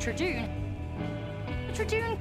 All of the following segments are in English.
Tradoon. Tradoon.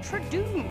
Tradoon.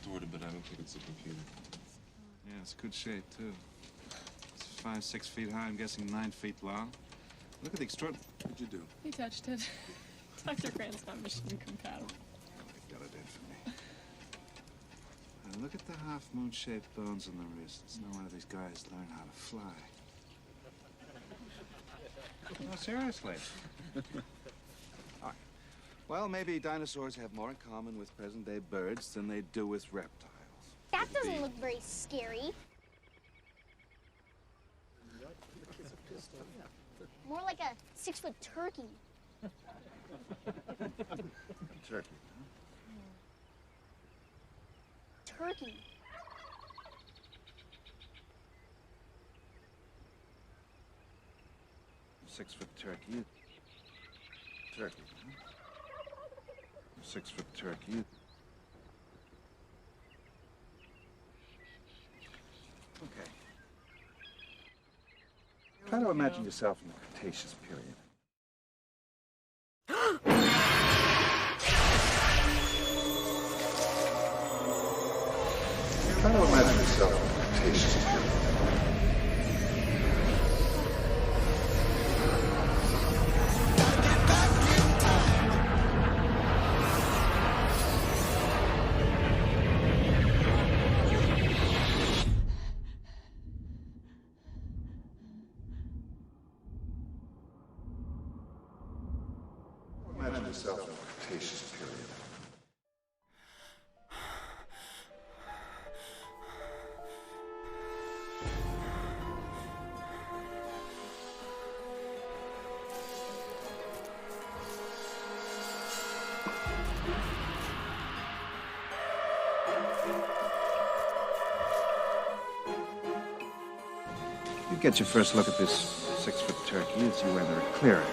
distorted, but I don't think it's a computer. Yeah, it's good shape, too. It's 5, 6 feet high, I'm guessing 9 feet long. Look at the extraordinary... What'd you do? He touched it. Dr. Grant's not mission compatible. Got it in for me. Look at the half-moon-shaped bones on the wrists. No one of these guys learned how to fly. No, seriously. All right. Well, maybe dinosaurs have more in common with present-day birds than they do with reptiles. That doesn't look very scary. More like a 6-foot turkey. Turkey, Turkey. 6-foot turkey. Turkey, huh? 6-foot turkey. Okay. Try to imagine yourself in the Cretaceous period. Try to imagine yourself in the Cretaceous period. Imagine yourself in the Cretaceous period. You get your first look at this 6-foot turkey as you enter a clearing.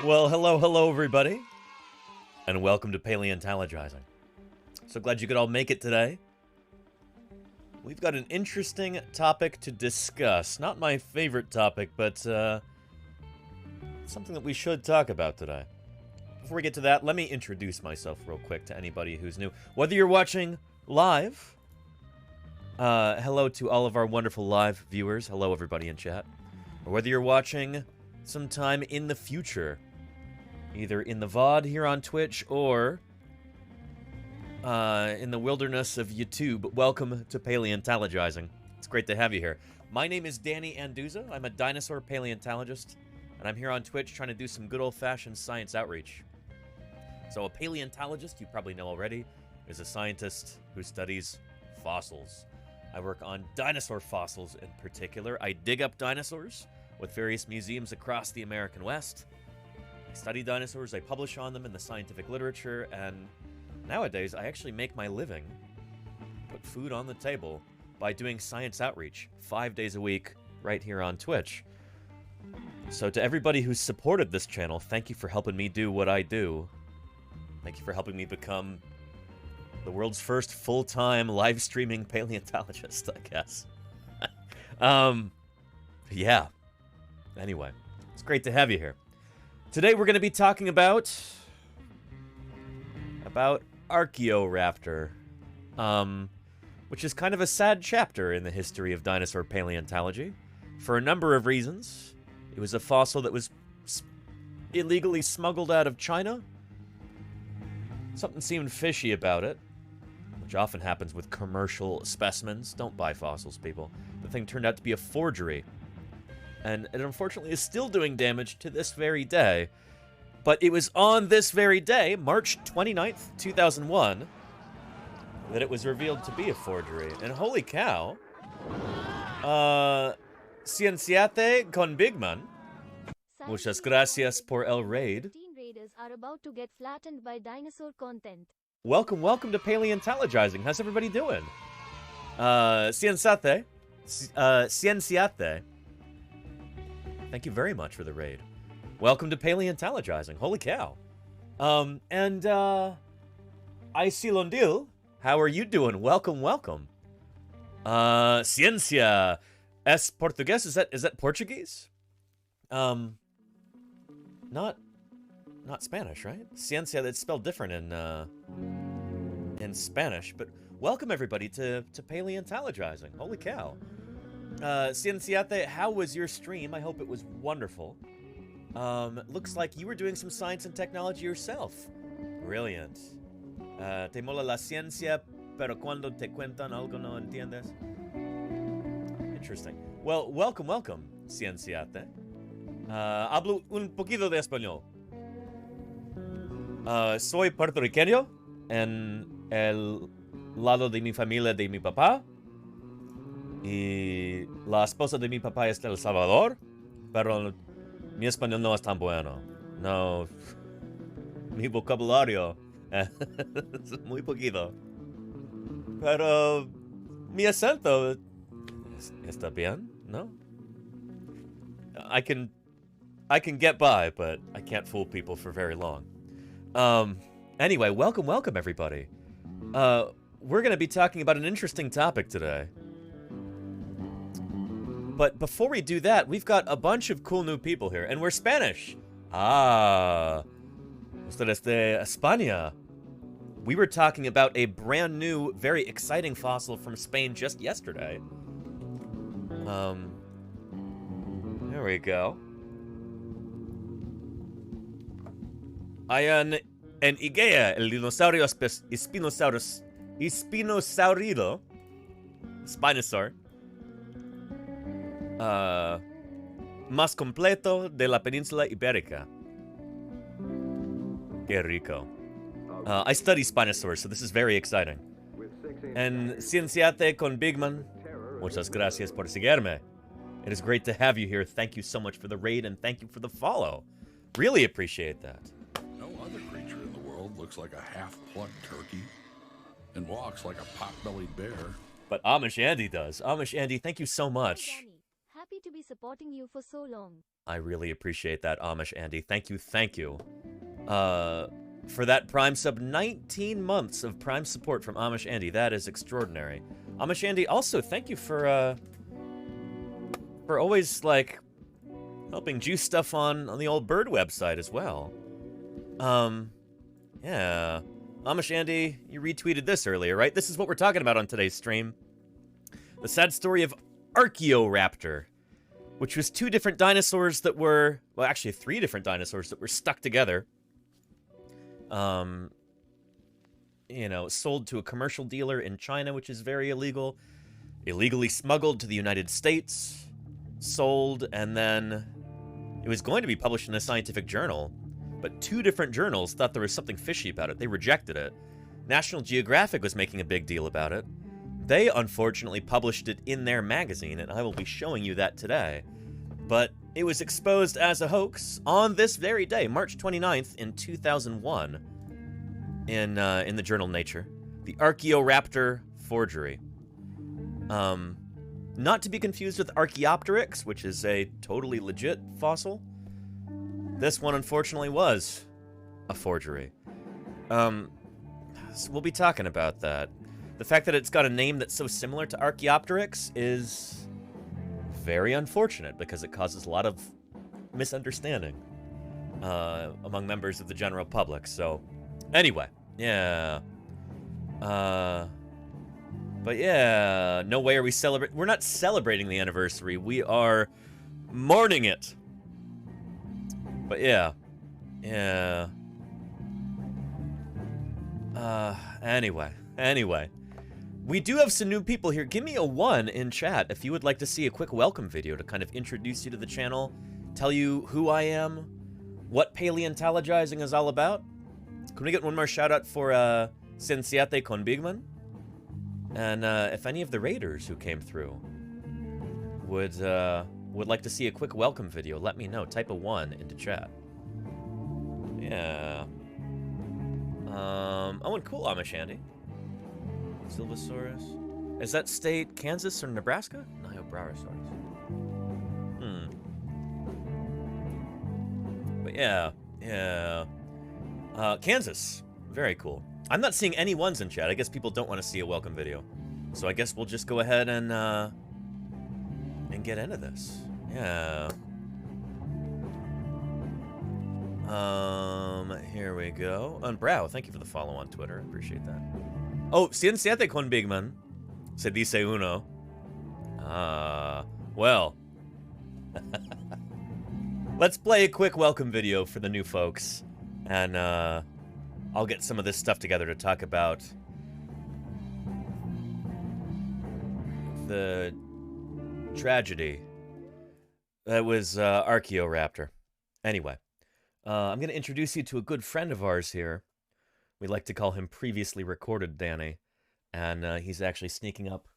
Well, hello, everybody, and welcome to Paleontologizing. So glad you could all make it today. We've got an interesting topic to discuss. Not my favorite topic, but something that we should talk about today. Before we get to that, let me introduce myself real quick to anybody who's new. Whether you're watching live, hello to all of our wonderful live viewers. Hello, everybody in chat. Or whether you're watching sometime in the future, either in the VOD here on Twitch or in the wilderness of YouTube, welcome to Paleontologizing. It's great to have you here. My name is Danny Anduza. I'm a dinosaur paleontologist, and I'm here on Twitch trying to do some good old-fashioned science outreach. So a paleontologist, you probably know already, is a scientist who studies fossils. I work on dinosaur fossils in particular. I dig up dinosaurs with various museums across the American West. I study dinosaurs, I publish on them in the scientific literature, and nowadays I actually make my living, put food on the table, by doing science outreach 5 days a week right here on Twitch. So to everybody who's supported this channel, thank you for helping me do what I do. Thank you for helping me become the world's first full-time live streaming paleontologist, I guess. Yeah. Anyway, it's great to have you here. Today we're going to be talking about Archaeoraptor, which is kind of a sad chapter in the history of dinosaur paleontology for a number of reasons. It was a fossil that was illegally smuggled out of China. Something seemed fishy about it, which often happens with commercial specimens. Don't buy fossils, people. The thing turned out to be a forgery, and it unfortunately is still doing damage to this very day. But it was on this very day, March 29th, 2001, that it was revealed to be a forgery. And holy cow, Cienciate con Bigman. Muchas gracias por el raid. 15 raiders are about to get flattened by dinosaur content. Welcome to Paleontologizing. How's everybody doing? Cienciate. Cienciate. Thank you very much for the raid. Welcome to Paleontologizing. Holy cow. I see Londil. How are you doing? Welcome. Ciencia es Portugués. Is that Portuguese? Not Spanish, right? Ciencia, that's spelled different in Spanish. But welcome everybody to Paleontologizing. Holy cow. Cienciate, how was your stream? I hope it was wonderful. Looks like you were doing some science and technology yourself. Brilliant. Te mola la ciencia, pero cuando te cuentan algo no entiendes. Interesting. Well, welcome, Cienciate. Hablo un poquito de español. Soy puertorriqueño en el lado de mi familia de mi papá. Y la esposa de mi papá es de El Salvador, pero mi español no es tan bueno. No, mi vocabulario es muy poquito. Pero mi acento está bien, ¿no? I can get by, but I can't fool people for very long. Anyway, welcome everybody. We're going to be talking about an interesting topic today. But before we do that, we've got a bunch of cool new people here, and we're Spanish. Ustedes de España. We were talking about a brand new, very exciting fossil from Spain just yesterday. There we go. Hayan en Igea, el dinosaurio espinosaurido, Spinosaur, más completo de la península ibérica. Qué rico. I study Spinosaurs, so this is very exciting. And Cienciate con Bigman, muchas gracias por seguirme. It is great to have you here. Thank you so much for the raid, and thank you for the follow. Really appreciate that. No other creature in the world looks like a half-plucked turkey and walks like a pot-bellied bear. But Amish Andy does. Amish Andy, thank you so much. Hi, Danny. Happy to be supporting you for so long. I really appreciate that, Amish Andy. Thank you. For that Prime sub, 19 months of Prime support from Amish Andy. That is extraordinary. Amish Andy, also, thank you for always, like, helping juice stuff on the old bird website as well. Yeah. Amish Andy, you retweeted this earlier, right? This is what we're talking about on today's stream. The sad story of Archaeoraptor, which was two different dinosaurs that were, well, actually three different dinosaurs that were stuck together. You know, sold to a commercial dealer in China, which is very illegal. Illegally smuggled to the United States. Sold, and then it was going to be published in a scientific journal, but two different journals thought there was something fishy about it. They rejected it. National Geographic was making a big deal about it. They unfortunately published it in their magazine, and I will be showing you that today. But it was exposed as a hoax on this very day, March 29th in 2001, in the journal Nature. The Archaeoraptor forgery. Not to be confused with Archaeopteryx, which is a totally legit fossil. This one, unfortunately, was a forgery. So we'll be talking about that. The fact that it's got a name that's so similar to Archaeopteryx is very unfortunate because it causes a lot of misunderstanding among members of the general public. So, anyway, yeah. But yeah, no way are we celebrating. We're not celebrating the anniversary. We are mourning it. But yeah. Anyway. We do have some new people here. Give me a 1 in chat if you would like to see a quick welcome video to kind of introduce you to the channel, tell you who I am, what paleontologizing is all about. Can we get one more shout out for Cienciate con Bigman? And if any of the raiders who came through would like to see a quick welcome video, let me know. Type a 1 into chat. Yeah. Oh, and cool, Amish Andy. Silvosaurus. Is that state Kansas or Nebraska? Niobrachiosaurus. But yeah. Kansas. Very cool. I'm not seeing any ones in chat. I guess people don't want to see a welcome video. So I guess we'll just go ahead and get into this. Yeah. Here we go. Brow, thank you for the follow on Twitter. I appreciate that. Oh, 107 con Bigman. Se dice uno. Well. Let's play a quick welcome video for the new folks. And, I'll get some of this stuff together to talk about the tragedy that was Archaeoraptor. Anyway, I'm going to introduce you to a good friend of ours here. We like to call him Previously Recorded Danny, and he's actually sneaking up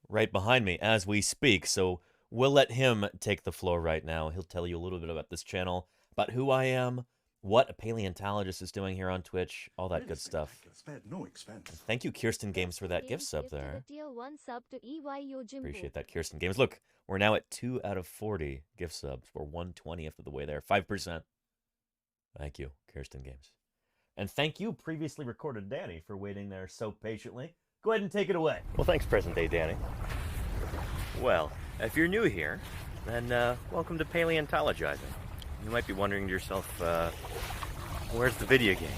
right behind me as we speak, so we'll let him take the floor right now. He'll tell you a little bit about this channel, about who I am, what a paleontologist is doing here on Twitch, all that good stuff. Spared no expense. Thank you, Kirsten Games, for that gift sub there. Tier 1 sub to EY Yojimbo. Appreciate that, Kirsten Games. Look, we're now at 2 out of 40 gift subs. We're 1/20th of the way there. 5%. Thank you, Kirsten Games. And thank you, Previously Recorded Danny, for waiting there so patiently. Go ahead and take it away. Well, thanks, present day Danny. Well, if you're new here, then welcome to Paleontologizing. You might be wondering to yourself, where's the video games?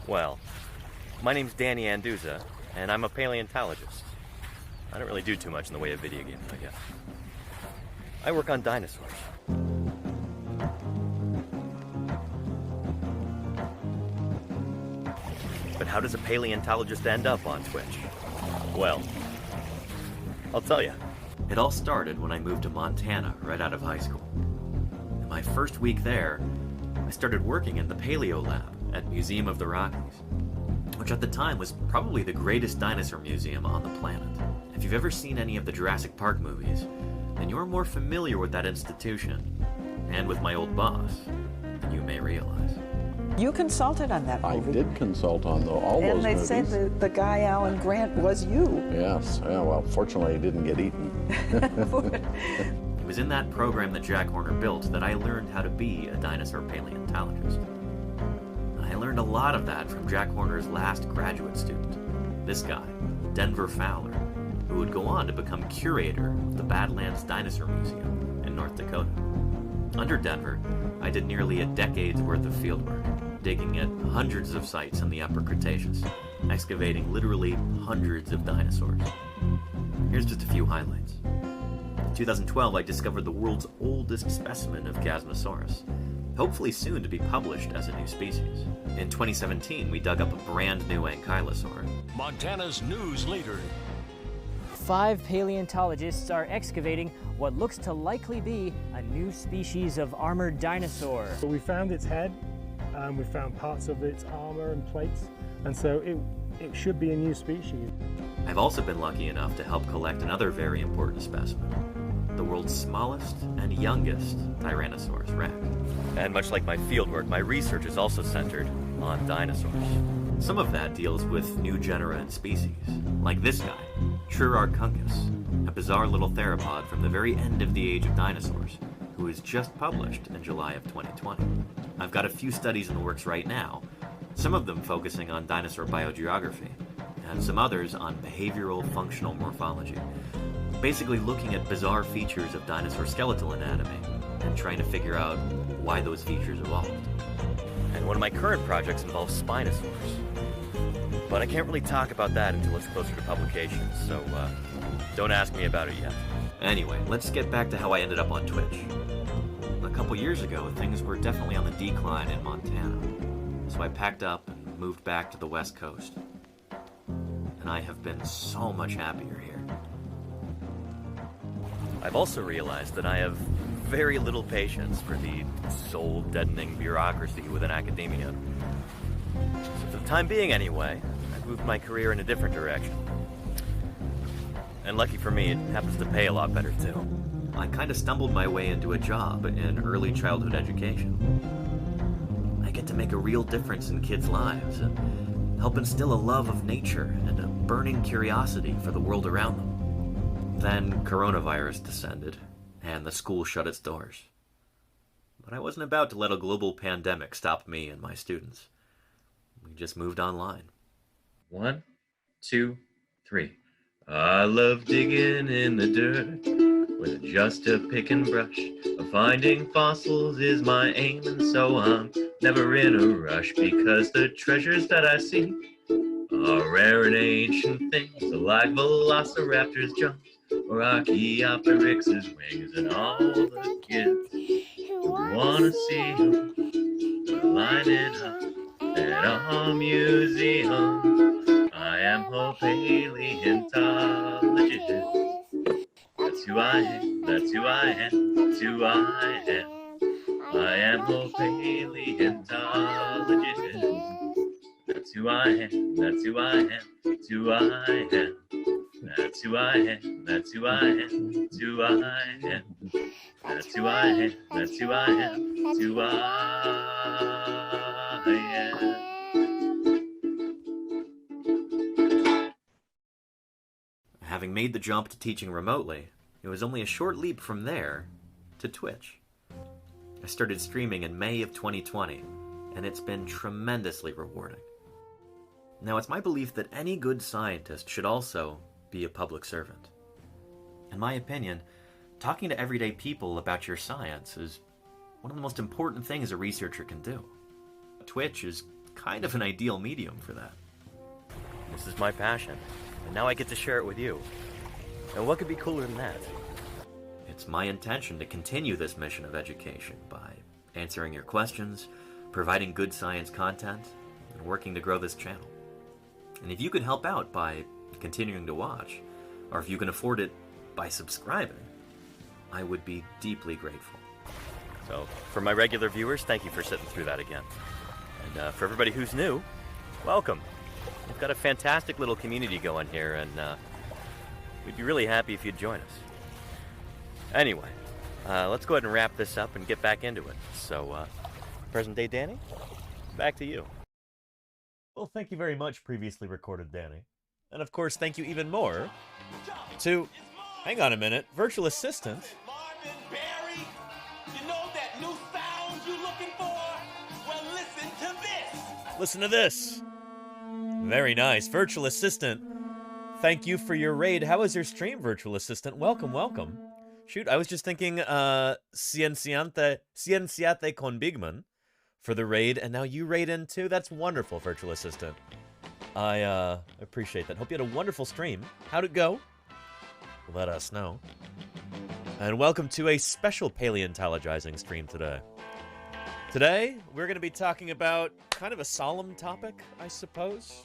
Well, my name's Danny Anduza, and I'm a paleontologist. I don't really do too much in the way of video games, I guess. I work on dinosaurs. But how does a paleontologist end up on Twitch? Well, I'll tell you. It all started when I moved to Montana right out of high school. In my first week there, I started working in the Paleo Lab at Museum of the Rockies, which at the time was probably the greatest dinosaur museum on the planet. If you've ever seen any of the Jurassic Park movies, then you're more familiar with that institution and with my old boss than you may realize. You consulted on that movie. I did consult on all those and they movies. said that the guy Alan Grant was you. Yes. Yeah, well, fortunately, he didn't get eaten. It was in that program that Jack Horner built that I learned how to be a dinosaur paleontologist. And I learned a lot of that from Jack Horner's last graduate student, this guy, Denver Fowler, who would go on to become curator of the Badlands Dinosaur Museum in North Dakota. Under Denver, I did nearly a decade's worth of fieldwork, digging at hundreds of sites in the Upper Cretaceous, excavating literally hundreds of dinosaurs. Here's just a few highlights. In 2012, I discovered the world's oldest specimen of Chasmosaurus, hopefully soon to be published as a new species. In 2017, we dug up a brand new ankylosaur. Montana's news leader. 5 paleontologists are excavating what looks to likely be a new species of armored dinosaur. So we found its head, we found parts of its armor and plates, and so it should be a new species. I've also been lucky enough to help collect another very important specimen, the world's smallest and youngest Tyrannosaurus rex. And much like my fieldwork, my research is also centered on dinosaurs. Some of that deals with new genera and species, like this guy, Archaeoraptor, a bizarre little theropod from the very end of the age of dinosaurs, who was just published in July of 2020. I've got a few studies in the works right now, some of them focusing on dinosaur biogeography, and some others on behavioral functional morphology, basically looking at bizarre features of dinosaur skeletal anatomy and trying to figure out why those features evolved. And one of my current projects involves spinosaurs. But I can't really talk about that until it's closer to publication, so don't ask me about it yet. Anyway, let's get back to how I ended up on Twitch. A couple years ago, things were definitely on the decline in Montana, so I packed up and moved back to the West Coast. And I have been so much happier here. I've also realized that I have very little patience for the soul-deadening bureaucracy within academia. So for the time being anyway, I've moved my career in a different direction. And lucky for me, it happens to pay a lot better too. I kind of stumbled my way into a job in early childhood education. I get to make a real difference in kids' lives and help instill a love of nature and a burning curiosity for the world around them. Then coronavirus descended, and the school shut its doors. But I wasn't about to let a global pandemic stop me and my students. We just moved online. 1, 2, 3. I love digging in the dirt with just a pick and brush. Finding fossils is my aim, and so I'm never in a rush, because the treasures that I see are rare and ancient things, like Velociraptor's jumps or Archaeopteryx's wings, and all the kids who wanna see them lining up at our museum. I am a paleontologist. That's who I am, that's who I am, that's who I am. I am a paleontologist. That's who I am, that's who I am, that's who I am. That's who I am, that's who I am, that's who I am. That's who I am, that's who I am, that's who I am. Having made the jump to teaching remotely, it was only a short leap from there to Twitch. I started streaming in May of 2020, and it's been tremendously rewarding. Now, it's my belief that any good scientist should also be a public servant. In my opinion, talking to everyday people about your science is one of the most important things a researcher can do. Twitch is kind of an ideal medium for that. This is my passion, and now I get to share it with you. And what could be cooler than that? It's my intention to continue this mission of education by answering your questions, providing good science content, and working to grow this channel. And if you could help out by continuing to watch, or if you can afford it by subscribing, I would be deeply grateful. So, for my regular viewers, thank you for sitting through that again. And for everybody who's new, welcome. We've got a fantastic little community going here, and we'd be really happy if you'd join us. Anyway, let's go ahead and wrap this up and get back into it. So, present day Danny, back to you. Well, thank you very much, previously recorded Danny. And of course, thank you even more to, hang on a minute, virtual assistant. You know that new sound you looking for? Well, listen to this. Listen to this. Very nice. Virtual assistant, thank you for your raid. How was your stream, virtual assistant? Welcome, welcome. Shoot, I was just thinking, Cienciate con Bigman for the raid, and now you raid in too? That's wonderful, virtual assistant. I appreciate that. Hope you had a wonderful stream. How'd it go? Let us know. And welcome to a special paleontologizing stream today. Today, we're going to be talking about kind of a solemn topic, I suppose.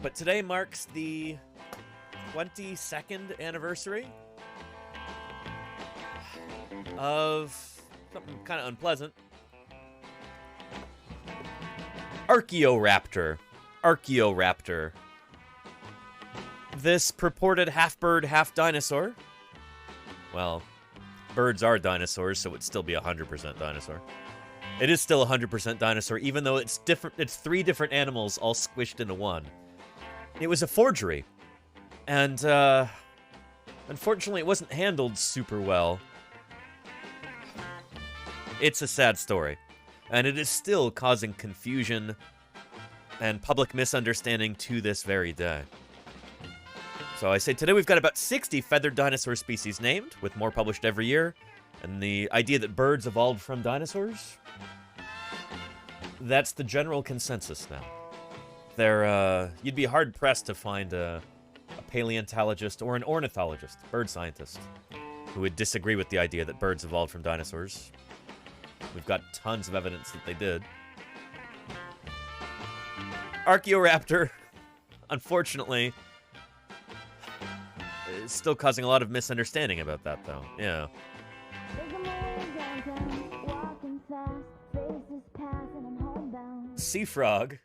But today marks the 22nd anniversary of something kind of unpleasant. Archaeoraptor. Archaeoraptor. This purported half-bird, half-dinosaur. Well, birds are dinosaurs, so it'd still be 100% dinosaur. It is still 100% dinosaur, even though it's different. It's 3 different animals all squished into one. It was a forgery. And, unfortunately, it wasn't handled super well. It's a sad story. And it is still causing confusion and public misunderstanding to this very day. So I say today we've got about 60 feathered dinosaur species named, with more published every year. And the idea that birds evolved from dinosaurs, that's the general consensus now. You'd be hard-pressed to find a paleontologist or an ornithologist, bird scientist, who would disagree with the idea that birds evolved from dinosaurs. We've got tons of evidence that they did. Archaeoraptor, unfortunately, is still causing a lot of misunderstanding about that, though. Yeah. Sea frog.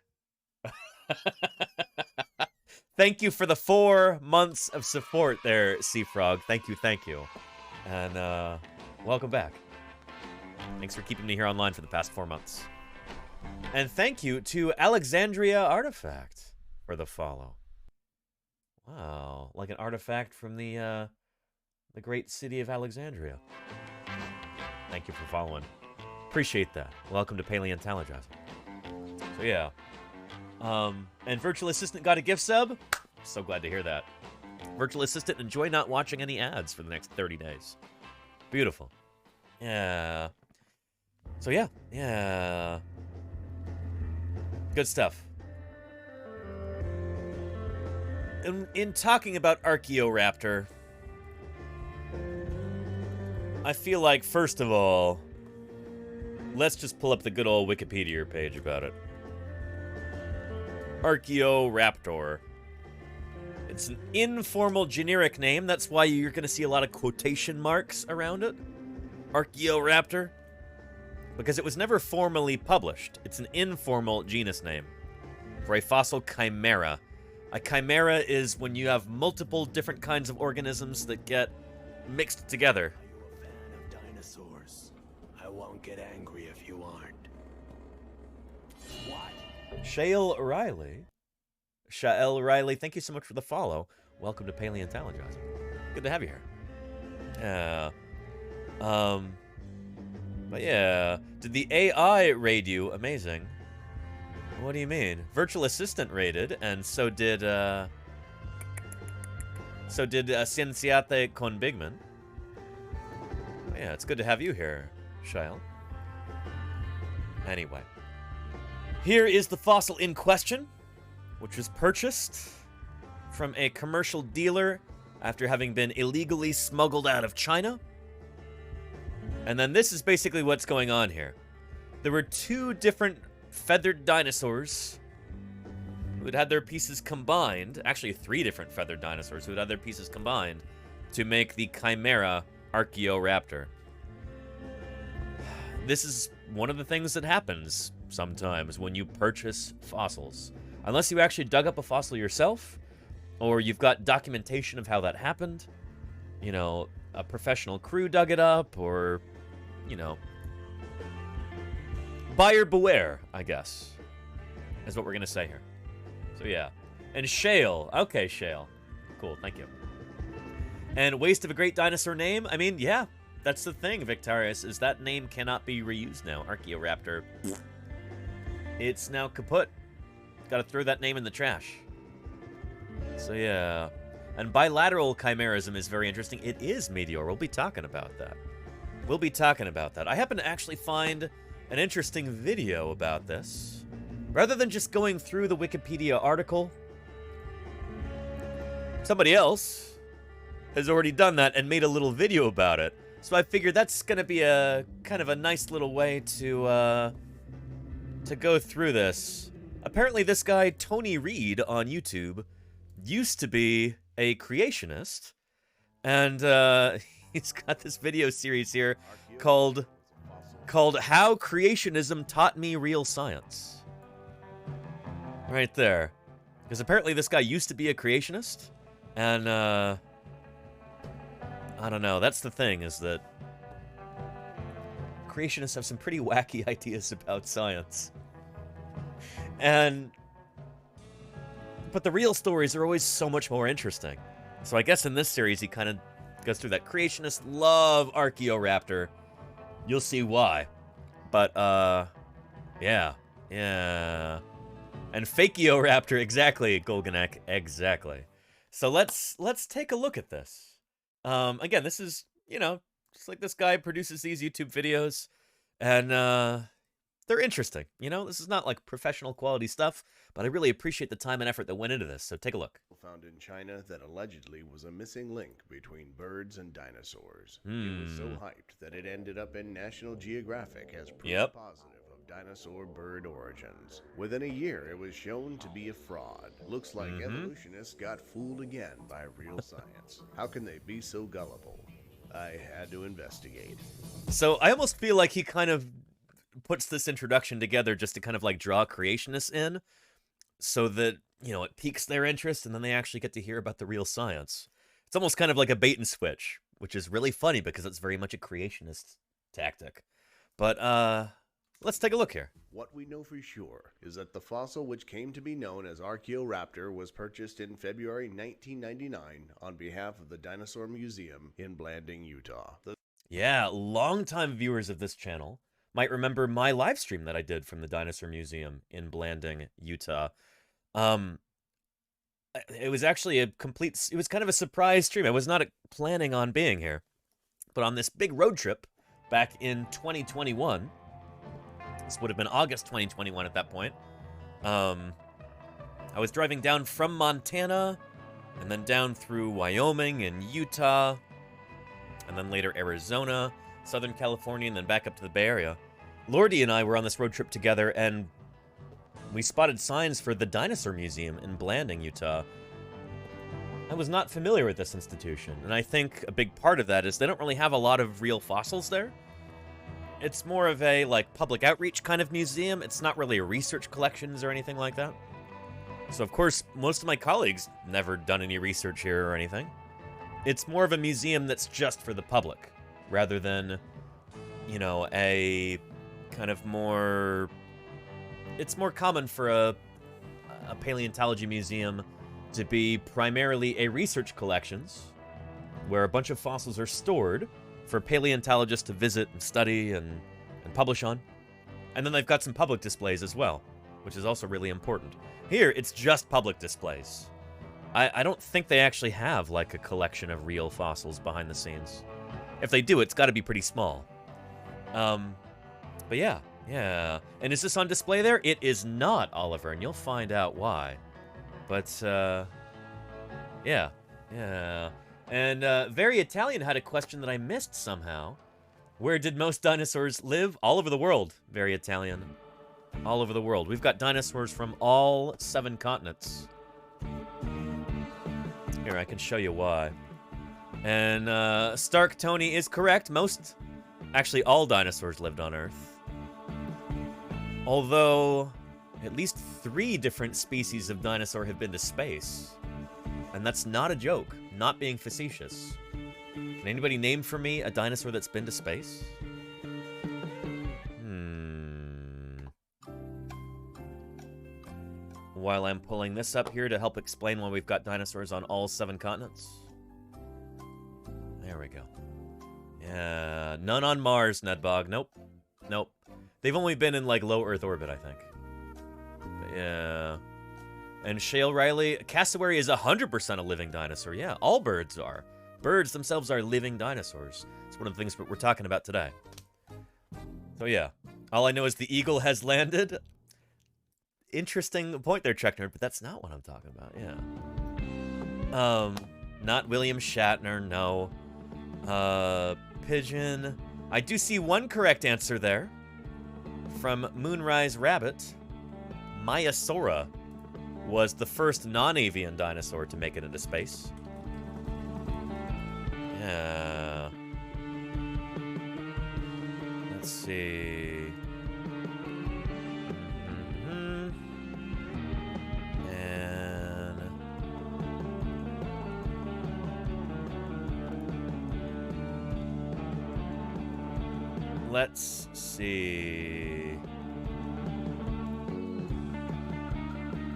Thank you for the 4 months of support there, Sea Frog. Thank you, thank you. And welcome back. Thanks for keeping me here online for the past 4 months. And thank you to Alexandria Artifact for the follow. Wow, like an artifact from the great city of Alexandria. Thank you for following. Appreciate that. Welcome to Paleontologizing. So yeah. And Virtual Assistant got a gift sub. So glad to hear that. Virtual Assistant, enjoy not watching any ads for the next 30 days. Beautiful. Yeah. So yeah. Yeah. Good stuff. In talking about Archaeoraptor, I feel like, first of all, let's just pull up the good old Wikipedia page about it. Archaeoraptor. It's an informal generic name. That's why you're going to see a lot of quotation marks around it. Archaeoraptor. Because it was never formally published. It's an informal genus name for a fossil chimera. A chimera is when you have multiple different kinds of organisms that get mixed together. Are you a fan of dinosaurs? I won't get angry if you aren't. What? Shael Riley, thank you so much for the follow. Welcome to Paleontologizing. Good to have you here. Yeah. But yeah, did the AI raid you? Amazing. What do you mean? Virtual Assistant raided, and so did Cienciate con Bigman. Yeah, it's good to have you here, Shael. Anyway, here is the fossil in question, which was purchased from a commercial dealer after having been illegally smuggled out of China. And then this is basically what's going on here. There were 2 different feathered dinosaurs who had had their pieces combined. Actually, 3 different feathered dinosaurs who had had their pieces combined to make the chimera Archaeoraptor. This is one of the things that happens sometimes when you purchase fossils. Unless you actually dug up a fossil yourself, or you've got documentation of how that happened. You know, a professional crew dug it up, or, you know, buyer beware, I guess, is what we're going to say here. So, yeah. And Shael. Okay, Shael. Cool, thank you. And waste of a great dinosaur name? I mean, yeah, that's the thing, Victorious, is that name cannot be reused now. Archaeoraptor. It's now kaput. Gotta throw that name in the trash. So, yeah. And bilateral chimerism is very interesting. It is Meteor. We'll be talking about that. We'll be talking about that. I happen to actually find an interesting video about this. Rather than just going through the Wikipedia article, somebody else has already done that and made a little video about it. So I figured that's going to be a kind of a nice little way to go through this. Apparently this guy, Tony Reed on YouTube, used to be a creationist, and he's got this video series here called How Creationism Taught Me Real Science. Right there. Because apparently this guy used to be a creationist, and I don't know, that's the thing, is that creationists have some pretty wacky ideas about science. But the real stories are always so much more interesting. So I guess in this series, he kind of goes through that. Creationists love Archaeoraptor. You'll see why. But, yeah. And Fakeoraptor, exactly, Golganek, exactly. So let's take a look at this. Again, this is, you know, just like this guy produces these YouTube videos, and they're interesting. You know, this is not like professional quality stuff, but I really appreciate the time and effort that went into this. So take a look. Found in China that allegedly was a missing link between birds and dinosaurs. It was so hyped that it ended up in National Geographic as proof positive of dinosaur-bird origins. Within a year, it was shown to be a fraud. Looks like evolutionists got fooled again by real science. How can they be so gullible? I had to investigate. So I almost feel like he kind of puts this introduction together just to kind of like draw creationists in, so that you know, it piques their interest, and then they actually get to hear about the real science. It's almost kind of like a bait and switch, which is really funny because it's very much a creationist tactic. But let's take a look here. What we know for sure is that the fossil, which came to be known as Archaeoraptor, was purchased in February 1999 on behalf of the Dinosaur Museum in Blanding, Utah. Yeah, longtime viewers of this channel might remember my live stream that I did from the Dinosaur Museum in Blanding, Utah. It was actually it was kind of a surprise stream. I was not planning on being here. But on this big road trip back in 2021, this would have been August 2021 at that point, I was driving down from Montana, and then down through Wyoming and Utah, and then later Arizona, Southern California, and then back up to the Bay Area. Lordy and I were on this road trip together, and we spotted signs for the Dinosaur Museum in Blanding, Utah. I was not familiar with this institution, and I think a big part of that is they don't really have a lot of real fossils there. It's more of a, like, public outreach kind of museum. It's not really a research collections or anything like that. So, of course, most of my colleagues never done any research here or anything. It's more of a museum that's just for the public, rather than, you know, a kind of more... It's more common for a paleontology museum to be primarily a research collections, where a bunch of fossils are stored for paleontologists to visit and study and publish on. And then they've got some public displays as well, which is also really important. Here, it's just public displays. I don't think they actually have, like, a collection of real fossils behind the scenes. If they do, it's got to be pretty small. But yeah. Yeah. And is this on display there? It is not, Oliver, and you'll find out why. But, yeah. Yeah. And, Very Italian had a question that I missed somehow. Where did most dinosaurs live? All over the world, Very Italian. All over the world. We've got dinosaurs from all 7 continents. Here, I can show you why. And, Stark Tony is correct. Actually, all dinosaurs lived on Earth. Although, at least 3 different species of dinosaur have been to space. And that's not a joke, not being facetious. Can anybody name for me a dinosaur that's been to space? While I'm pulling this up here to help explain why we've got dinosaurs on all 7 continents. There we go. Yeah, none on Mars, Nedbog. Nope. Nope. They've only been in, like, low Earth orbit, I think. But yeah. And Shale Riley, cassowary is 100% a living dinosaur. Yeah, all birds are. Birds themselves are living dinosaurs. It's one of the things we're talking about today. So yeah. All I know is the eagle has landed. Interesting point there, Chuck Nerd, but that's not what I'm talking about, yeah. Not William Shatner, no. Pigeon. I do see one correct answer there. From Moonrise Rabbit, Maiasaura was the first non-avian dinosaur to make it into space. Yeah. Let's see. And... let's see.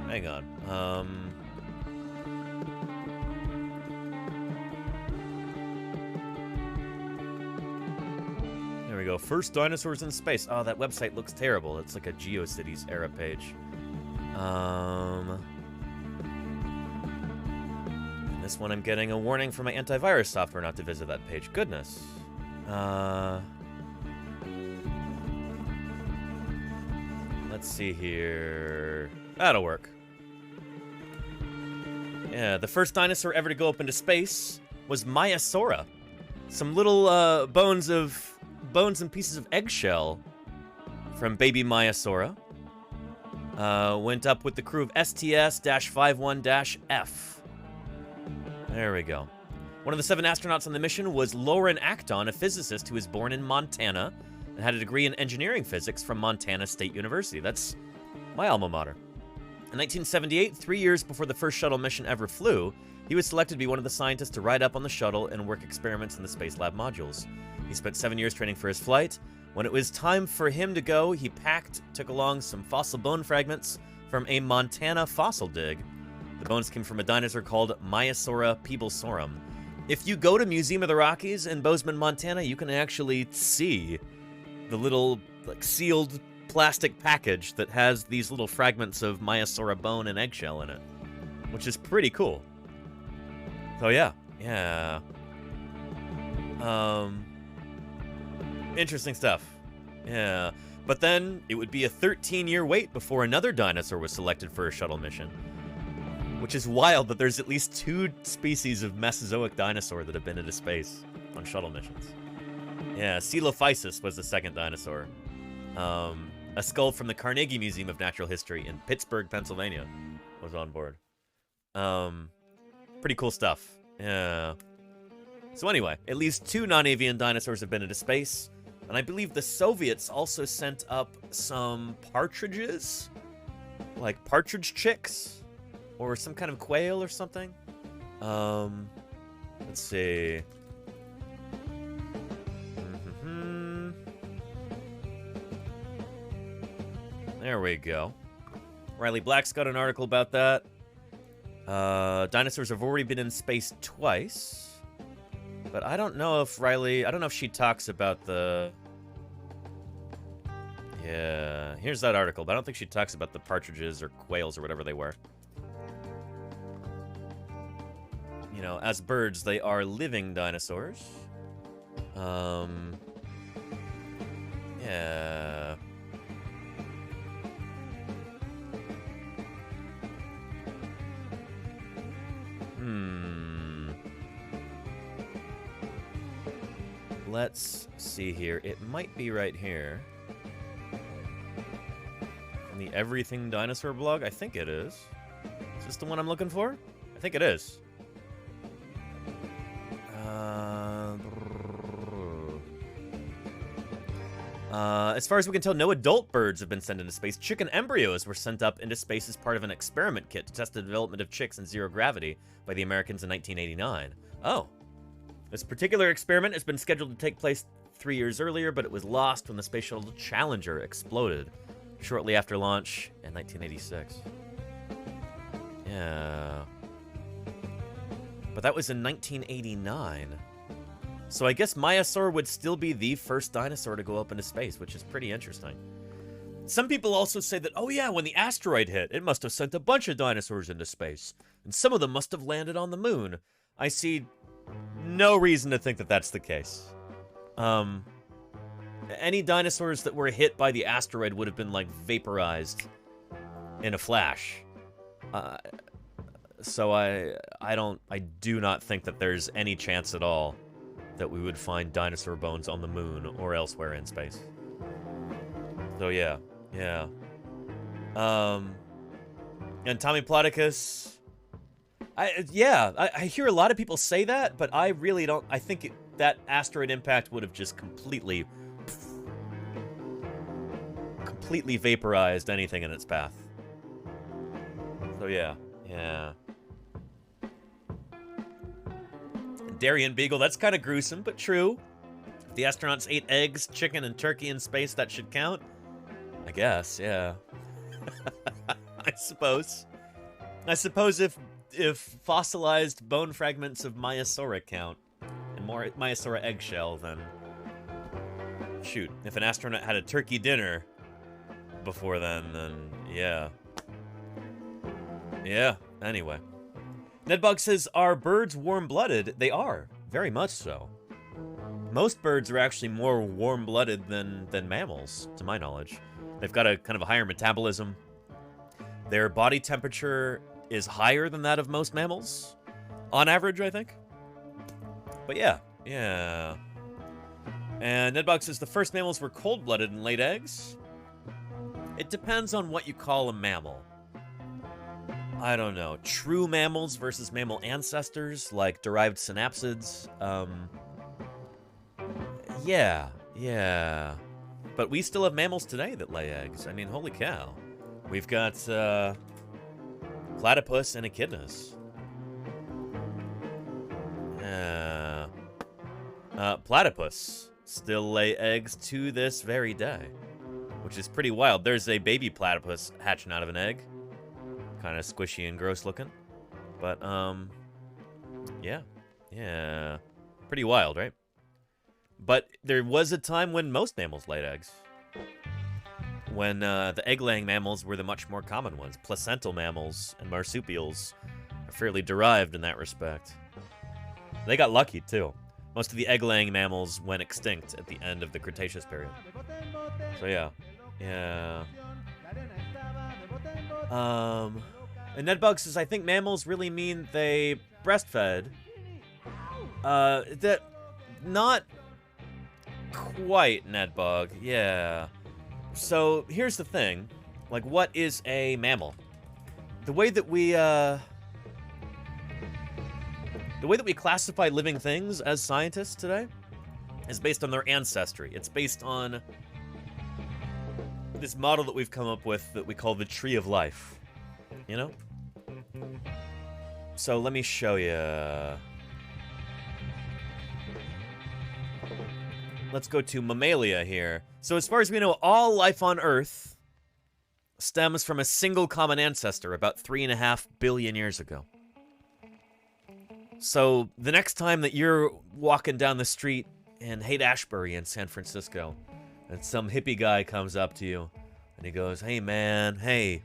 Hang on. There we go. First dinosaurs in space. Oh, that website looks terrible. It's like a GeoCities era page. This one I'm getting a warning from my antivirus software not to visit that page. Goodness. Let's see here. That'll work. Yeah, the first dinosaur ever to go up into space was Maiasaura. Some little bones and pieces of eggshell from baby Maiasaura went up with the crew of STS-51-F. There we go. One of the 7 astronauts on the mission was Lauren Acton, a physicist who was born in Montana and had a degree in engineering physics from Montana State University. That's my alma mater. In 1978, 3 years before the first shuttle mission ever flew, he was selected to be one of the scientists to ride up on the shuttle and work experiments in the Space Lab modules. He spent 7 years training for his flight. When it was time for him to go, he took along some fossil bone fragments from a Montana fossil dig. The bones came from a dinosaur called Maiasaura peeblesaurum. If you go to Museum of the Rockies in Bozeman, Montana, you can actually see the little sealed plastic package that has these little fragments of Maiasaura bone and eggshell in it, which is pretty cool. So yeah. Interesting stuff. Yeah. But then it would be a 13-year wait before another dinosaur was selected for a shuttle mission. Which is wild that there's at least 2 species of Mesozoic dinosaur that have been into space on shuttle missions. Yeah, Coelophysis was the second dinosaur. A skull from the Carnegie Museum of Natural History in Pittsburgh, Pennsylvania was on board. Pretty cool stuff. Yeah. So anyway, at least 2 non-avian dinosaurs have been into space. And I believe the Soviets also sent up some partridges? Like partridge chicks? Or some kind of quail or something? Let's see. There we go. Riley Black's got an article about that. Dinosaurs have already been in space twice. But I don't know if she talks about the... Yeah, here's that article, but I don't think she talks about the partridges or quails or whatever they were. You know, as birds, they are living dinosaurs. Yeah. Let's see here. It might be right here. On the Everything Dinosaur blog? I think it is. Is this the one I'm looking for? I think it is. As far as we can tell, no adult birds have been sent into space. Chicken embryos were sent up into space as part of an experiment kit to test the development of chicks in zero gravity by the Americans in 1989. Oh. This particular experiment has been scheduled to take place 3 years earlier, but it was lost when the Space Shuttle Challenger exploded shortly after launch in 1986. Yeah. But that was in 1989. So I guess Maiasaur would still be the first dinosaur to go up into space, which is pretty interesting. Some people also say that, oh yeah, when the asteroid hit, it must have sent a bunch of dinosaurs into space, and some of them must have landed on the moon. I see no reason to think that that's the case. Any dinosaurs that were hit by the asteroid would have been, like, vaporized in a flash. So I do not think that there's any chance at all that we would find dinosaur bones on the moon or elsewhere in space. So yeah. And Tommy Plodicus, I hear a lot of people say that, but I really don't. I think that asteroid impact would have just completely vaporized anything in its path. So yeah. Darien Beagle, that's kind of gruesome, but true. If the astronauts ate eggs, chicken, and turkey in space, that should count. I guess, yeah. I suppose if fossilized bone fragments of Maiasaura count, and more Maiasaura eggshell, then shoot. If an astronaut had a turkey dinner before then yeah. Yeah, anyway. Nedbug says, are birds warm-blooded? They are, very much so. Most birds are actually more warm-blooded than mammals, to my knowledge. They've got a kind of a higher metabolism. Their body temperature is higher than that of most mammals, on average, I think. But yeah. And Nedbug says the first mammals were cold-blooded and laid eggs. It depends on what you call a mammal. I don't know. True mammals versus mammal ancestors, like derived synapsids. Yeah. But we still have mammals today that lay eggs. I mean, holy cow. We've got platypus and echidnas. Platypus still lay eggs to this very day, which is pretty wild. There's a baby platypus hatching out of an egg. Kind of squishy and gross looking. But, yeah. Pretty wild, right? But there was a time when most mammals laid eggs. When the egg-laying mammals were the much more common ones. Placental mammals and marsupials are fairly derived in that respect. They got lucky, too. Most of the egg-laying mammals went extinct at the end of the Cretaceous period. So, yeah. And Nedbug says, I think mammals really mean they breastfed. That... Not quite, Nedbug. Yeah. So, here's the thing. Like, what is a mammal? The way that we classify living things as scientists today is based on their ancestry. It's based on this model that we've come up with that we call the tree of life. You know? So, let me show you. Let's go to Mammalia here. So as far as we know, all life on Earth stems from a single common ancestor about 3.5 billion years ago. So the next time that you're walking down the street in Haight-Ashbury in San Francisco, and some hippie guy comes up to you, and he goes, hey man, hey,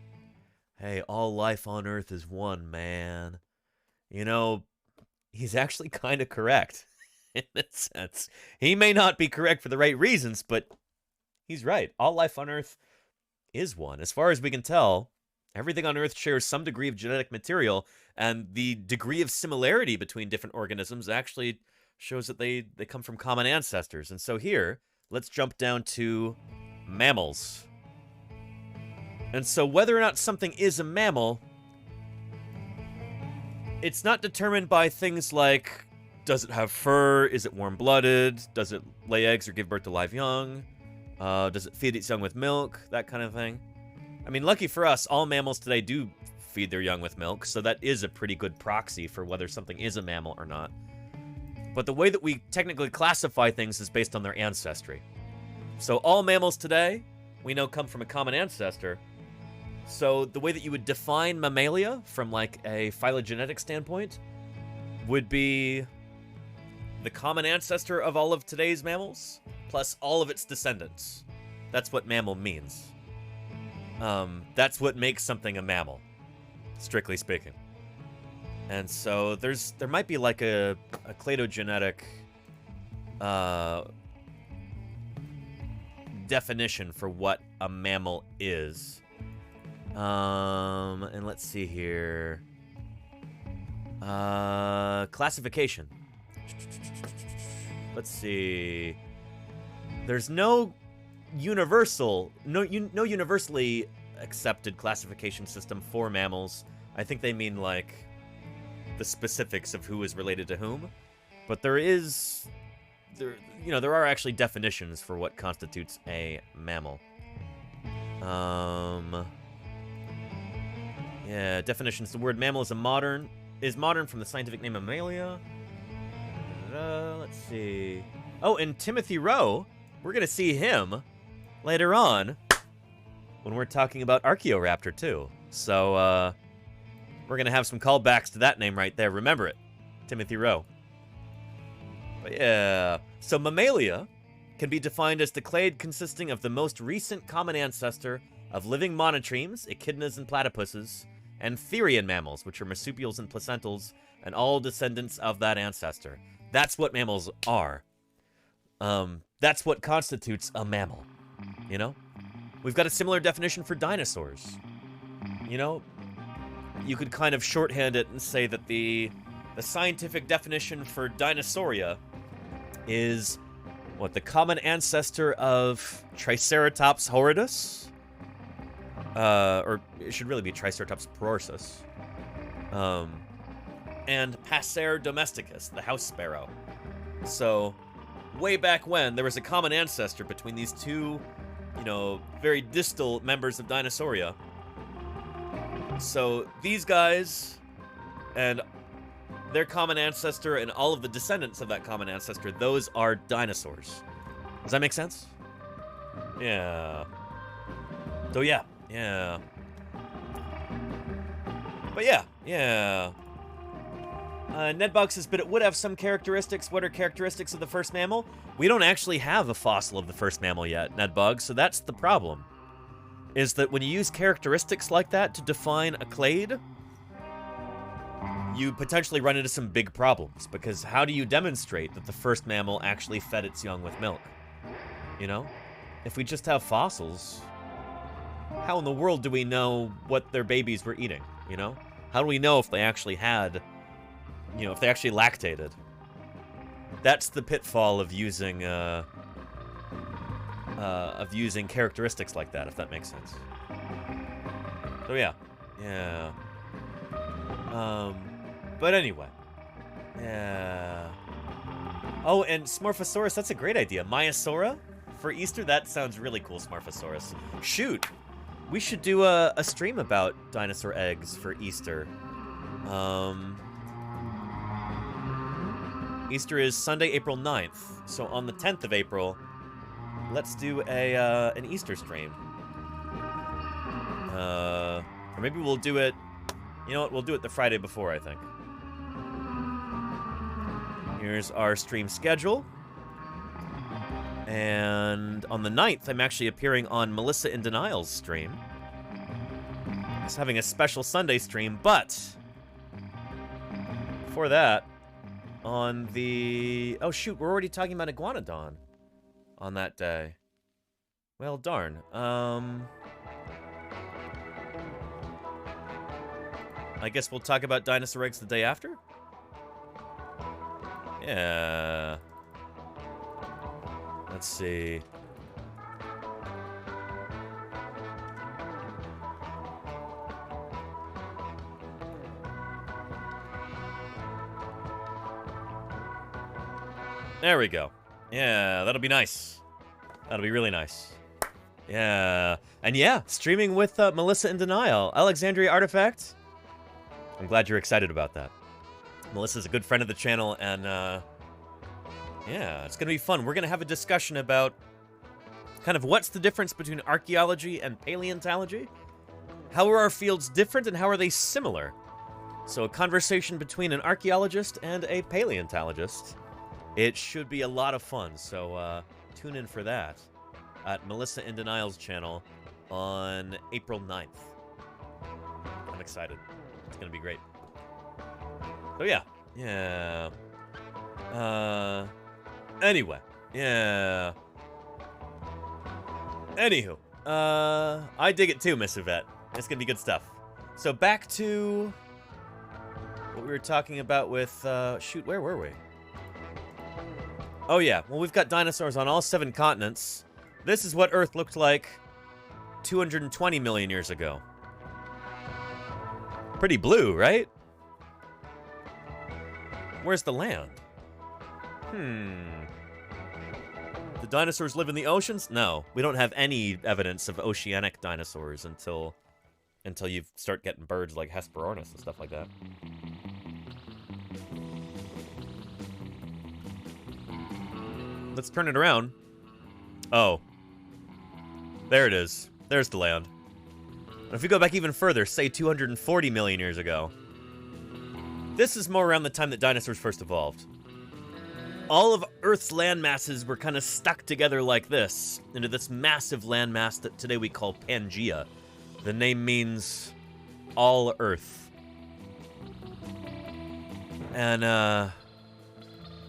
all life on Earth is one, man. You know, he's actually kind of correct. In that sense. He may not be correct for the right reasons, but he's right. All life on Earth is one. As far as we can tell, everything on Earth shares some degree of genetic material, and the degree of similarity between different organisms actually shows that they come from common ancestors. And so here, let's jump down to mammals. And so whether or not something is a mammal, it's not determined by things like, does it have fur? Is it warm-blooded? Does it lay eggs or give birth to live young? Does it feed its young with milk? That kind of thing. I mean, lucky for us, all mammals today do feed their young with milk, so that is a pretty good proxy for whether something is a mammal or not. But the way that we technically classify things is based on their ancestry. So all mammals today, we know, come from a common ancestor. So the way that you would define Mammalia from like a phylogenetic standpoint would be the common ancestor of all of today's mammals, plus all of its descendants. That's what mammal means. That's what makes something a mammal, strictly speaking. And so there might be like a cladogenetic definition for what a mammal is. And let's see here. Classification. Let's see. There's no universally accepted classification system for mammals. I think they mean like the specifics of who is related to whom. But there are actually definitions for what constitutes a mammal. Yeah, definitions. The word mammal is modern from the scientific name Mammalia. Let's see. Oh, and Timothy Rowe, we're going to see him later on when we're talking about Archaeoraptor, too. So, we're going to have some callbacks to that name right there. Remember it. Timothy Rowe. But yeah. So, Mammalia can be defined as the clade consisting of the most recent common ancestor of living monotremes, echidnas and platypuses, and therian mammals, which are marsupials and placentals, and all descendants of that ancestor. That's what mammals are. That's what constitutes a mammal. You know? We've got a similar definition for dinosaurs. You know? You could kind of shorthand it and say that the scientific definition for Dinosauria is, what, the common ancestor of Triceratops horridus? Or it should really be Triceratops prorsus. And Passer domesticus, the house sparrow. So, way back when, there was a common ancestor between these two, very distal members of Dinosauria. So these guys and their common ancestor and all of the descendants of that common ancestor, those are dinosaurs. Does that make sense? Yeah. So yeah. But yeah. Nedbox says, but it would have some characteristics. What are characteristics of the first mammal? We don't actually have a fossil of the first mammal yet, Nedbug, so that's the problem. Is that when you use characteristics like that to define a clade, you potentially run into some big problems, because how do you demonstrate that the first mammal actually fed its young with milk? You know? If we just have fossils, how in the world do we know what their babies were eating, you know? How do we know if they actually had, you know, if they actually lactated? That's the pitfall of using characteristics like that, if that makes sense. So yeah. But anyway. Yeah. Oh, and Smorphosaurus, that's a great idea. Maiasaura for Easter? That sounds really cool, Smorphosaurus. Shoot! We should do a stream about dinosaur eggs for Easter. Easter is Sunday, April 9th. So on the 10th of April, let's do an Easter stream. Or maybe we'll do it... You know what? We'll do it the Friday before, I think. Here's our stream schedule. And on the 9th, I'm actually appearing on Melissa in Denial's stream. It's having a special Sunday stream, but... Before that, on the... Oh, shoot, we're already talking about Iguanodon on that day. Well, darn. I guess we'll talk about dinosaur eggs the day after? Yeah. Let's see. There we go. Yeah, that'll be nice. That'll be really nice. Yeah. And yeah, streaming with Melissa in Denial. Alexandria Artifact. I'm glad you're excited about that. Melissa's a good friend of the channel, and yeah, it's going to be fun. We're going to have a discussion about kind of what's the difference between archaeology and paleontology. How are our fields different, and how are they similar? So a conversation between an archaeologist and a paleontologist. It should be a lot of fun, so tune in for that at Melissa in Denial's channel on April 9th. I'm excited. It's going to be great. So yeah. Anyway. Yeah. Anywho. I dig it too, Miss Yvette. It's gonna be good stuff. So back to what we were talking about with, shoot, where were we? Oh yeah, well we've got dinosaurs on all 7 continents. This is what Earth looked like 220 million years ago. Pretty blue, right? Where's the land? The dinosaurs live in the oceans? No, we don't have any evidence of oceanic dinosaurs until you start getting birds like Hesperornis and stuff like that. Let's turn it around. Oh. There it is. There's the land. And if we go back even further, say 240 million years ago, this is more around the time that dinosaurs first evolved. All of Earth's land masses were kind of stuck together like this, into this massive landmass that today we call Pangea. The name means all Earth. And,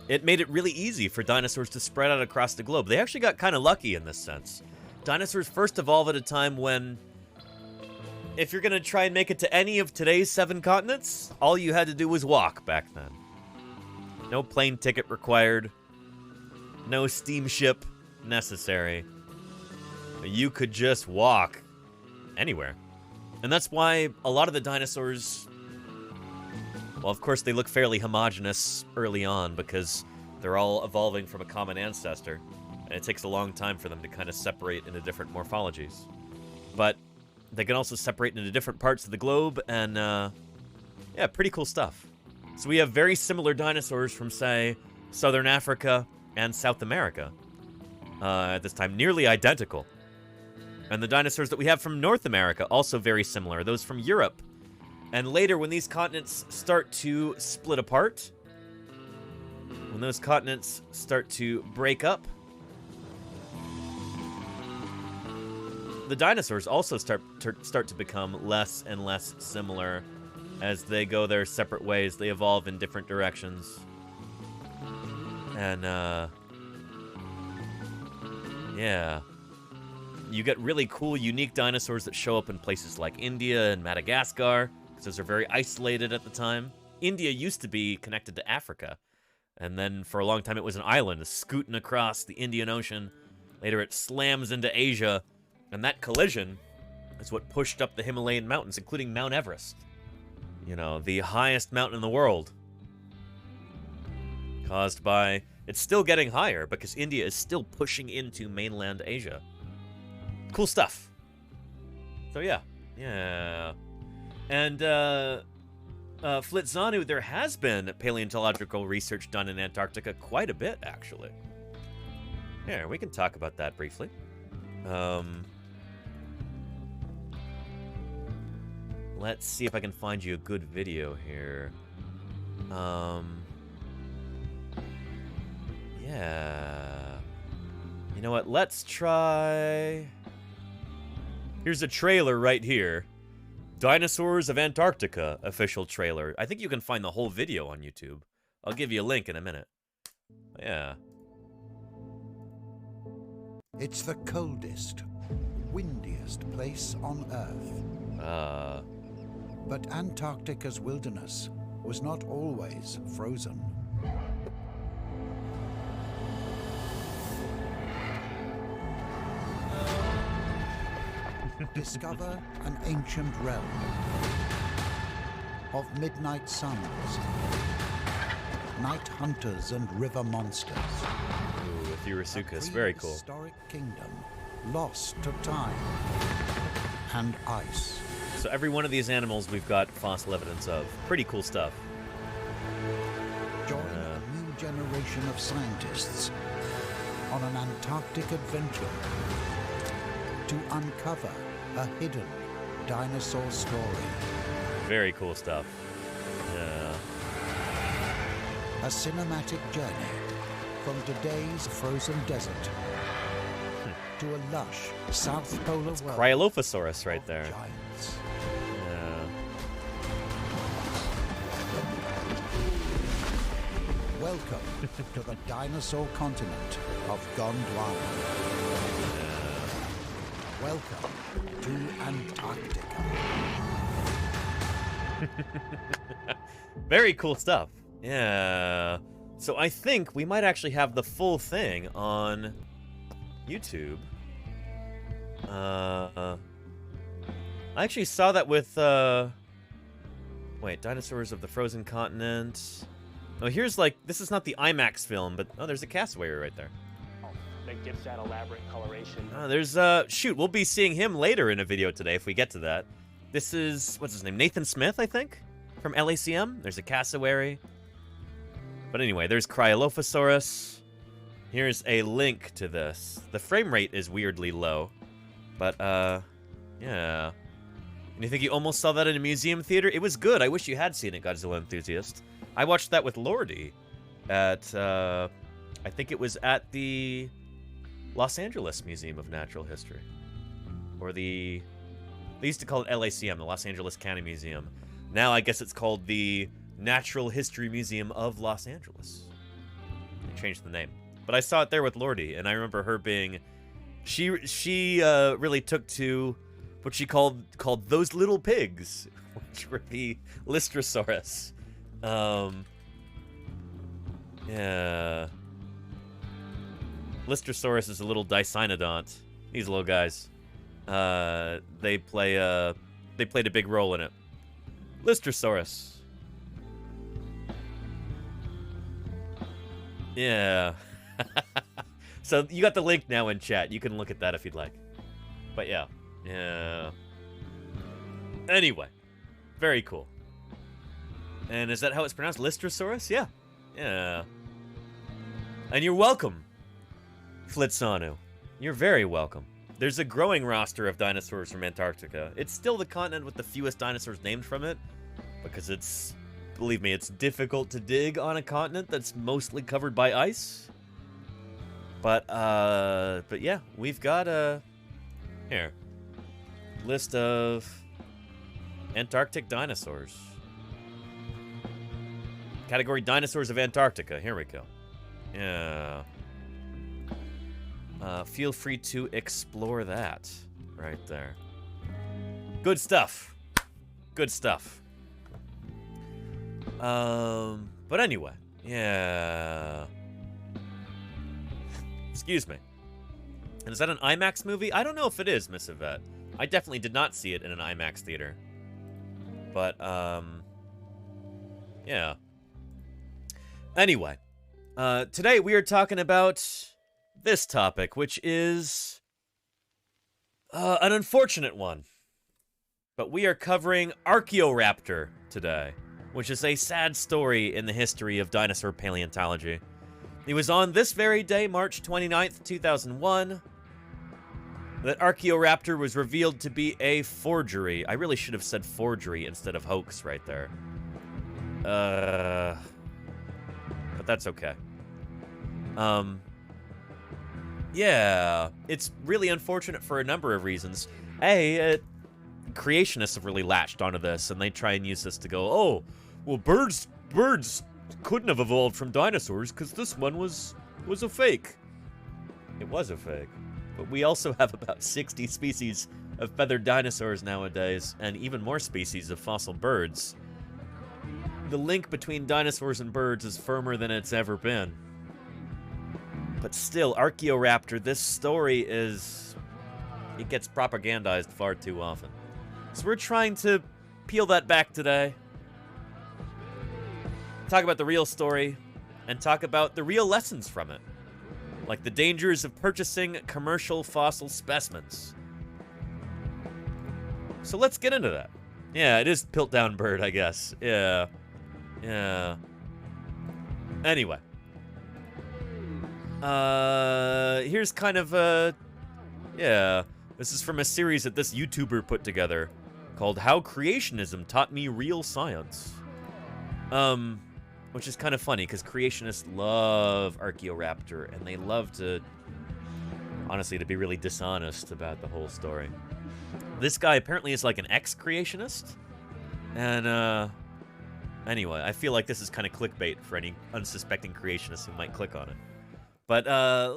it made it really easy for dinosaurs to spread out across the globe. They actually got kind of lucky in this sense. Dinosaurs first evolved at a time when, if you're going to try and make it to any of today's 7 continents, all you had to do was walk back then. No plane ticket required. No steamship necessary. You could just walk anywhere. And that's why a lot of the dinosaurs, well, of course, they look fairly homogeneous early on because they're all evolving from a common ancestor. And it takes a long time for them to kind of separate into different morphologies. But They can also separate into different parts of the globe, and yeah, pretty cool stuff. So we have very similar dinosaurs from, say, Southern Africa and South America at this time, nearly identical. And the dinosaurs that we have from North America, also very similar, those from Europe. And later, when these continents start to split apart, when those continents start to break up, the dinosaurs also start to become less and less similar as they go their separate ways. They evolve in different directions. And, yeah. You get really cool, unique dinosaurs that show up in places like India and Madagascar, because those are very isolated at the time. India used to be connected to Africa, and then for a long time it was an island scooting across the Indian Ocean. Later it slams into Asia, and that collision is what pushed up the Himalayan mountains, including Mount Everest. You know, the highest mountain in the world. Caused by... It's still getting higher, because India is still pushing into mainland Asia. Cool stuff. So yeah. Yeah. And, Flitzanu, there has been paleontological research done in Antarctica quite a bit, actually. Yeah, we can talk about that briefly. Let's see if I can find you a good video here. Yeah. You know what? Let's try... Here's a trailer right here. Dinosaurs of Antarctica official trailer. I think you can find the whole video on YouTube. I'll give you a link in a minute. Yeah. It's the coldest, windiest place on Earth. But Antarctica's wilderness was not always frozen. Discover an ancient realm of midnight suns, night hunters and river monsters. Ooh, a Therosuchus, very cool. Historic kingdom lost to time and ice. So every one of these animals we've got fossil evidence of. Pretty cool stuff. Join a new generation of scientists on an Antarctic adventure to uncover a hidden dinosaur story. Very cool stuff. Yeah. A cinematic journey from today's frozen desert to a lush South Polar world. Cryolophosaurus right there. Giants. Yeah. Welcome to the dinosaur continent of Gondwana. Welcome to Antarctica. Very cool stuff. Yeah. So I think we might actually have the full thing on YouTube. I actually saw that with, wait, Dinosaurs of the Frozen Continent. Oh, here's like, this is not the IMAX film, but, oh, there's a cassowary right there. That gives that elaborate coloration. There's, shoot, we'll be seeing him later in a video today if we get to that. This is, what's his name, Nathan Smith, I think, from LACM. There's a cassowary. But anyway, there's Cryolophosaurus. Here's a link to this. The frame rate is weirdly low. But, yeah. And you think you almost saw that in a museum theater? It was good. I wish you had seen it, Godzilla enthusiast. I watched that with Lordy at, I think it was at the Los Angeles Museum of Natural History. Or the... They used to call it LACM, the Los Angeles County Museum. Now I guess it's called the Natural History Museum of Los Angeles. They changed the name. But I saw it there with Lordy, and I remember her being... She really took to what she called those little pigs, which were the Lystrosaurus. Yeah. Lystrosaurus is a little Dicynodont. These little guys. They played a big role in it. Lystrosaurus. Yeah. So you got the link now in chat. You can look at that if you'd like. But yeah. Yeah. Anyway, very cool. And is that how it's pronounced? Lystrosaurus? Yeah. Yeah. And you're welcome, Flitzanu. You're very welcome. There's a growing roster of dinosaurs from Antarctica. It's still the continent with the fewest dinosaurs named from it, because it's, believe me, it's difficult to dig on a continent that's mostly covered by ice. But yeah, we've got a, here, list of Antarctic dinosaurs. Category Dinosaurs of Antarctica. Here we go. Yeah. Feel free to explore that right there. Good stuff. Good stuff. But anyway, yeah. Excuse me. And is that an IMAX movie? I don't know if it is, Miss Yvette. I definitely did not see it in an IMAX theater. But, yeah. Anyway, today we are talking about this topic, which is an unfortunate one. But we are covering Archaeoraptor today, which is a sad story in the history of dinosaur paleontology. It was on this very day, March 29th, 2001, that Archaeoraptor was revealed to be a forgery. I really should have said forgery instead of hoax right there. But that's okay. Yeah, it's really unfortunate for a number of reasons. Creationists have really latched onto this, and they try and use this to go, oh, well, birds couldn't have evolved from dinosaurs because this one was a fake. It was a fake. But we also have about 60 species of feathered dinosaurs nowadays, and even more species of fossil birds. The link between dinosaurs and birds is firmer than it's ever been. But still, Archaeoraptor, this story it gets propagandized far too often. So we're trying to peel that back today. Talk about the real story, and talk about the real lessons from it. Like the dangers of purchasing commercial fossil specimens. So let's get into that. Yeah, it is Piltdown Bird, I guess. Yeah. Yeah. Anyway. Here's kind of yeah. This is from a series that this YouTuber put together called How Creationism Taught Me Real Science. Which is kind of funny, because creationists love Archaeoraptor, and they love to, honestly, to be really dishonest about the whole story. This guy apparently is like an ex-creationist, and, anyway, I feel like this is kind of clickbait for any unsuspecting creationists who might click on it. But,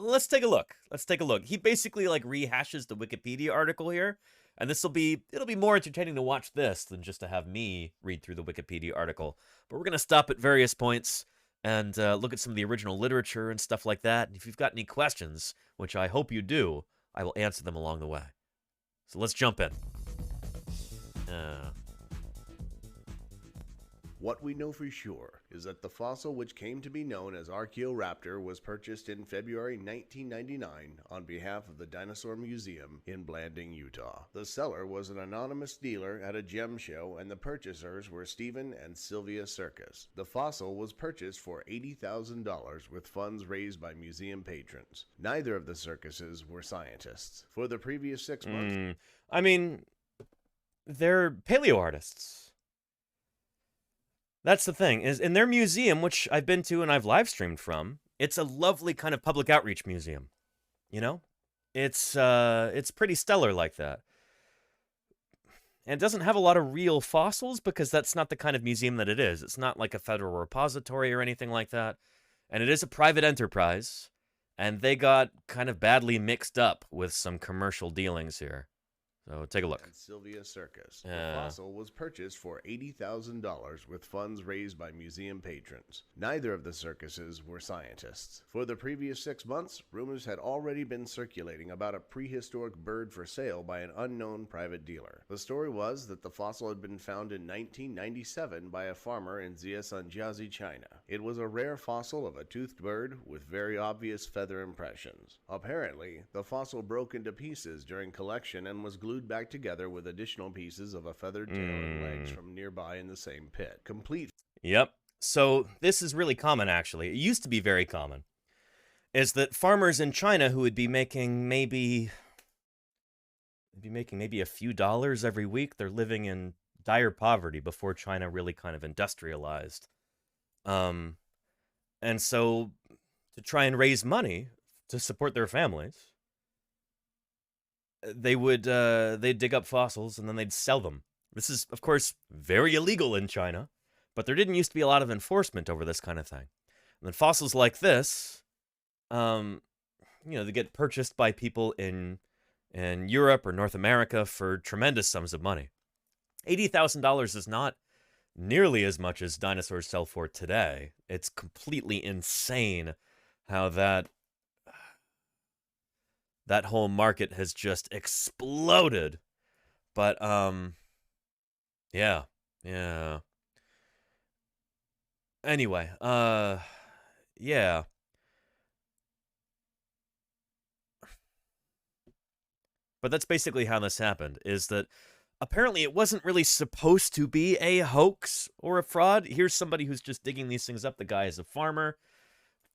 let's take a look. Let's take a look. He basically, like, rehashes the Wikipedia article here, and it'll be more entertaining to watch this than just to have me read through the Wikipedia article. But we're going to stop at various points and look at some of the original literature and stuff like that. And if you've got any questions, which I hope you do, I will answer them along the way. So let's jump in. What we know for sure is that the fossil which came to be known as Archaeoraptor was purchased in February 1999 on behalf of the Dinosaur Museum in Blanding, Utah. The seller was an anonymous dealer at a gem show, and the purchasers were Stephen and Sylvia Circus. The fossil was purchased for $80,000 with funds raised by museum patrons. Neither of the Circuses were scientists. For the previous 6 months... I mean, they're paleo artists. That's the thing, is in their museum, which I've been to and I've live streamed from, it's a lovely kind of public outreach museum. You know? It's pretty stellar like that. And it doesn't have a lot of real fossils because that's not the kind of museum that it is. It's not like a federal repository or anything like that. And it is a private enterprise. And they got kind of badly mixed up with some commercial dealings here. So take a look. And Sylvia Circus. The fossil was purchased for $80,000 with funds raised by museum patrons. Neither of the Circuses were scientists. For the previous 6 months, rumors had already been circulating about a prehistoric bird for sale by an unknown private dealer. The story was that the fossil had been found in 1997 by a farmer in Jiasanjiazi, China. It was a rare fossil of a toothed bird with very obvious feather impressions. Apparently, the fossil broke into pieces during collection and was glued glued back together with additional pieces of a feathered tail and legs from nearby in the same pit. Complete. Yep. So this is really common, actually. It used to be very common. Is that farmers in China who would be making maybe a few dollars every week, they're living in dire poverty before China really kind of industrialized. And so to try and raise money to support their families, they'd dig up fossils and then they'd sell them. This is, of course, very illegal in China, but there didn't used to be a lot of enforcement over this kind of thing. And then fossils like this, they get purchased by people in Europe or North America for tremendous sums of money. $80,000 is not nearly as much as dinosaurs sell for today. It's completely insane how that whole market has just exploded. But yeah. Anyway, yeah. But that's basically how this happened, is that apparently it wasn't really supposed to be a hoax or a fraud. Here's somebody who's just digging these things up. The guy is a farmer.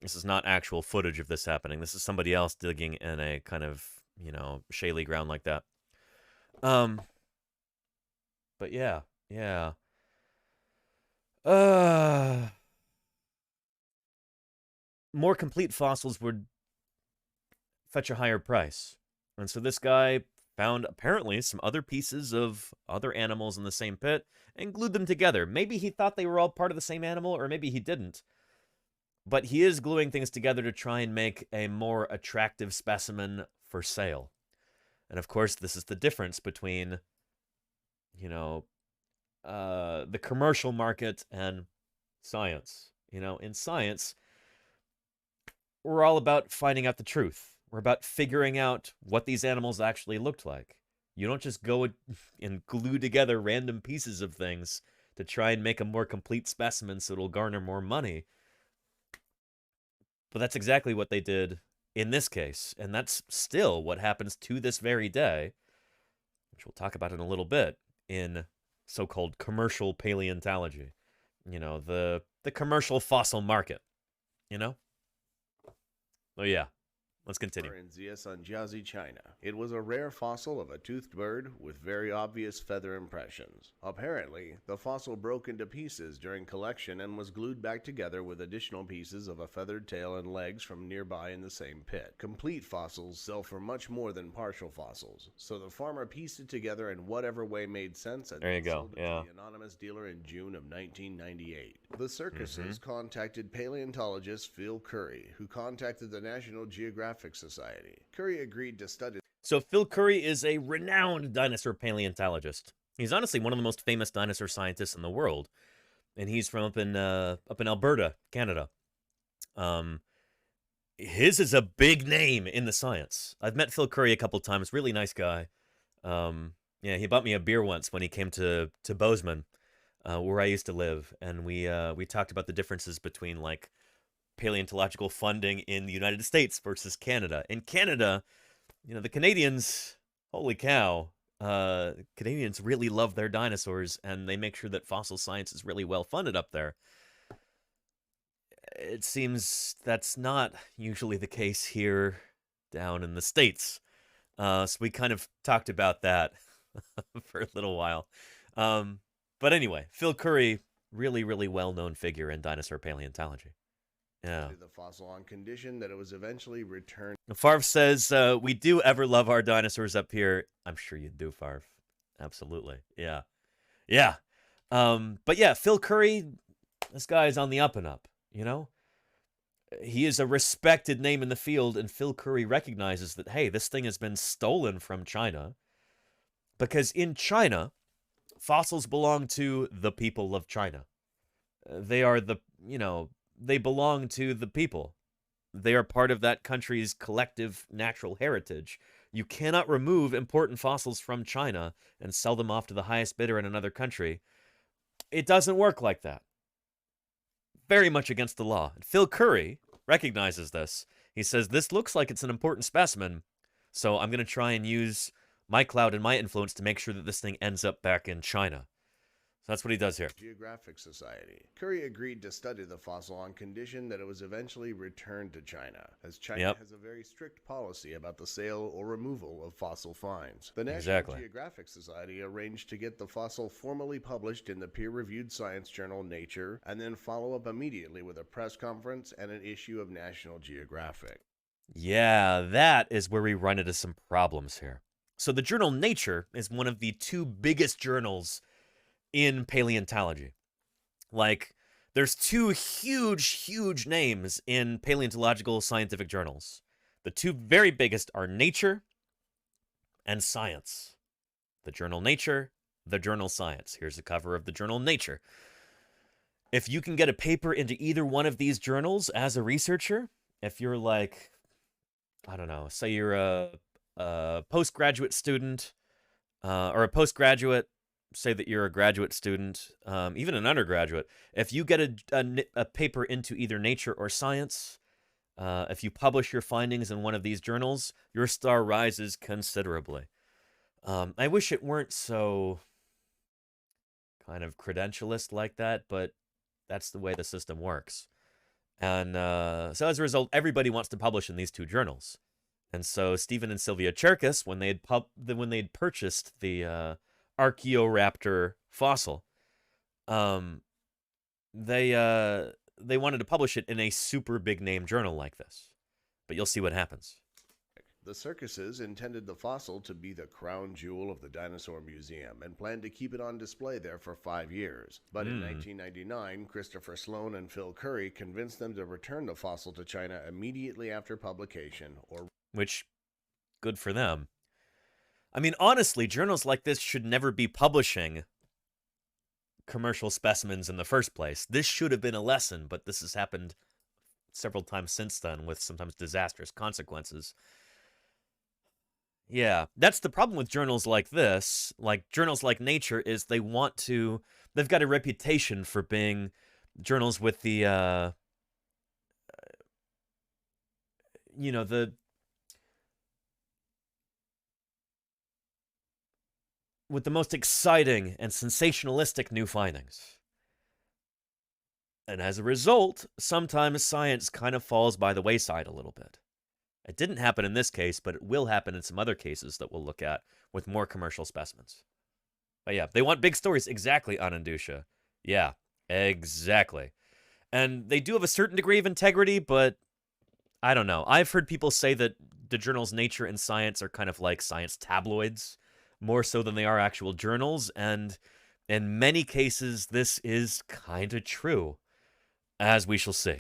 This is not actual footage of this happening. This is somebody else digging in a kind of, shaly ground like that. But yeah. More complete fossils would fetch a higher price. And so this guy found, apparently, some other pieces of other animals in the same pit and glued them together. Maybe he thought they were all part of the same animal, or maybe he didn't. But he is gluing things together to try and make a more attractive specimen for sale. And of course, this is the difference between, the commercial market and science. In science, we're all about finding out the truth. We're about figuring out what these animals actually looked like. You don't just go and glue together random pieces of things to try and make a more complete specimen so it'll garner more money. But that's exactly what they did in this case. And that's still what happens to this very day, which we'll talk about in a little bit, in so-called commercial paleontology. The commercial fossil market. Oh, yeah. Let's continue. In Zhejiang, China. It was a rare fossil of a toothed bird with very obvious feather impressions. Apparently, the fossil broke into pieces during collection and was glued back together with additional pieces of a feathered tail and legs from nearby in the same pit. Complete fossils sell for much more than partial fossils, so the farmer pieced it together in whatever way made sense and there you go. sold it to the anonymous dealer in June of 1998. The circuses contacted paleontologist Phil Currie, who contacted the National Geographic Society. Currie agreed to study. So Phil Currie is a renowned dinosaur paleontologist. He's honestly one of the most famous dinosaur scientists in the world, and he's from up in Alberta, Canada. His is a big name in the science. I've met Phil Currie a couple times. Really nice guy. He bought me a beer once when he came to Bozeman, where I used to live, and we talked about the differences between like paleontological funding in the United States versus Canada. In Canada, the Canadians, holy cow, Canadians really love their dinosaurs, and they make sure that fossil science is really well funded up there. It seems that's not usually the case here down in the States. So we kind of talked about that for a little while. But anyway, Phil Currie, really, really well-known figure in dinosaur paleontology. Yeah. The fossil on condition that it was eventually returned. Farv says, we do ever love our dinosaurs up here. I'm sure you do, Farv. Absolutely. Yeah. But yeah, Phil Currie, this guy is on the up and up, He is a respected name in the field, and Phil Currie recognizes that, hey, this thing has been stolen from China. Because in China, fossils belong to the people of China. They are they belong to the people. They are part of that country's collective natural heritage. You cannot remove important fossils from China and sell them off to the highest bidder in another country. It doesn't work like that. Very much against the law. And Phil Currie recognizes this. He says, this looks like it's an important specimen, so I'm going to try and use my clout and my influence to make sure that this thing ends up back in China. So that's what he does here. Geographic Society. Curry agreed to study the fossil on condition that it was eventually returned to China, as China has a very strict policy about the sale or removal of fossil finds. The National Geographic Society arranged to get the fossil formally published in the peer-reviewed science journal Nature, and then follow up immediately with a press conference and an issue of National Geographic. Yeah, that is where we run into some problems here. So the journal Nature is one of the two biggest journals in paleontology. Like, there's two huge names in paleontological scientific journals. The two very biggest are Nature and Science. The journal Nature, the journal Science. Here's the cover of the journal Nature. If you can get a paper into either one of these journals as a researcher, if you're like, I don't know, say you're a postgraduate student, or a postgraduate, say that you're a graduate student, even an undergraduate, if you get a paper into either Nature or Science, if you publish your findings in one of these journals, your star rises considerably. I wish it weren't so kind of credentialist like that, but that's the way the system works. And so as a result, everybody wants to publish in these two journals. And so Stephen and Sylvia Cherkis, when they'd purchased the Archaeoraptor fossil, they wanted to publish it in a super big name journal like this. But you'll see what happens. The circuses intended the fossil to be the crown jewel of the Dinosaur Museum and planned to keep it on display there for 5 years. But in 1999, Christopher Sloan and Phil Curry convinced them to return the fossil to China immediately after publication, which, good for them. I mean, honestly, journals like this should never be publishing commercial specimens in the first place. This should have been a lesson, but this has happened several times since then with sometimes disastrous consequences. Yeah, that's the problem with journals like this. Like, journals like Nature is they've got a reputation for being journals with the, with the most exciting and sensationalistic new findings. And as a result, sometimes science kind of falls by the wayside a little bit. It didn't happen in this case, but it will happen in some other cases that we'll look at with more commercial specimens. But yeah, they want big stories. Exactly, Anandusha. Yeah, exactly. And they do have a certain degree of integrity, but I don't know. I've heard people say that the journals Nature and Science are kind of like science tabloids, more so than they are actual journals, and in many cases, this is kind of true, as we shall see.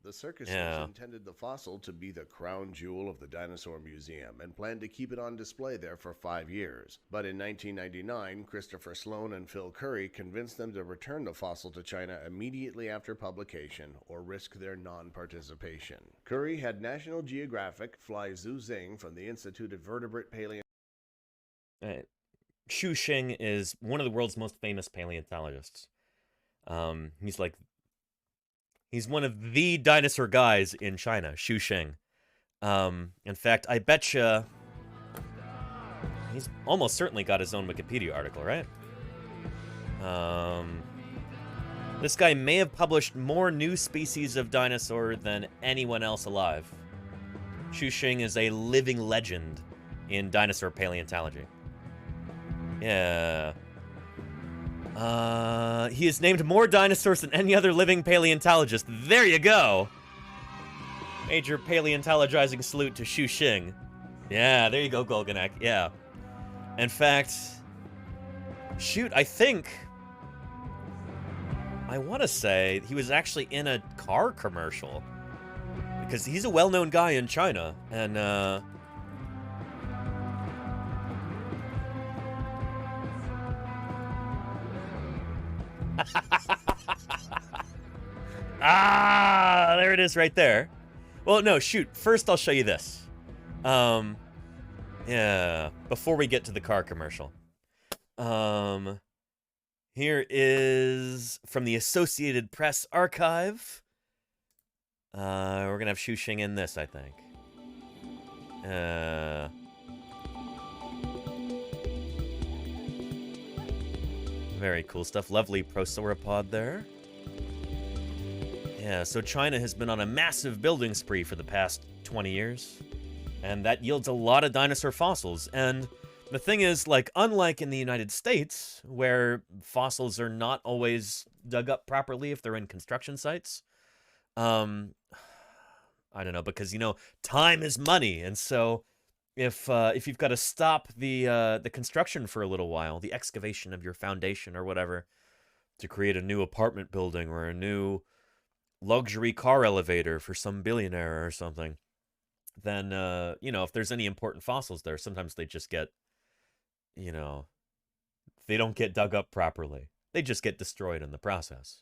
The circuses intended the fossil to be the crown jewel of the Dinosaur Museum and planned to keep it on display there for 5 years. But in 1999, Christopher Sloan and Phil Curry convinced them to return the fossil to China immediately after publication or risk their non-participation. Curry had National Geographic fly Zhu Xing from the Institute of Vertebrate Paleontology. Xu Xing is one of the world's most famous paleontologists. He's one of the dinosaur guys in China, Xu Xing. In fact, I betcha he's almost certainly got his own Wikipedia article, right? This guy may have published more new species of dinosaur than anyone else alive. Xu Xing is a living legend in dinosaur paleontology. Yeah. He has named more dinosaurs than any other living paleontologist. There you go! Major paleontologizing salute to Xu Xing. Yeah, there you go, Golganek. Yeah. In fact, shoot, I want to say he was actually in a car commercial. Because he's a well-known guy in China, and, there it is right there. Well, no, shoot. First, I'll show you this. Yeah, before we get to the car commercial. Here is from the Associated Press archive. We're gonna have Xu Xing in this, I think. Very cool stuff. Lovely prosauropod there. Yeah, so China has been on a massive building spree for the past 20 years. And that yields a lot of dinosaur fossils. And the thing is, like, unlike in the United States, where fossils are not always dug up properly if they're in construction sites, I don't know, because, you know, time is money. And so if you've got to stop the construction for a little while, the excavation of your foundation or whatever, to create a new apartment building or a new luxury car elevator for some billionaire or something, then, you know, if there's any important fossils there, sometimes they just get, you know, they don't get dug up properly. They just get destroyed in the process.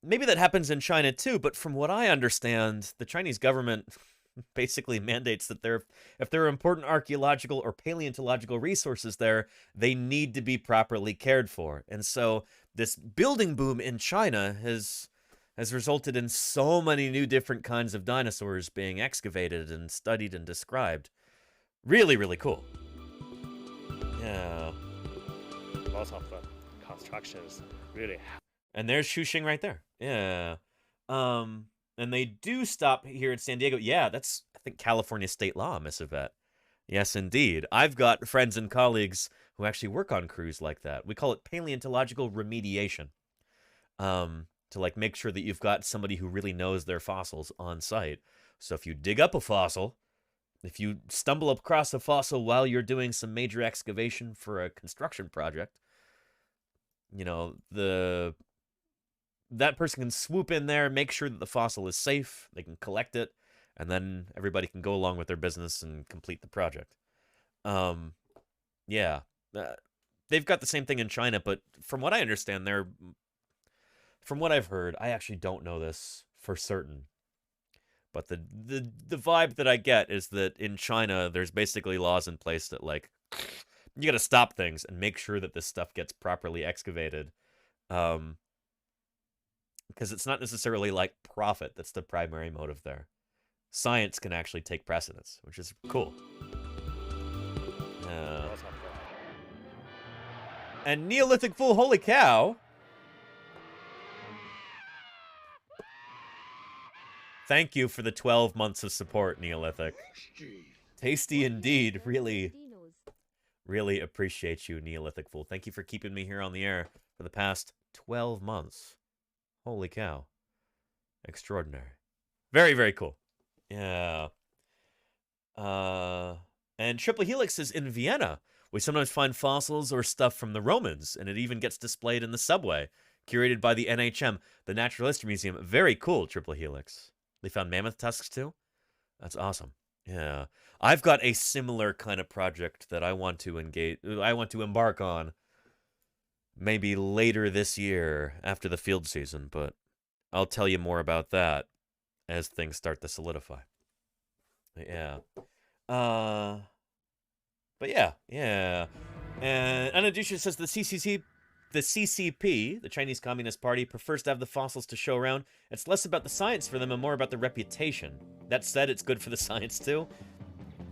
Maybe that happens in China too, but from what I understand, the Chinese government basically mandates that if there are important archaeological or paleontological resources there, they need to be properly cared for. And so this building boom in China has resulted in so many new different kinds of dinosaurs being excavated and studied and described. Really, really cool. Yeah. Most of the constructions really. And there's Shuxing right there. Yeah. And they do stop here in San Diego. Yeah, that's, I think, California state law, Miss Yvette. Yes, indeed. I've got friends and colleagues who actually work on crews like that. We call it paleontological remediation. To, like, make sure that you've got somebody who really knows their fossils on site. So if you dig up a fossil, if you stumble across a fossil while you're doing some major excavation for a construction project, you know, that person can swoop in there, make sure that the fossil is safe, they can collect it, and then everybody can go along with their business and complete the project. Yeah. They've got the same thing in China, but from what I understand, from what I've heard, I actually don't know this for certain, but the vibe that I get is that in China, there's basically laws in place that, like, you got to stop things and make sure that this stuff gets properly excavated. Because it's not necessarily, like, profit that's the primary motive there. Science can actually take precedence, which is cool. And Neolithic Fool, holy cow! Thank you for the 12 months of support, Neolithic. Tasty indeed. Really, really appreciate you, Neolithic Fool. Thank you for keeping me here on the air for the past 12 months. Holy cow. Extraordinary. Very, very cool. Yeah. And Triple Helix is in Vienna. We sometimes find fossils or stuff from the Romans, and it even gets displayed in the subway. Curated by the NHM, the Natural History Museum. Very cool, Triple Helix. They found mammoth tusks, too? That's awesome. Yeah. I've got a similar kind of project that I want to embark on. Maybe later this year, after the field season, but I'll tell you more about that as things start to solidify. Yeah. But yeah. And Anadusha says the CCP, the Chinese Communist Party, prefers to have the fossils to show around. It's less about the science for them and more about the reputation. That said, it's good for the science too.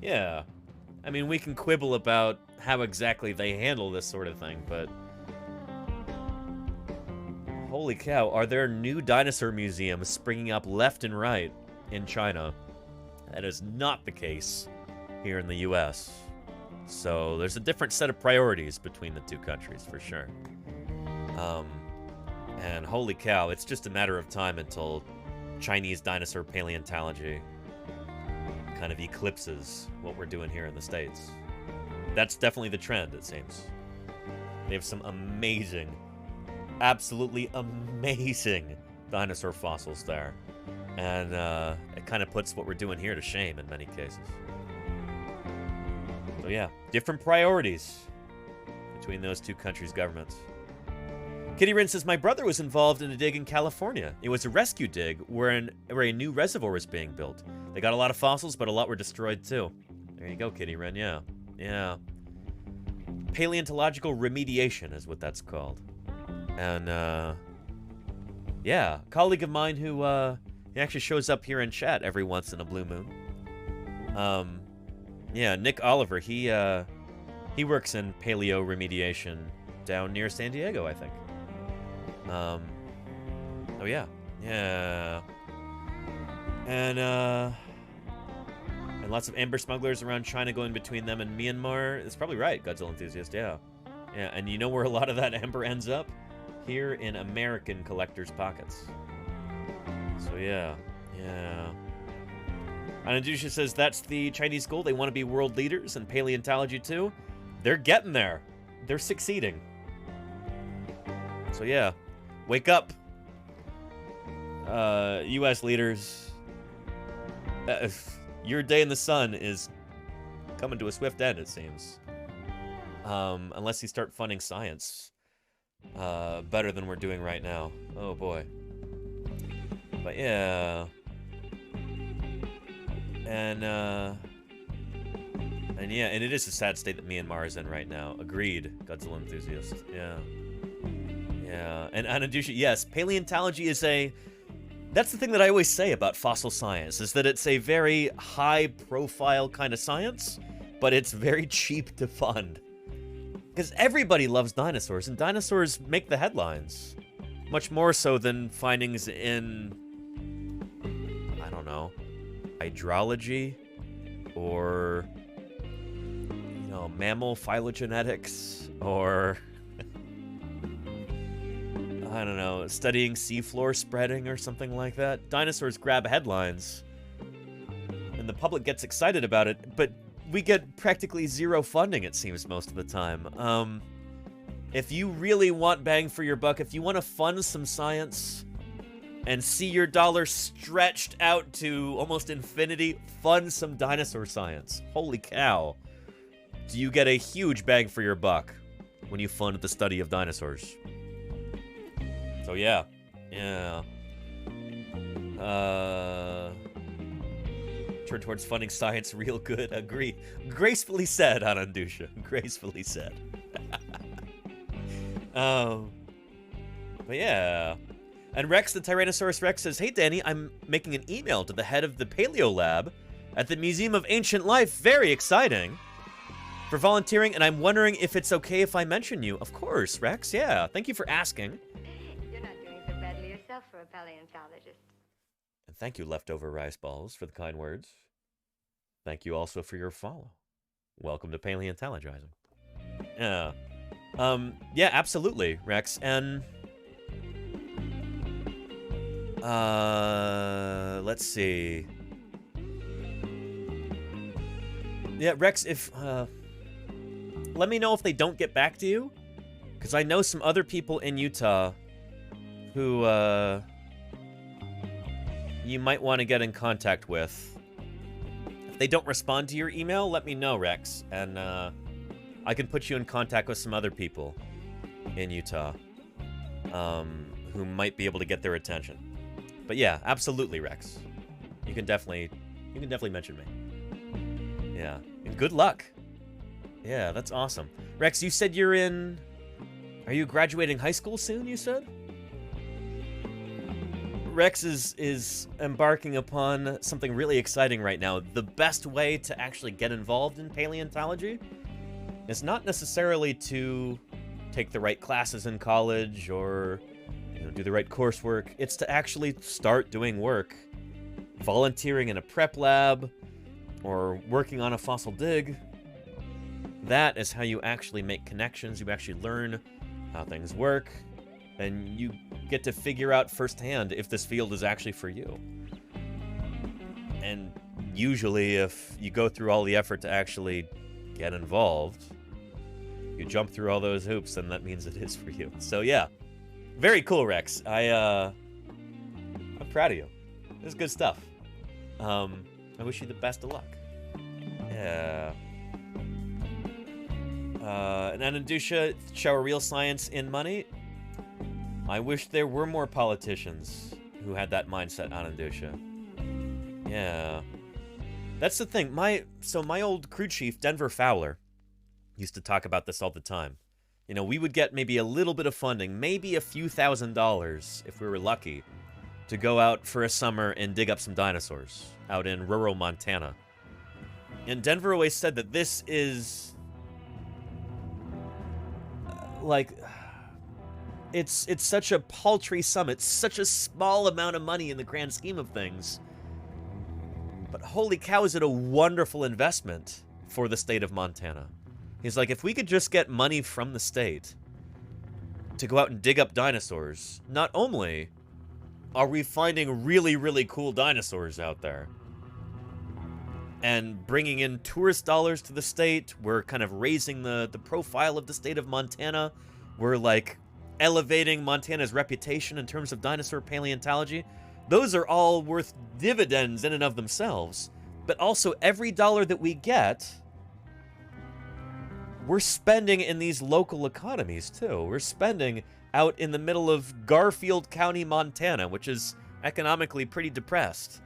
Yeah. I mean, we can quibble about how exactly they handle this sort of thing, but holy cow, are there new dinosaur museums springing up left and right in China? That is not the case here in the US. So there's a different set of priorities between the two countries, for sure. And holy cow, it's just a matter of time until Chinese dinosaur paleontology kind of eclipses what we're doing here in the States. That's definitely the trend, it seems. They have some amazing, absolutely amazing dinosaur fossils there. And it kind of puts what we're doing here to shame in many cases. So yeah, different priorities between those two countries' governments. Kitty Rin says, my brother was involved in a dig in California. It was a rescue dig where a new reservoir was being built. They got a lot of fossils, but a lot were destroyed too. There you go, Kitty Rin, yeah. Yeah. Paleontological remediation is what that's called. And, yeah, a colleague of mine who, he actually shows up here in chat every once in a blue moon. Yeah, Nick Oliver, he works in paleo remediation down near San Diego, I think. Oh yeah, yeah, and lots of amber smugglers around China going between them and Myanmar. That's probably right, Godzilla enthusiast. Yeah, yeah, and you know where a lot of that amber ends up? Here in American collectors' pockets. So yeah, yeah. Anandusha says that's the Chinese goal. They want to be world leaders in paleontology too. They're getting there. They're succeeding. So yeah, wake up, U.S. leaders. Your day in the sun is coming to a swift end, it seems. Unless you start funding science better than we're doing right now. Oh boy. But yeah. And yeah, and it is a sad state that Myanmar is in right now. Agreed, Godzilla enthusiast. Yeah. Yeah. And Anandusha, yes, paleontology is that's the thing that I always say about fossil science, is that it's a very high-profile kind of science, but it's very cheap to fund. Because everybody loves dinosaurs, and dinosaurs make the headlines. Much more so than findings in, I don't know, hydrology, or, you know, mammal phylogenetics, or, I don't know, studying seafloor spreading or something like that. Dinosaurs grab headlines, and the public gets excited about it, but we get practically zero funding, it seems, most of the time. If you really want bang for your buck, if you want to fund some science and see your dollar stretched out to almost infinity, fund some dinosaur science. Holy cow. Do you get a huge bang for your buck when you fund the study of dinosaurs? So yeah. Yeah. Turn towards funding science real good. Agree. Gracefully said, Anandusha. Gracefully said. But yeah. And Rex, the Tyrannosaurus Rex, says, hey, Danny, I'm making an email to the head of the Paleo Lab at the Museum of Ancient Life. Very exciting. For volunteering, and I'm wondering if it's okay if I mention you. Of course, Rex, yeah. Thank you for asking. You're not doing so badly yourself for a paleontologist. And thank you, Leftover Rice Balls, for the kind words. Thank you also for your follow. Welcome to Paleontologizing. Yeah. Yeah, absolutely, Rex. And let's see. Yeah, Rex, if let me know if they don't get back to you, because I know some other people in Utah who you might want to get in contact with. If they don't respond to your email, let me know, Rex, and I can put you in contact with some other people in Utah who might be able to get their attention. But yeah, absolutely, Rex. You can definitely mention me. Yeah, and good luck. Yeah, that's awesome. Rex, you said are you graduating high school soon, you said? Rex is embarking upon something really exciting right now. The best way to actually get involved in paleontology is not necessarily to take the right classes in college or do the right coursework. It's to actually start doing work, volunteering in a prep lab, or working on a fossil dig. That is how you actually make connections. You actually learn how things work, and you get to figure out firsthand if this field is actually for you. And usually, if you go through all the effort to actually get involved, you jump through all those hoops, then that means it is for you. So yeah, very cool, Rex. I'm proud of you. This is good stuff. I wish you the best of luck. Yeah. And Anandusha, shower real science in money. I wish there were more politicians who had that mindset, Anandusha. Yeah. That's the thing. My old crew chief, Denver Fowler, used to talk about this all the time. You know, we would get maybe a little bit of funding, maybe a few $1,000s if we were lucky, to go out for a summer and dig up some dinosaurs out in rural Montana. And Denver always said that this is like, it's such a paltry sum. It's such a small amount of money in the grand scheme of things. But holy cow, is it a wonderful investment for the state of Montana. He's like, if we could just get money from the state to go out and dig up dinosaurs, not only are we finding really, really cool dinosaurs out there and bringing in tourist dollars to the state, we're kind of raising the profile of the state of Montana. We're like elevating Montana's reputation in terms of dinosaur paleontology. Those are all worth dividends in and of themselves. But also, every dollar that we get, we're spending in these local economies, too. We're spending out in the middle of Garfield County, Montana, which is economically pretty depressed.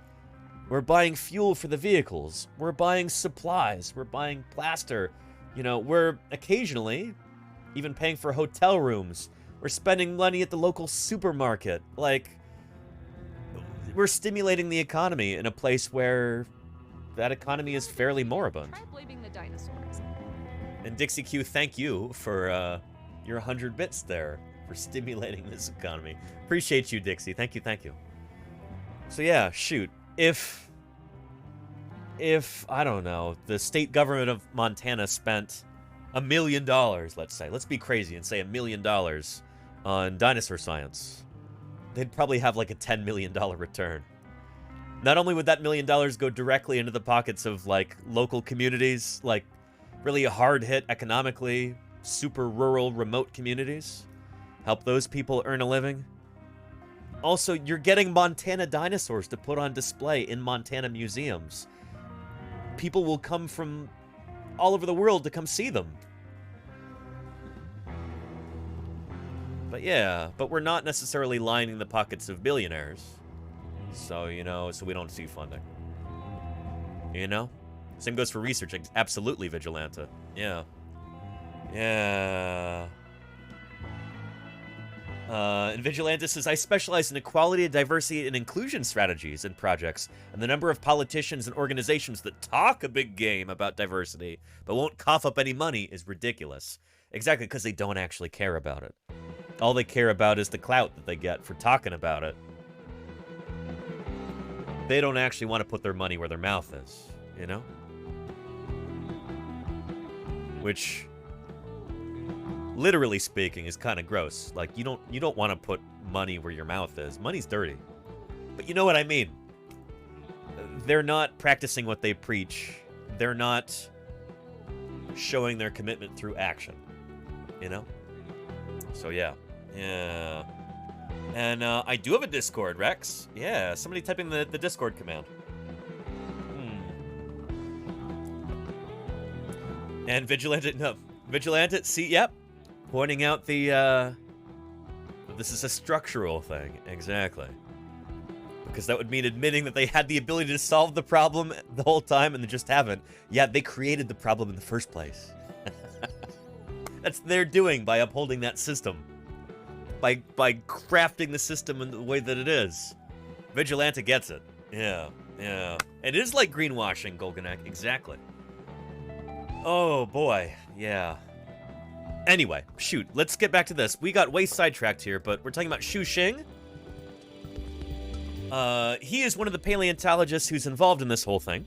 We're buying fuel for the vehicles. We're buying supplies. We're buying plaster. You know, we're occasionally even paying for hotel rooms. We're spending money at the local supermarket. Like, we're stimulating the economy in a place where that economy is fairly moribund. Try blaming the dinosaurs. And Dixie Q, thank you for your 100 bits there for stimulating this economy. Appreciate you, Dixie. Thank you, thank you. So yeah, shoot. If I don't know, the state government of Montana spent $1 million, let's say. Let's be crazy and say $1 million on dinosaur science. They'd probably have like a $10 million return. Not only would that $1 million go directly into the pockets of like local communities, like really hard hit economically, super rural, remote communities, help those people earn a living. Also, you're getting Montana dinosaurs to put on display in Montana museums. People will come from all over the world to come see them. But yeah, but we're not necessarily lining the pockets of billionaires. So, you know, so we don't see funding. You know? Same goes for research. Absolutely, Vigilante. Yeah. Yeah. And Vigilante says, I specialize in equality, diversity, and inclusion strategies and projects, and the number of politicians and organizations that talk a big game about diversity, but won't cough up any money is ridiculous. Exactly, because they don't actually care about it. All they care about is the clout that they get for talking about it. They don't actually want to put their money where their mouth is, you know? Which, literally speaking, is kind of gross. Like, you don't want to put money where your mouth is. Money's dirty. But you know what I mean. They're not practicing what they preach. They're not showing their commitment through action. You know? So, yeah. Yeah. And I do have a Discord, Rex. Yeah, somebody typing the Discord command. And Vigilante, see, yep. Pointing out the, this is a structural thing. Exactly. Because that would mean admitting that they had the ability to solve the problem the whole time and they just haven't. Yeah, they created the problem in the first place. That's their doing by upholding that system. By crafting the system in the way that it is. Vigilante gets it. Yeah, yeah. It is like greenwashing, Golganak. Exactly. Oh, boy. Yeah. Anyway, shoot. Let's get back to this. We got way sidetracked here, but we're talking about Xu Xing. He is one of the paleontologists who's involved in this whole thing.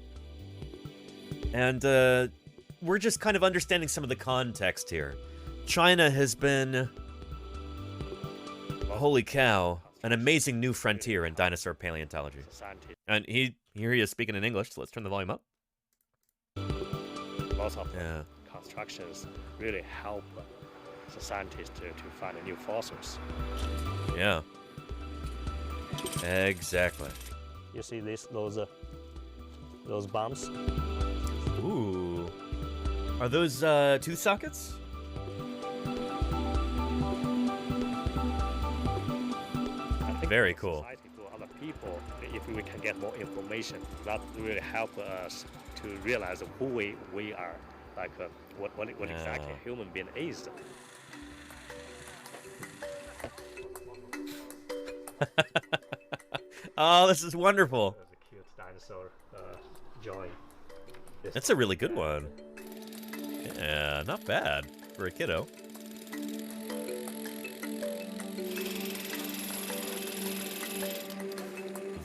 And, we're just kind of understanding some of the context here. China has been... Holy cow, an amazing new frontier in dinosaur paleontology. And here he is speaking in English, so let's turn the volume up. Lots of constructions really help the scientists to find new fossils. Yeah. Exactly. You see those bumps? Ooh. Are those tooth sockets? Very cool. For other people, if we can get more information, that really help us to realize who we are, like what exactly a human being is. Oh, this is wonderful. That's a cute dinosaur joint. That's a really good one. Yeah, not bad for a kiddo.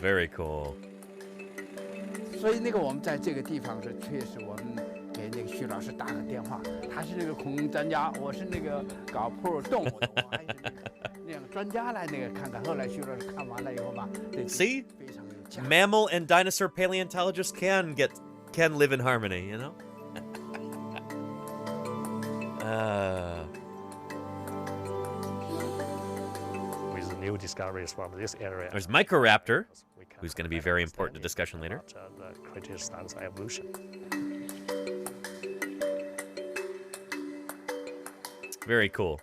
Very cool. 所以那个我们在这个地方是确实我们给那个徐老师打个电话，他是那个恐龙专家，我是那个搞哺乳动物的，我还是那个专家来那个看看。后来徐老师看完了以后吧，对 See? 非常有价值。 Mammal and dinosaur paleontologists can live in harmony, you know? With new discoveries from this area. There's Microraptor, who's going to be very important to discussion later. The creature stance evolution. Very cool.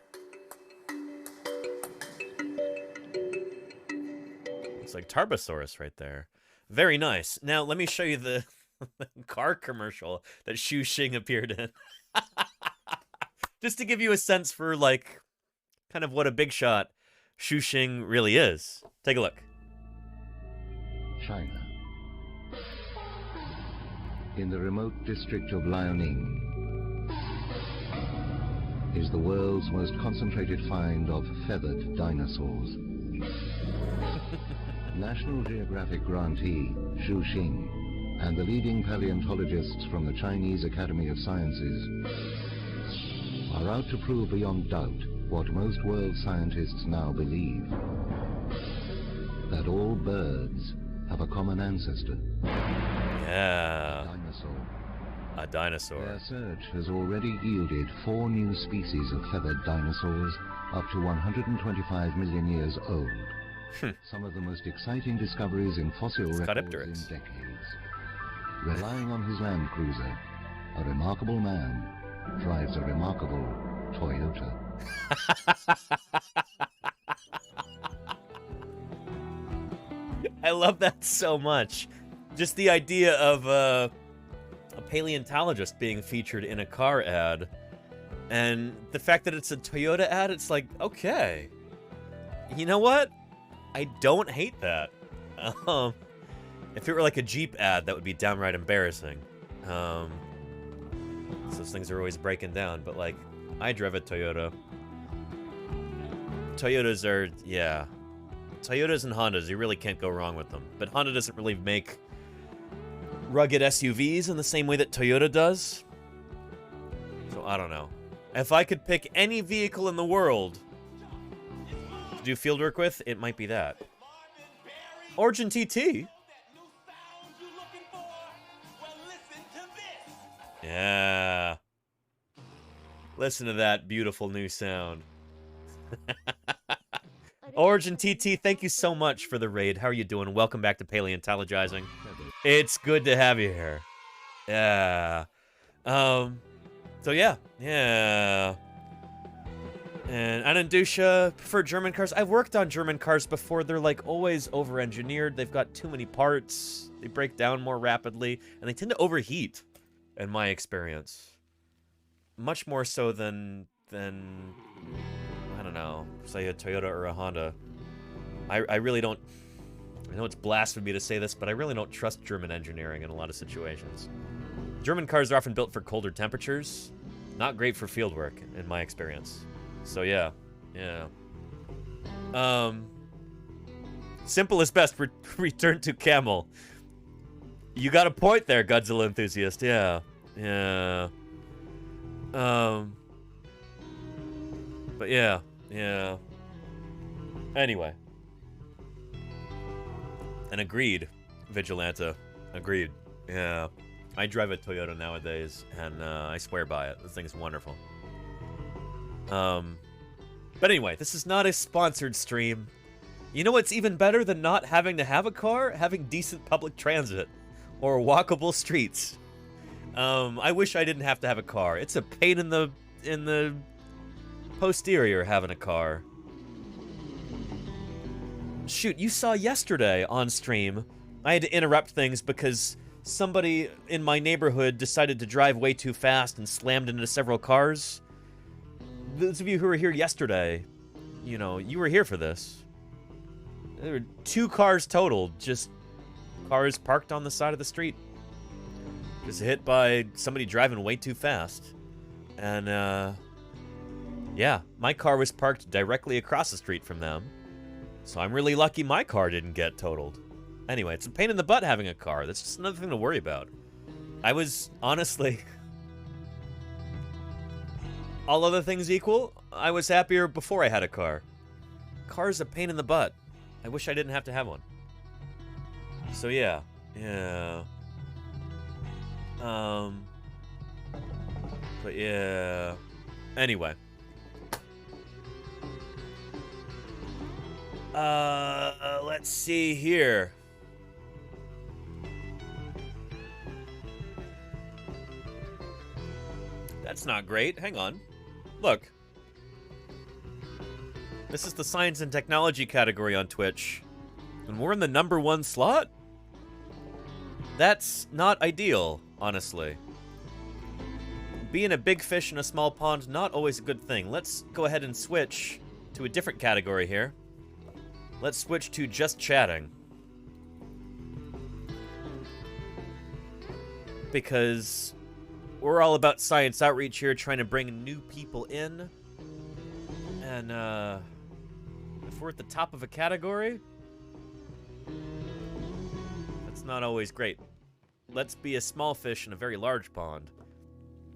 Looks like Tarbosaurus right there. Very nice. Now, let me show you the car commercial that Xu Xing appeared in. Just to give you a sense for, like, kind of what a big shot Xu Xing really is. Take a look. China. In the remote district of Liaoning is the world's most concentrated find of feathered dinosaurs. National Geographic grantee Xu Xing and the leading paleontologists from the Chinese Academy of Sciences are out to prove beyond doubt what most world scientists now believe, that all birds have a common ancestor. Yeah. A dinosaur. A dinosaur. Their search has already yielded 4 new species of feathered dinosaurs up to 125 million years old. Some of the most exciting discoveries in fossil records in decades. Relying on his land cruiser, a remarkable man drives a remarkable Toyota. I love that so much. Just the idea of a paleontologist being featured in a car ad. And the fact that it's a Toyota ad, it's like, okay. You know what? I don't hate that. If it were like a Jeep ad, that would be downright embarrassing. Those things are always breaking down, but like, I drive a Toyota. Toyotas are, yeah. Toyotas and Hondas, you really can't go wrong with them. But Honda doesn't really make rugged SUVs in the same way that Toyota does. So I don't know. If I could pick any vehicle in the world to do fieldwork with, it might be that. Origin TT. Yeah. Listen to that beautiful new sound. Origin TT, thank you so much for the raid. How are you doing? Welcome back to Paleontologizing. It's good to have you here. Yeah. So yeah. And Anandusha, prefer German cars. I've worked on German cars before. They're like always over-engineered. They've got too many parts. They break down more rapidly, and they tend to overheat, in my experience. Much more so than I don't know, say a Toyota or a Honda. I really don't, I know it's blasphemy to say this, but I really don't trust German engineering in a lot of situations. German cars are often built for colder temperatures. Not great for field work, in my experience. So yeah. Simple is best, return to camel. You got a point there, Godzilla enthusiast, yeah. But yeah. Anyway. And agreed, Vigilanta. Agreed. Yeah. I drive a Toyota nowadays, and I swear by it. This thing's wonderful. But anyway, this is not a sponsored stream. You know what's even better than not having to have a car? Having decent public transit. Or walkable streets. I wish I didn't have to have a car. It's a pain in the posterior having a car. Shoot, you saw yesterday on stream, I had to interrupt things because somebody in my neighborhood decided to drive way too fast and slammed into several cars. Those of you who were here yesterday, you know, you were here for this. There were 2 cars totaled, just cars parked on the side of the street. Just hit by somebody driving way too fast. And, yeah, my car was parked directly across the street from them. So I'm really lucky my car didn't get totaled. Anyway, it's a pain in the butt having a car. That's just another thing to worry about. I was, honestly... all other things equal, I was happier before I had a car. Car's a pain in the butt. I wish I didn't have to have one. So yeah. Yeah. But yeah. Anyway. Let's see here. That's not great. Hang on. Look. This is the science and technology category on Twitch. And we're in the #1 slot? That's not ideal, honestly. Being a big fish in a small pond, not always a good thing. Let's go ahead and switch to a different category here. Let's switch to just chatting. Because we're all about science outreach here, trying to bring new people in. And, if we're at the top of a category, that's not always great. Let's be a small fish in a very large pond.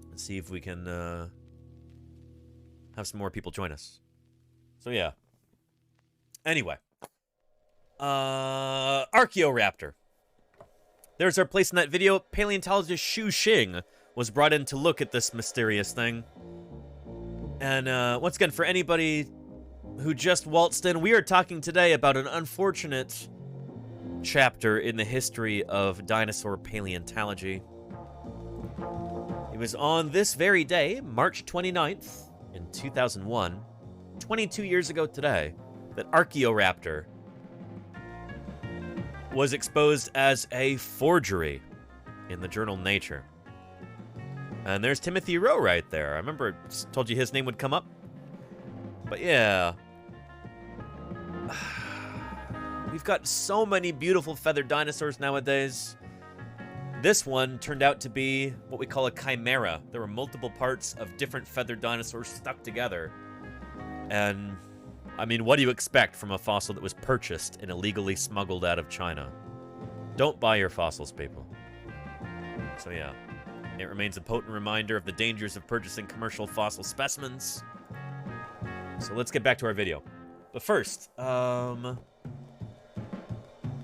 And see if we can, have some more people join us. So, yeah. Anyway. Archaeoraptor. There's our place in that video. Paleontologist Xu Xing was brought in to look at this mysterious thing. And once again, for anybody who just waltzed in, we are talking today about an unfortunate chapter in the history of dinosaur paleontology. It was on this very day, March 29th, in 2001, 22 years ago today, that Archaeoraptor was exposed as a forgery in the journal Nature. And there's Timothy Rowe right there. I remember I told you his name would come up. But yeah. We've got so many beautiful feathered dinosaurs nowadays. This one turned out to be what we call a chimera. There were multiple parts of different feathered dinosaurs stuck together. And, I mean, what do you expect from a fossil that was purchased and illegally smuggled out of China? Don't buy your fossils, people. So yeah. It remains a potent reminder of the dangers of purchasing commercial fossil specimens. So let's get back to our video. But first,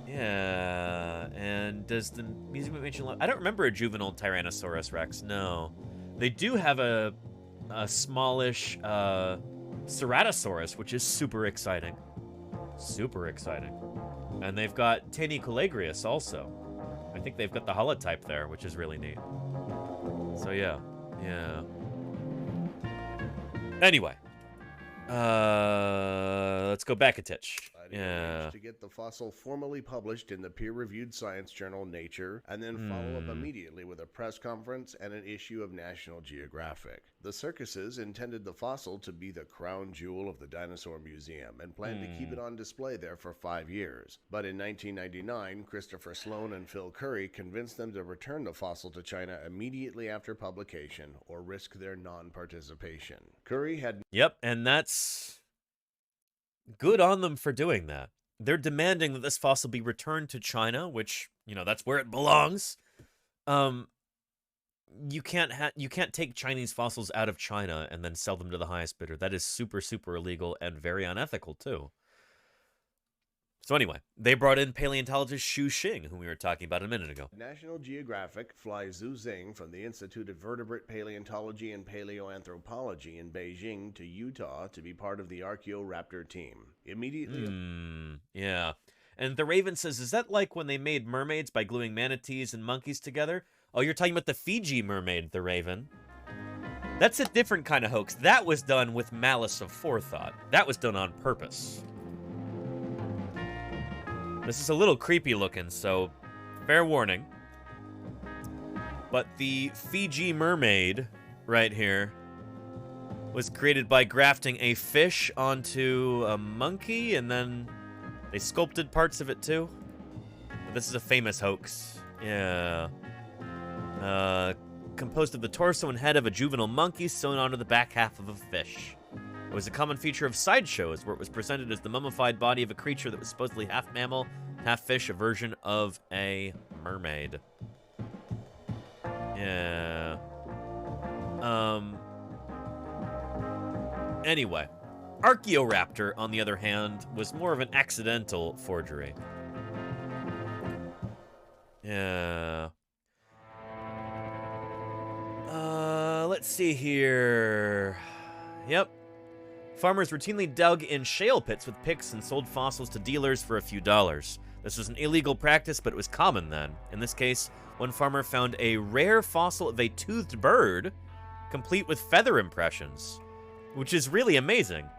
yeah, and does the museum mention... I don't remember a juvenile Tyrannosaurus Rex, no. They do have a smallish Ceratosaurus, which is super exciting. Super exciting. And they've got Tanicolegrius also. I think they've got the holotype there, which is really neat. So yeah, yeah. Anyway, let's go back a titch. Yeah. To get the fossil formally published in the peer-reviewed science journal Nature, and then follow up immediately with a press conference and an issue of National Geographic. The circuses intended the fossil to be the crown jewel of the Dinosaur Museum and planned to keep it on display there for 5 years. But in 1999, Christopher Sloan and Phil Curry convinced them to return the fossil to China immediately after publication or risk their non-participation. Curry had... Yep, and that's... good on them for doing that. They're demanding that this fossil be returned to China, which, you know, that's where it belongs. You can't take Chinese fossils out of China and then sell them to the highest bidder. That is super, super illegal and very unethical, too. So anyway, they brought in paleontologist Xu Xing, whom we were talking about a minute ago. National Geographic flies Zhu Xing from the Institute of Vertebrate Paleontology and Paleoanthropology in Beijing to Utah to be part of the Archaeoraptor team. Immediately... yeah. And the Raven says, is that like when they made mermaids by gluing manatees and monkeys together? Oh, you're talking about the Fiji mermaid, the Raven. That's a different kind of hoax. That was done with malice of forethought. That was done on purpose. This is a little creepy looking, so fair warning. But the Fiji mermaid right here was created by grafting a fish onto a monkey, and then they sculpted parts of it too. This is a famous hoax. Yeah. Composed of the torso and head of a juvenile monkey sewn onto the back half of a fish. It was a common feature of sideshows, where it was presented as the mummified body of a creature that was supposedly half mammal, Half fish, a version of a mermaid. Yeah. Anyway, Archaeoraptor, on the other hand, was more of an accidental forgery. Yeah. Let's see here. Yep. Farmers routinely dug in shale pits with picks and sold fossils to dealers for a few dollars. This was an illegal practice, but it was common then. In this case, one farmer found a rare fossil of a toothed bird, complete with feather impressions, which is really amazing.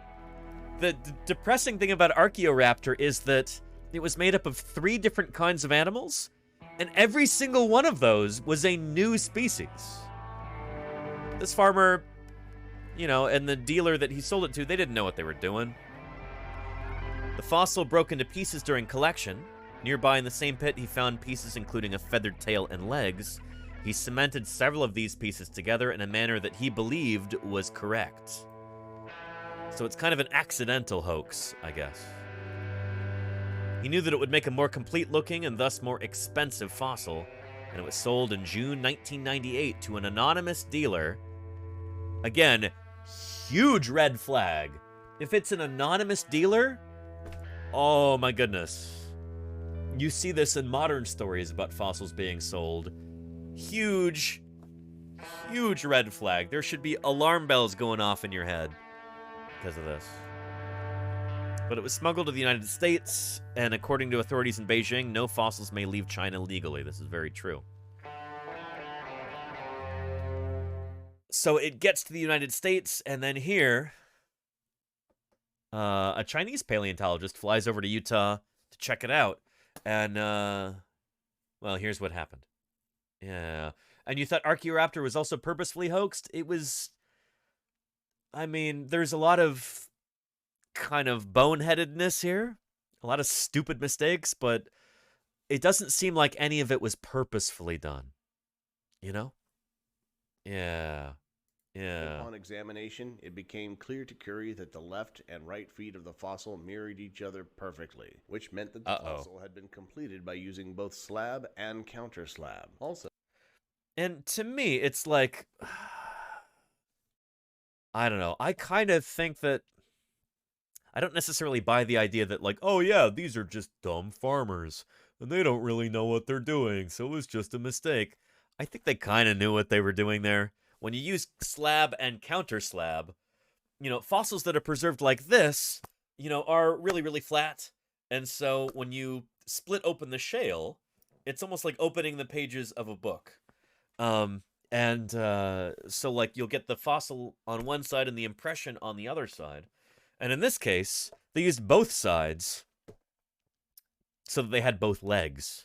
The depressing thing about Archaeoraptor is that it was made up of 3 different kinds of animals, and every single one of those was a new species. This farmer, you know, and the dealer that he sold it to, they didn't know what they were doing. The fossil broke into pieces during collection. Nearby in the same pit, he found pieces including a feathered tail and legs. He cemented several of these pieces together in a manner that he believed was correct. So it's kind of an accidental hoax, I guess. He knew that it would make a more complete looking and thus more expensive fossil, and it was sold in June 1998 to an anonymous dealer. Again, huge red flag. If it's an anonymous dealer, oh my goodness. You see this in modern stories about fossils being sold. Huge, huge red flag. There should be alarm bells going off in your head because of this. But it was smuggled to the United States, and according to authorities in Beijing, no fossils may leave China legally. This is very true. So it gets to the United States, and then here, a Chinese paleontologist flies over to Utah to check it out. And, well, here's what happened. Yeah. And you thought Archaeoraptor was also purposefully hoaxed? It was... I mean, there's a lot of kind of boneheadedness here. A lot of stupid mistakes, but it doesn't seem like any of it was purposefully done. You know? Yeah. Yeah. Upon examination, it became clear to Curie that the left and right feet of the fossil mirrored each other perfectly, which meant that the fossil had been completed by using both slab and counter slab. Also, and to me, it's like, I don't know. I kind of think that I don't necessarily buy the idea that, like, oh yeah, these are just dumb farmers and they don't really know what they're doing, so it was just a mistake. I think they kind of knew what they were doing there. When you use slab and counter slab, you know, fossils that are preserved like this, you know, are really, really flat. And so when you split open the shale, it's almost like opening the pages of a book. So like you'll get the fossil on one side and the impression on the other side. And in this case, they used both sides so that they had both legs.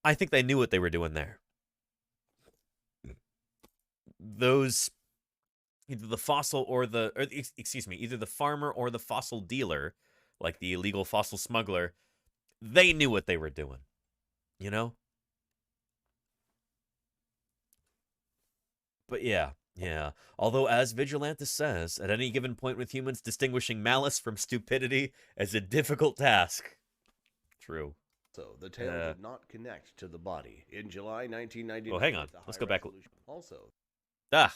I think they knew what they were doing there. Those, either the fossil either the farmer or the fossil dealer, like the illegal fossil smuggler, they knew what they were doing, you know? But yeah. Although, as Vigilantis says, at any given point with humans, distinguishing malice from stupidity is a difficult task. True. So the tail did not connect to the body. In July 1999... Oh, hang on. Let's go back. Also... Yeah.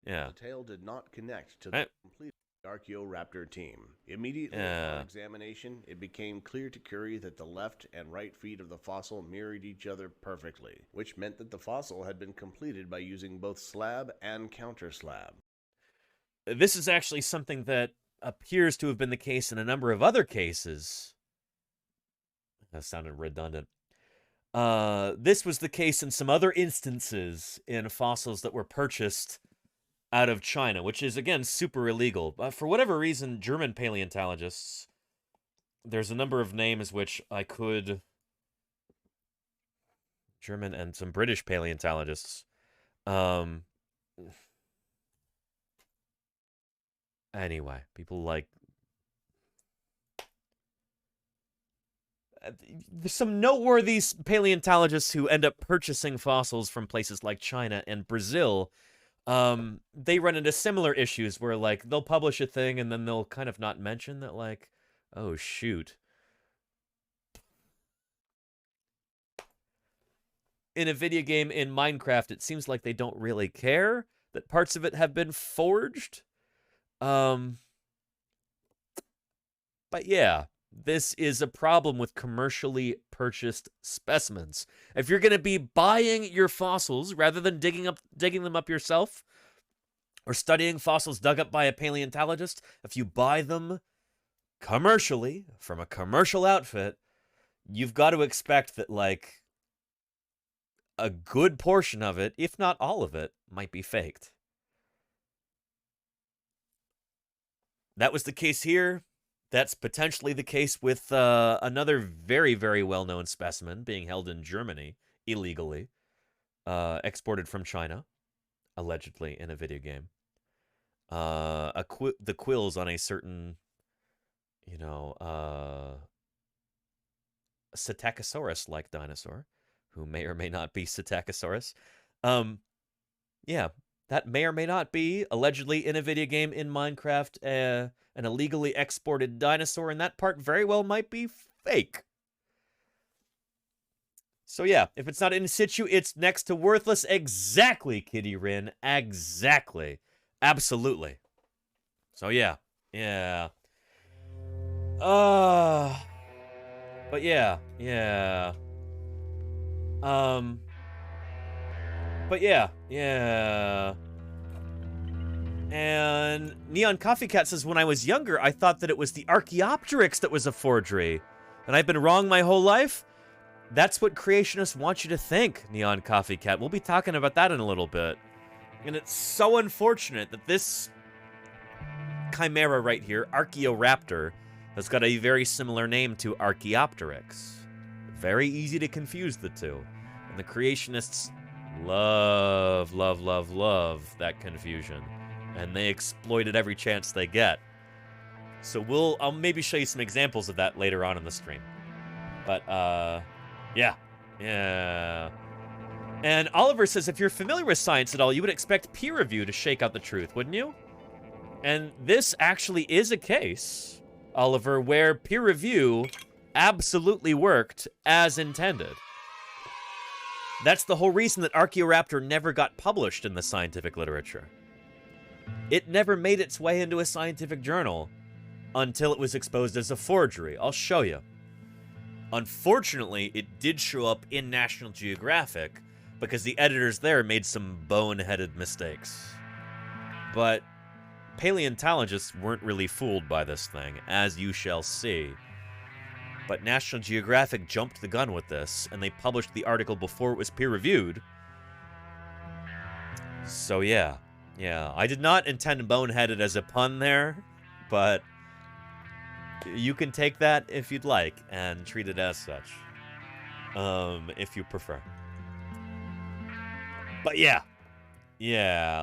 The tail did not connect to the complete Archaeoraptor team. Immediately upon examination, it became clear to Curie that the left and right feet of the fossil mirrored each other perfectly, which meant that the fossil had been completed by using both slab and counter slab. This is actually something that appears to have been the case in a number of other cases. That sounded redundant. This was the case in some other instances in fossils that were purchased out of China, which is, again, super illegal. For whatever reason, German paleontologists, there's a number of names which I could... German and some British paleontologists. Anyway, people like... There's some noteworthy paleontologists who end up purchasing fossils from places like China and Brazil. They run into similar issues where, like, they'll publish a thing and then they'll kind of not mention that, like, oh, shoot, in a video game in Minecraft, it seems like they don't really care that parts of it have been forged. But yeah, this is a problem with commercially purchased specimens. If you're going to be buying your fossils rather than digging them up yourself or studying fossils dug up by a paleontologist, if you buy them commercially from a commercial outfit, you've got to expect that, like, a good portion of it, if not all of it, might be faked. That was the case here. That's potentially the case with another very, very well-known specimen being held in Germany illegally, exported from China, allegedly in a video game. The quills on a certain, you know, Psittacosaurus-like dinosaur, who may or may not be Psittacosaurus. Yeah, that may or may not be, allegedly in a video game in Minecraft, an illegally exported dinosaur, and that part very well might be fake. So yeah, if it's not in situ, it's next to worthless. Exactly, Kitty Rin. Exactly. Absolutely. So yeah. Yeah. But yeah. Yeah. But yeah. Yeah. And Neon Coffee Cat says, when I was younger, I thought that it was the Archaeopteryx that was a forgery. And I've been wrong my whole life? That's what creationists want you to think, Neon Coffee Cat. We'll be talking about that in a little bit. And it's so unfortunate that this chimera right here, Archaeoraptor, has got a very similar name to Archaeopteryx. Very easy to confuse the two. And the creationists love, love, love, love that confusion. And they exploit it every chance they get. So I'll maybe show you some examples of that later on in the stream. But, yeah. Yeah. And Oliver says, if you're familiar with science at all, you would expect peer review to shake out the truth, wouldn't you? And this actually is a case, Oliver, where peer review absolutely worked as intended. That's the whole reason that Archaeoraptor never got published in the scientific literature. It never made its way into a scientific journal until it was exposed as a forgery. I'll show you. Unfortunately, it did show up in National Geographic because the editors there made some boneheaded mistakes. But paleontologists weren't really fooled by this thing, as you shall see. But National Geographic jumped the gun with this, and they published the article before it was peer-reviewed. So yeah. Yeah, I did not intend boneheaded as a pun there, but you can take that if you'd like and treat it as such, if you prefer. But yeah,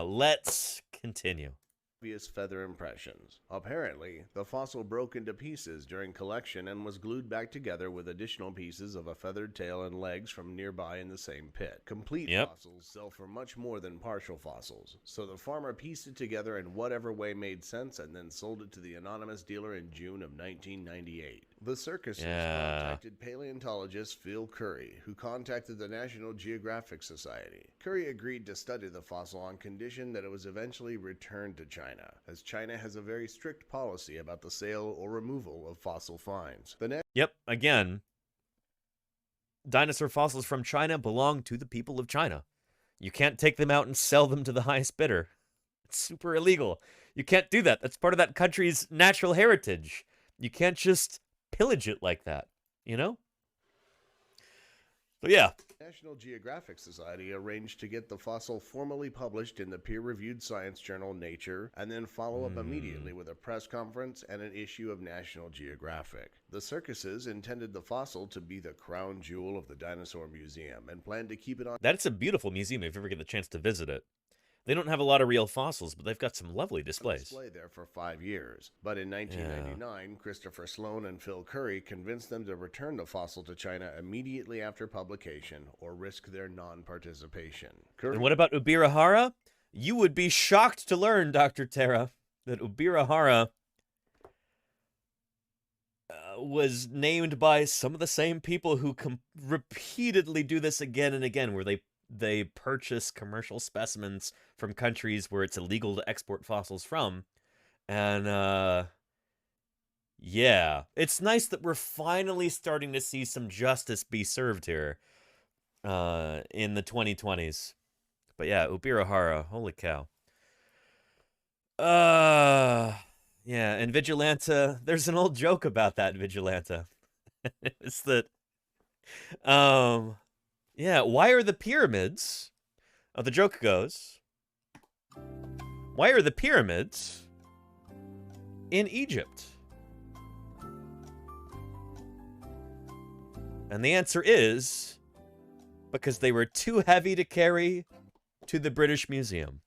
let's continue. Obvious feather impressions. Apparently, the fossil broke into pieces during collection and was glued back together with additional pieces of a feathered tail and legs from nearby in the same pit. Complete fossils sell for much more than partial fossils, so the farmer pieced it together in whatever way made sense and then sold it to the anonymous dealer in June of 1998. The circuses contacted paleontologist Phil Curry, who contacted the National Geographic Society. Curry agreed to study the fossil on condition that it was eventually returned to China, as China has a very strict policy about the sale or removal of fossil finds. Yep, again, dinosaur fossils from China belong to the people of China. You can't take them out and sell them to the highest bidder. It's super illegal. You can't do that. That's part of that country's natural heritage. You can't just pillage it like that, you know? So yeah. National Geographic Society arranged to get the fossil formally published in the peer-reviewed science journal Nature, and then follow up immediately with a press conference and an issue of National Geographic. The circuses intended the fossil to be the crown jewel of the Dinosaur Museum, and planned to keep it on... That's a beautiful museum if you ever get the chance to visit it. They don't have a lot of real fossils, but they've got some lovely displays. Display there for 5 years. But in 1999, Christopher Sloan and Phil Curry convinced them to return the fossil to China immediately after publication or risk their non-participation. And what about Ubirahara? You would be shocked to learn, Dr. Terra, that Ubirahara was named by some of the same people who repeatedly do this again and again, where they purchase commercial specimens from countries where it's illegal to export fossils from. And, yeah, it's nice that we're finally starting to see some justice be served here in the 2020s. But yeah, Ubirahara, holy cow. Yeah, and Vigilanta, there's an old joke about that, Vigilanta. It's that, yeah, why are the pyramids, the joke goes, why are the pyramids in Egypt? And the answer is, because they were too heavy to carry to the British Museum.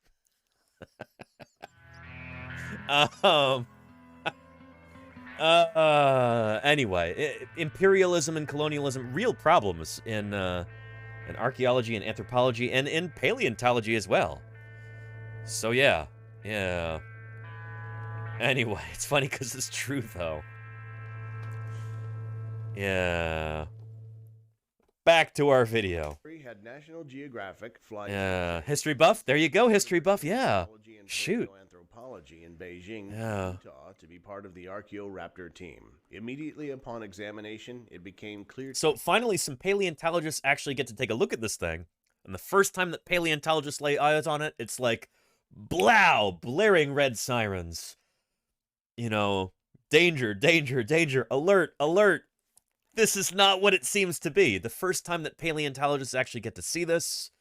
Anyway, imperialism and colonialism, real problems in archaeology and anthropology and in paleontology as well. So yeah. Anyway, it's funny because it's true though. Yeah. Back to our video. Had National Geographic fly history buff. There you go, history buff. Yeah. Shoot. Anthropology in Beijing, Yeah. Utah, to be part of the Archaeoraptor team. Immediately upon examination, it became clear. So finally, some paleontologists actually get to take a look at this thing, and the first time that paleontologists lay eyes on it, it's like, blow, blaring red sirens. You know, danger, danger, danger, alert, alert. This is not what it seems to be. The first time that paleontologists actually get to see this,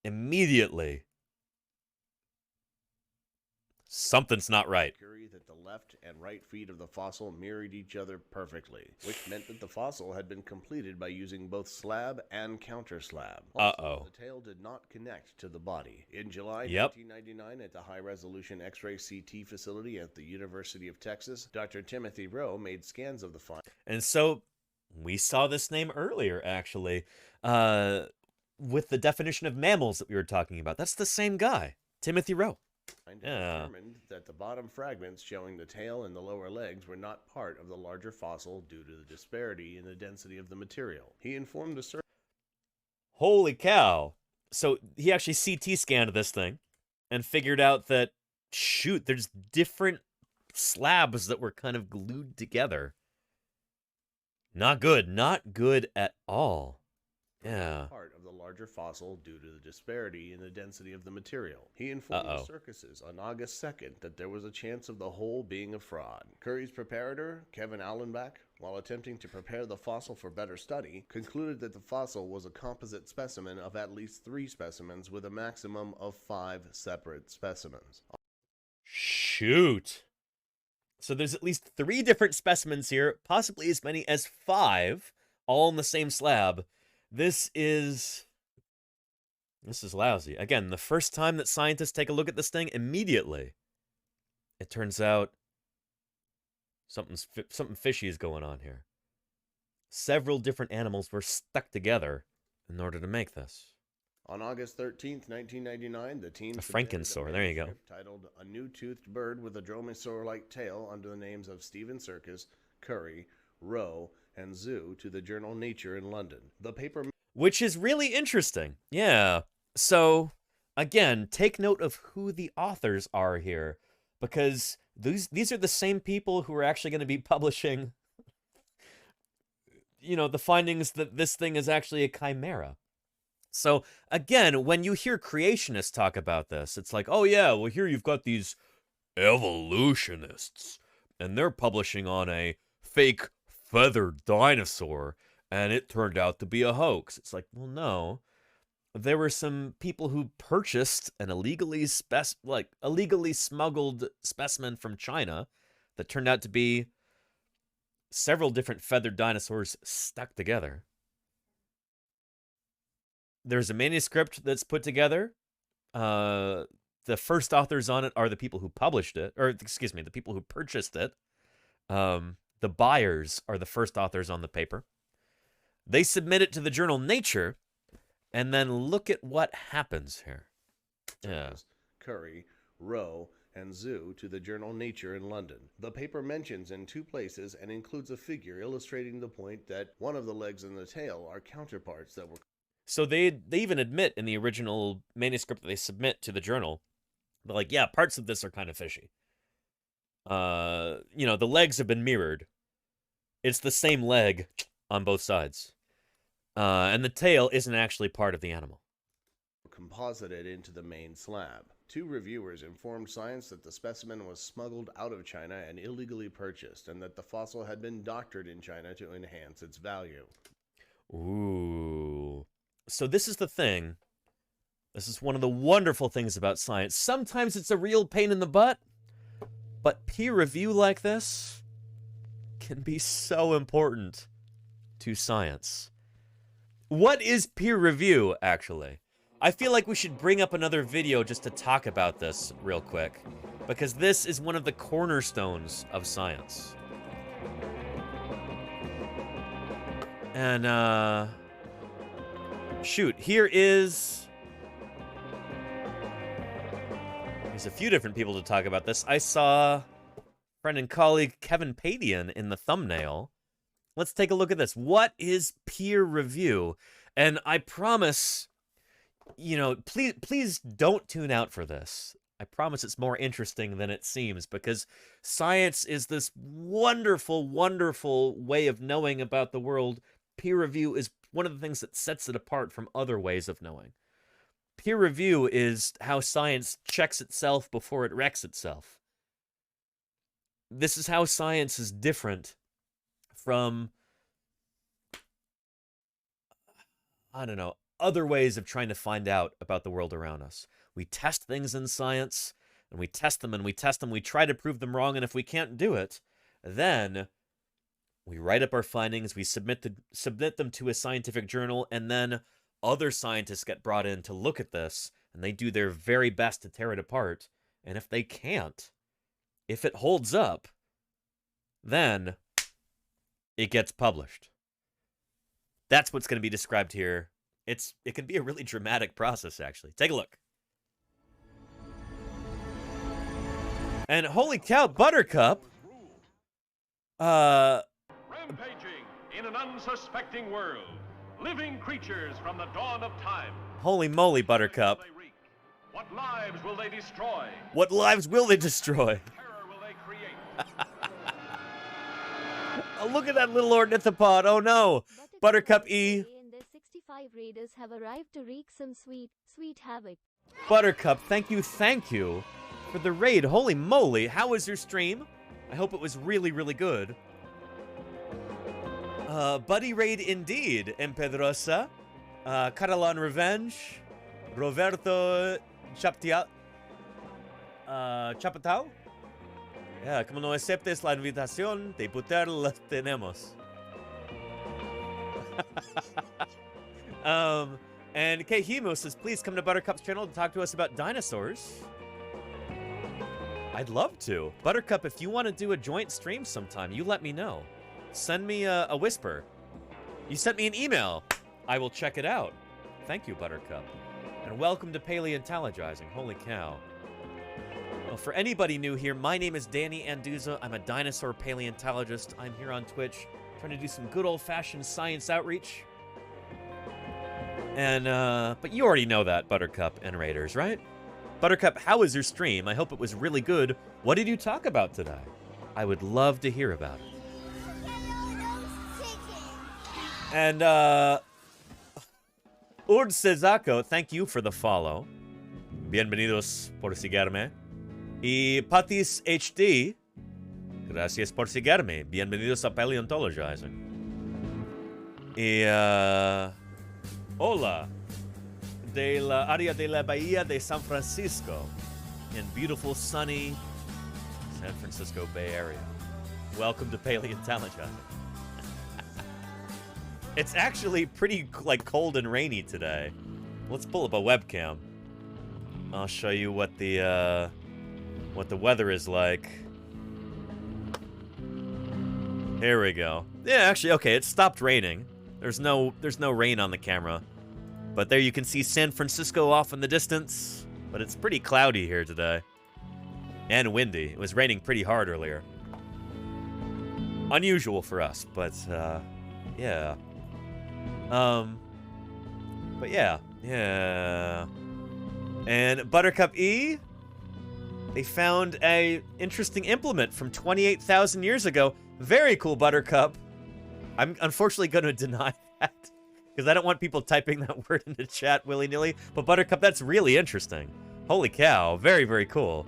immediately, something's not right. That the left and right feet of the fossil mirrored each other perfectly, which meant that the fossil had been completed by using both slab and counter slab. Also, the tail did not connect to the body. In July 1999, at the high-resolution X-ray CT facility at the University of Texas, Dr. Timothy Rowe made scans of the find. And so we saw this name earlier, actually, with the definition of mammals that we were talking about. That's the same guy, Timothy Rowe. Determined that the bottom fragments showing the tail and the lower legs were not part of the larger fossil due to the disparity in the density of the material. He informed the surgeon. Holy cow. So he actually CT scanned this thing and figured out that, shoot, there's different slabs that were kind of glued together. Not good. Not good at all. Yeah. Part of the larger fossil due to the disparity in the density of the material. He informed the circuses on August 2nd that there was a chance of the whole being a fraud. Curry's preparator, Kevin Allenbach, while attempting to prepare the fossil for better study, concluded that the fossil was a composite specimen of at least 3 specimens with a maximum of 5 separate specimens. Shoot. So there's at least 3 different specimens here, possibly as many as 5, all in the same slab. This is lousy. Again, the first time that scientists take a look at this thing, immediately, it turns out something fishy is going on here. Several different animals were stuck together in order to make this. On August 13th, 1999, the team a Frankensaur, there you go. Titled A New-Toothed Bird with a Dromaeosaur-like Tail under the names of Stephen Serkis, Curry, Rowe, and Zhu to the journal Nature in London. The paper, which is really interesting. Yeah. So, again, take note of who the authors are here, because these are the same people who are actually going to be publishing, you know, the findings that this thing is actually a chimera. So, again, when you hear creationists talk about this, it's like, oh yeah, well here you've got these evolutionists, and they're publishing on a fake feathered dinosaur, and it turned out to be a hoax. It's like, well, no. There were some people who purchased an illegally smuggled specimen from China that turned out to be several different feathered dinosaurs stuck together. There's a manuscript that's put together. The first authors on it are the people who published it, or excuse me, the people who purchased it. The buyers are the first authors on the paper. They submit it to the journal Nature, and then look at what happens here. Curry, Rowe, and Zoo to the journal Nature in London. The paper mentions in 2 places and includes a figure illustrating the point that one of the legs and the tail are counterparts that were... So they even admit in the original manuscript that they submit to the journal, they're like, yeah, parts of this are kind of fishy. You know, the legs have been mirrored. It's the same leg on both sides. And the tail isn't actually part of the animal. Composited into the main slab. 2 reviewers informed Science that the specimen was smuggled out of China and illegally purchased, and that the fossil had been doctored in China to enhance its value. Ooh. So this is the thing. This is one of the wonderful things about science. Sometimes it's a real pain in the butt, but peer review like this can be so important to science. What is peer review, actually? I feel like we should bring up another video just to talk about this real quick, because this is one of the cornerstones of science. And, shoot, there's a few different people to talk about this. I saw friend and colleague Kevin Padian in the thumbnail. Let's take a look at this. What is peer review? And I promise, you know, please don't tune out for this. I promise it's more interesting than it seems, because science is this wonderful, wonderful way of knowing about the world. Peer review is one of the things that sets it apart from other ways of knowing. Peer review is how science checks itself before it wrecks itself. This is how science is different from, I don't know, other ways of trying to find out about the world around us. We test things in science, and we test them, and we test them, we try to prove them wrong, and if we can't do it, then we write up our findings, we submit them to a scientific journal, and then other scientists get brought in to look at this, and they do their very best to tear it apart, and if they can't, if it holds up, then it gets published. That's what's going to be described here. It can be a really dramatic process, actually. Take a look. And holy cow, Buttercup! Rampaging in an unsuspecting world. Living creatures from the dawn of time. Holy moly, Buttercup. What lives will they destroy? What lives will they destroy? Terror will they create? Oh, look at that little ornithopod. Oh no. Buttercup E. And their 65 raiders have arrived to wreak some sweet havoc. Buttercup, thank you for the raid. Holy moly. How was your stream? I hope it was really, really good. Buddy raid indeed, Empedrosa. Catalan Revenge. Roberto Chapatal. Yeah, como no aceptes la invitación, de puter la tenemos. And Kehimo says, please come to Buttercup's channel to talk to us about dinosaurs. I'd love to. Buttercup, if you want to do a joint stream sometime, you let me know. Send me a whisper. You sent me an email. I will check it out. Thank you, Buttercup. And welcome to Paleontologizing. Holy cow. Well, for anybody new here, my name is Danny Anduza. I'm a dinosaur paleontologist. I'm here on Twitch trying to do some good old-fashioned science outreach. And, but you already know that, Buttercup and Raiders, right? Buttercup, how was your stream? I hope it was really good. What did you talk about today? I would love to hear about it. And, Urd Sezako, thank you for the follow. Bienvenidos por seguirme. Y Patis HD, gracias por seguirme. Bienvenidos a Paleontologizing. Y, hola, de la área de la Bahía de San Francisco, in beautiful, sunny San Francisco Bay Area. Welcome to Paleontologizing. It's actually pretty, like, cold and rainy today. Let's pull up a webcam. I'll show you what the weather is like. Here we go. Yeah, actually, okay, it stopped raining. There's no rain on the camera. But there you can see San Francisco off in the distance. But it's pretty cloudy here today. And windy. It was raining pretty hard earlier. Unusual for us, but, yeah. But yeah. Yeah. And Buttercup E, they found a interesting implement from 28,000 years ago. Very cool, Buttercup. I'm unfortunately going to deny that, because I don't want people typing that word into chat willy-nilly. But Buttercup, that's really interesting. Holy cow. Very, very cool.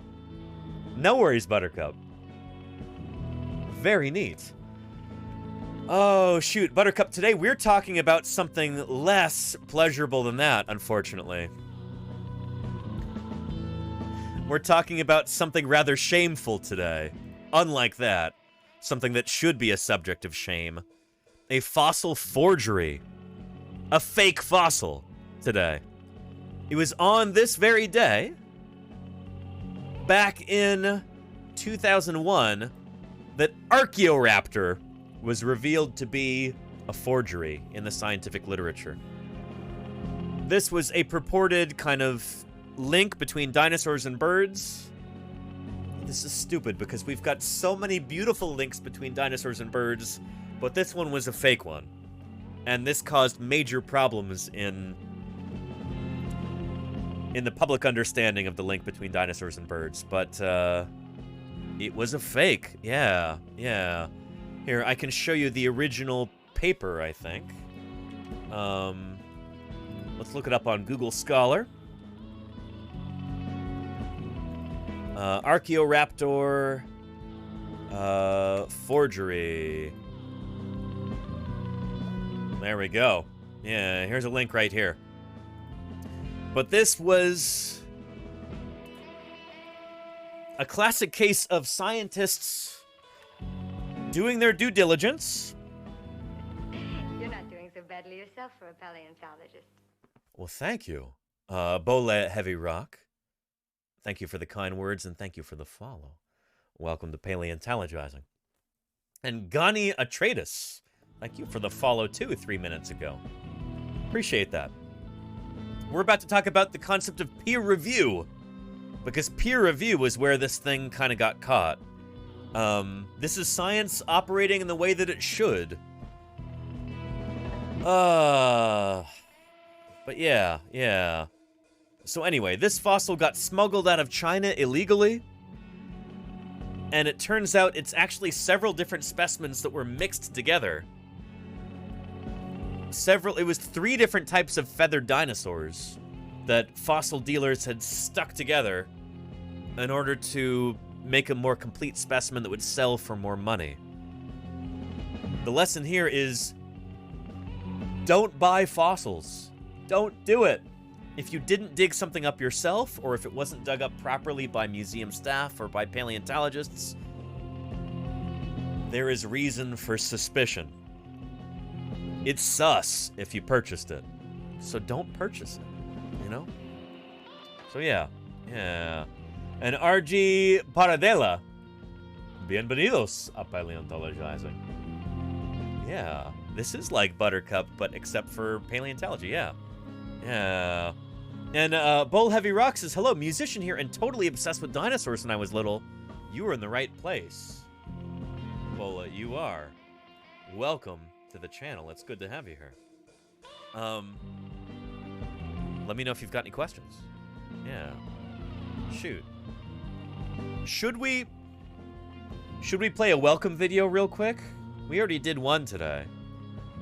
No worries, Buttercup. Very neat. Oh, shoot. Buttercup, today we're talking about something less pleasurable than that, unfortunately. We're talking about something rather shameful today. Unlike that. Something that should be a subject of shame. A fossil forgery. A fake fossil today. It was on this very day, back in 2001, that Archaeoraptor was revealed to be a forgery in the scientific literature. This was a purported kind of link between dinosaurs and birds. This is stupid because we've got so many beautiful links between dinosaurs and birds, but this one was a fake one. And this caused major problems in the public understanding of the link between dinosaurs and birds. But it was a fake. Yeah, yeah. Here, I can show you the original paper, I think. Let's look it up on Google Scholar. Archaeoraptor forgery. There we go. Yeah, here's a link right here. But this was a classic case of scientists doing their due diligence. You're not doing so badly yourself for a paleontologist. Well, thank you, Bole Heavy Rock. Thank you for the kind words, and thank you for the follow. Welcome to Paleontologizing. And Gani Atreides, thank you for the follow, too, 3 minutes ago. Appreciate that. We're about to talk about the concept of peer review, because peer review is where this thing kind of got caught. This is science operating in the way that it should. But yeah, yeah. So anyway, this fossil got smuggled out of China illegally, and it turns out it's actually several different specimens that were mixed together. It was 3 different types of feathered dinosaurs that fossil dealers had stuck together in order to make a more complete specimen that would sell for more money. The lesson here is, don't buy fossils. Don't do it. If you didn't dig something up yourself, or if it wasn't dug up properly by museum staff or by paleontologists, there is reason for suspicion. It's sus if you purchased it. So don't purchase it, you know? So yeah, yeah. And RG Paradela, bienvenidos a Paleontologizing. Yeah, this is like Buttercup, but except for paleontology, yeah. Yeah. And Bull Heavy Rock says, hello, musician here and totally obsessed with dinosaurs when I was little. You were in the right place. Bull, you are. Welcome to the channel. It's good to have you here. Let me know if you've got any questions. Yeah. Shoot. Should we play a welcome video real quick? We already did one today.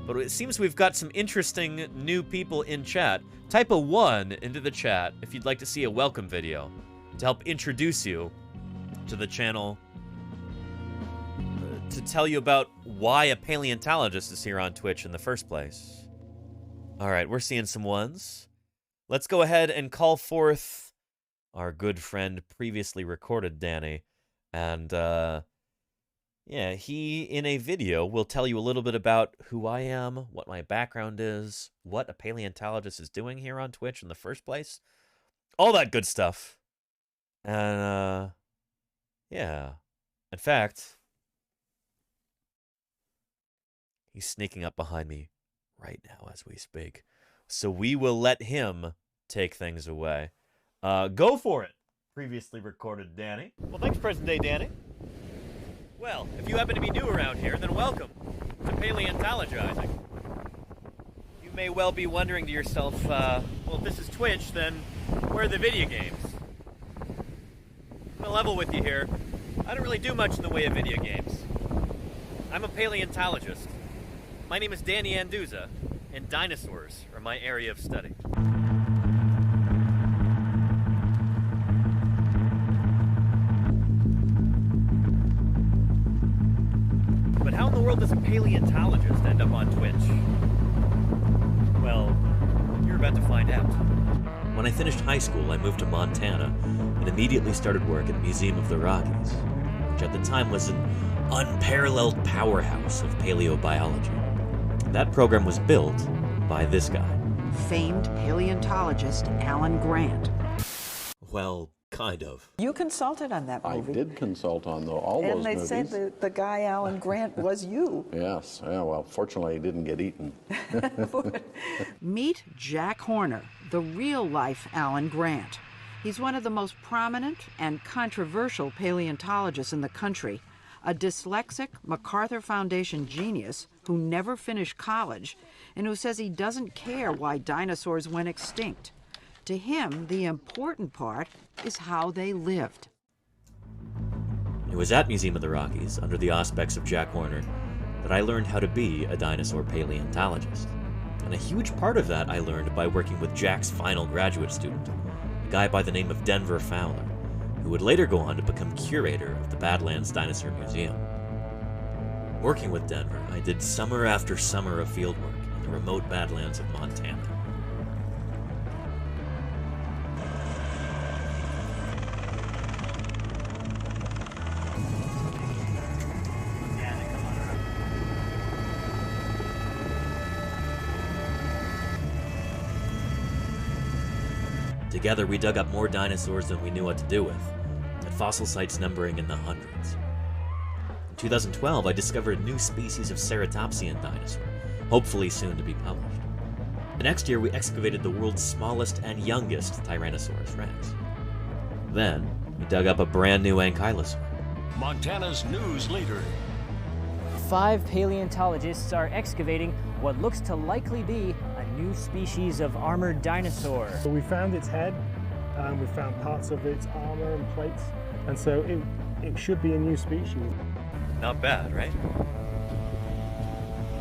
But it seems we've got some interesting new people in chat. Type a 1 into the chat if you'd like to see a welcome video to help introduce you to the channel, to tell you about why a paleontologist is here on Twitch in the first place. All right, we're seeing some 1s. Let's go ahead and call forth our good friend, previously recorded Danny. And, yeah, he, in a video, will tell you a little bit about who I am, what my background is, what a paleontologist is doing here on Twitch in the first place. All that good stuff. And, yeah. In fact, he's sneaking up behind me right now as we speak. So we will let him take things away. Go for it. Previously recorded Danny. Well, thanks, present day Danny. Well, if you happen to be new around here, then welcome to Paleontologizing. You may well be wondering to yourself, well, if this is Twitch, then where are the video games? I'm gonna level with you here. I don't really do much in the way of video games. I'm a paleontologist. My name is Danny Anduza, and dinosaurs are my area of study. But how in the world does a paleontologist end up on Twitch? Well, you're about to find out. When I finished high school, I moved to Montana and immediately started work at the Museum of the Rockies, which at the time was an unparalleled powerhouse of paleobiology. That program was built by this guy. Famed paleontologist Alan Grant. Well, kind of. You consulted on that movie. I did consult on all those movies. And they said that the guy Alan Grant was you. Yes. Yeah, well, fortunately, he didn't get eaten. Meet Jack Horner, the real-life Alan Grant. He's one of the most prominent and controversial paleontologists in the country, a dyslexic MacArthur Foundation genius who never finished college and who says he doesn't care why dinosaurs went extinct. To him, the important part is how they lived. It was at Museum of the Rockies, under the auspices of Jack Horner, that I learned how to be a dinosaur paleontologist. And a huge part of that I learned by working with Jack's final graduate student, a guy by the name of Denver Fowler, who would later go on to become curator of the Badlands Dinosaur Museum. Working with Denver, I did summer after summer of fieldwork in the remote Badlands of Montana. Together, we dug up more dinosaurs than we knew what to do with, at fossil sites numbering in the hundreds. In 2012, I discovered a new species of ceratopsian dinosaur, hopefully soon to be published. The next year, we excavated the world's smallest and youngest Tyrannosaurus rex. Then, we dug up a brand new ankylosaur. Montana's news leader. 5 paleontologists are excavating what looks to likely be a new species of armored dinosaur. So we found its head, and we found parts of its armor and plates, and so it should be a new species. Not bad, right?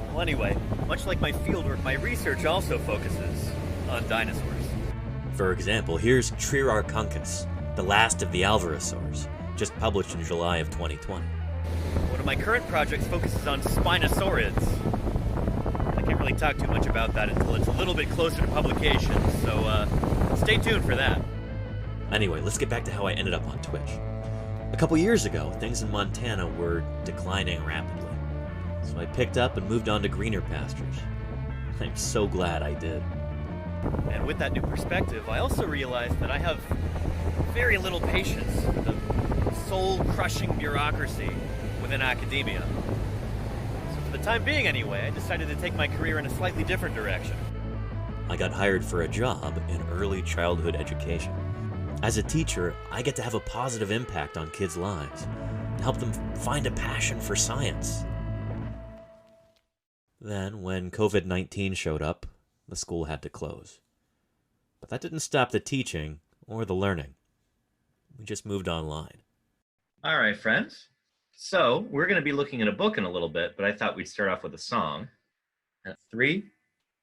Well, anyway, much like my fieldwork, my research also focuses on dinosaurs. For example, here's Triarchunkus, the last of the Alvarezsaurs, just published in July of 2020. One of my current projects focuses on Spinosaurids. I can't really talk too much about that until it's a little bit closer to publication, so stay tuned for that. Anyway, let's get back to how I ended up on Twitch. A couple years ago, things in Montana were declining rapidly, so I picked up and moved on to greener pastures. I'm so glad I did. And with that new perspective, I also realized that I have very little patience with the soul-crushing bureaucracy within academia. So for the time being anyway, I decided to take my career in a slightly different direction. I got hired for a job in early childhood education. As a teacher, I get to have a positive impact on kids' lives, to help them find a passion for science. Then, when COVID-19 showed up, the school had to close. But that didn't stop the teaching or the learning. We just moved online. All right, friends. So we're going to be looking at a book in a little bit, but I thought we'd start off with a song. At 3,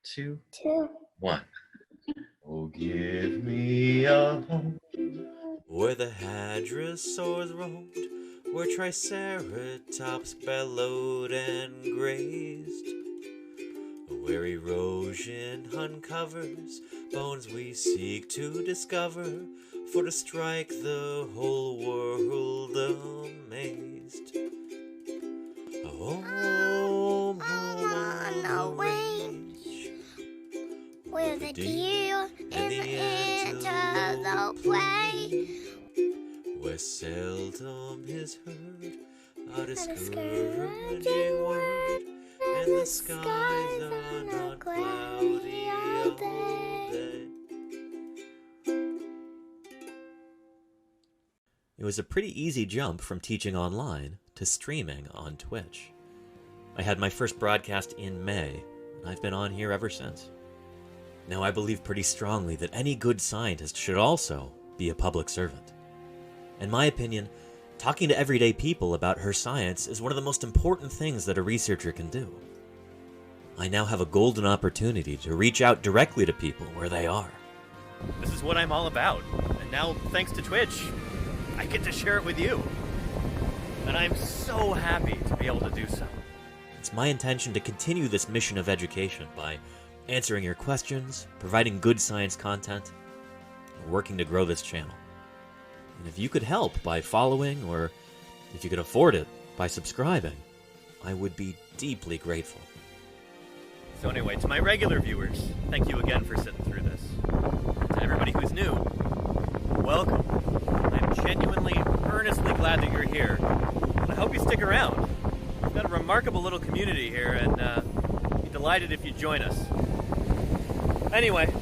2, 1. Oh, give me a home where the hadrosaurs roamed, where triceratops bellowed and grazed, where erosion uncovers bones we seek to discover, for to strike the whole world amazed. Home, home on the range, where the deer and the antelope play, where seldom is heard a discouraging word, and the skies are not cloudy all day. it was a pretty easy jump from teaching online to streaming on Twitch. I had my first broadcast in May, and I've been on here ever since. Now, I believe pretty strongly that any good scientist should also be a public servant. In my opinion, talking to everyday people about her science is one of the most important things that a researcher can do. I now have a golden opportunity to reach out directly to people where they are. This is what I'm all about, and now, thanks to Twitch, I get to share it with you. And I'm so happy to be able to do so. It's my intention to continue this mission of education by answering your questions, providing good science content, and working to grow this channel. And if you could help by following, or if you could afford it by subscribing, I would be deeply grateful. So anyway, to my regular viewers, thank you again for sitting through this. To everybody who's new, welcome. I'm genuinely, earnestly glad that you're here. And I hope you stick around. We've got a remarkable little community here, and I'd be delighted if you join us. Anyway,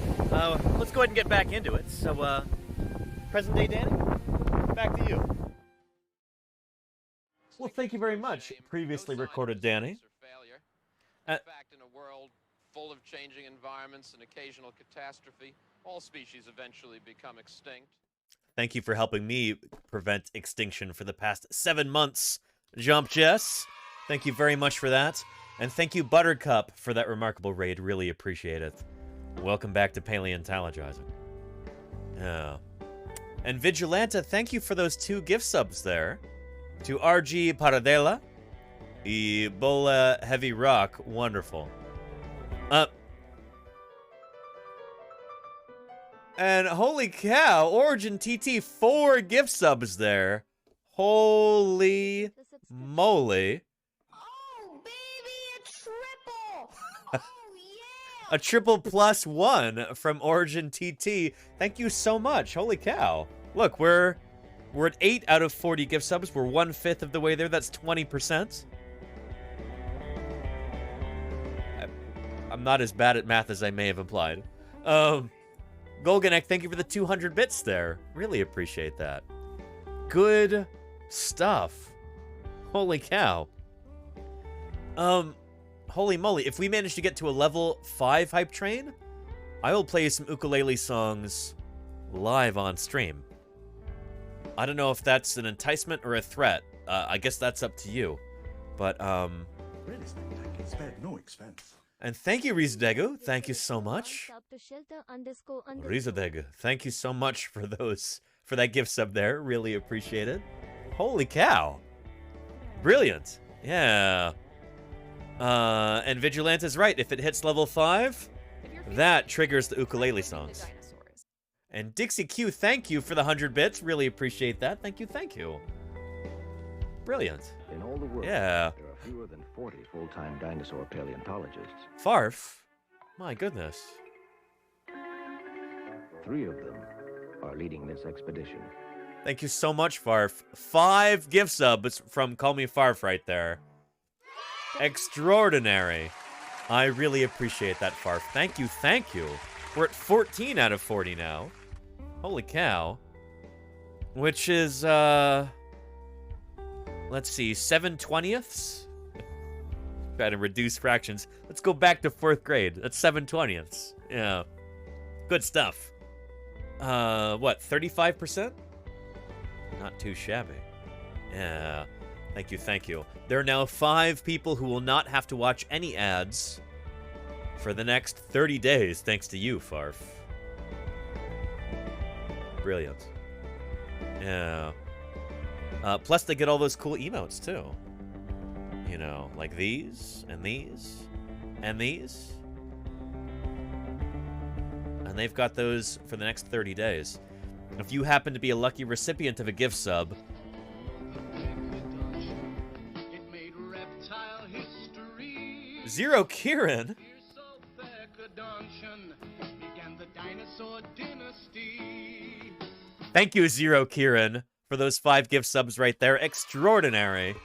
let's go ahead and get back into it. So, present day Danny, back to you. Well, thank you very much, previously recorded Danny. In fact, in a world full of changing environments and occasional catastrophe, all species eventually become extinct. Thank you for helping me prevent extinction for the past 7 months, Jump Jess. Thank you very much for that. And thank you, Buttercup, for that remarkable raid. Really appreciate it. Welcome back to Paleontologizing. Yeah. And Vigilanta, thank you for those 2 gift subs there. To RG Paradela. Ebola Heavy Rock, wonderful. And holy cow, Origin TT, 4 gift subs there. Holy moly. Oh, baby, a triple! Oh, yeah! A triple plus 1 from Origin TT. Thank you so much. Holy cow. Look, we're at 8 out of 40 gift subs. We're 1/5 of the way there. That's 20%. I'm not as bad at math as I may have implied. Golganek, thank you for the 200 bits there. Really appreciate that. Good stuff. Holy cow. Holy moly. If we manage to get to a level 5 hype train, I will play some ukulele songs live on stream. I don't know if that's an enticement or a threat. I guess that's up to you. But, Really spectacular. Spared no expense. And thank you, Rizadegu. Thank you so much. Rizadegu, thank you so much for that gift sub there. Really appreciate it. Holy cow. Brilliant. Yeah. And Vigilante's right. If it hits level 5, that triggers the ukulele songs. And Dixie Q, thank you for the 100 bits. Really appreciate that. Thank you, thank you. Brilliant. In all the world, yeah. there are fewer than 40 full-time dinosaur paleontologists. Farf? My goodness. 3 of them are leading this expedition. Thank you so much, Farf. 5 gift subs from Call Me Farf right there. Extraordinary. I really appreciate that, Farf. Thank you, thank you. We're at 14 out of 40 now. Holy cow. Which is, let's see, 7/20ths? Try to reduce fractions. Let's go back to 4th grade. That's 7/20ths. Yeah. Good stuff. What, 35%? Not too shabby. Yeah. Thank you, thank you. There are now 5 people who will not have to watch any ads for the next 30 days, thanks to you, Farf. Brilliant. Yeah. Plus, they get all those cool emotes, too. You know, like these, and these, and these. And they've got those for the next 30 days. If you happen to be a lucky recipient of a gift sub, Zero Kieran. Thank you, Zero Kieran, for those 5 gift subs right there. Extraordinary.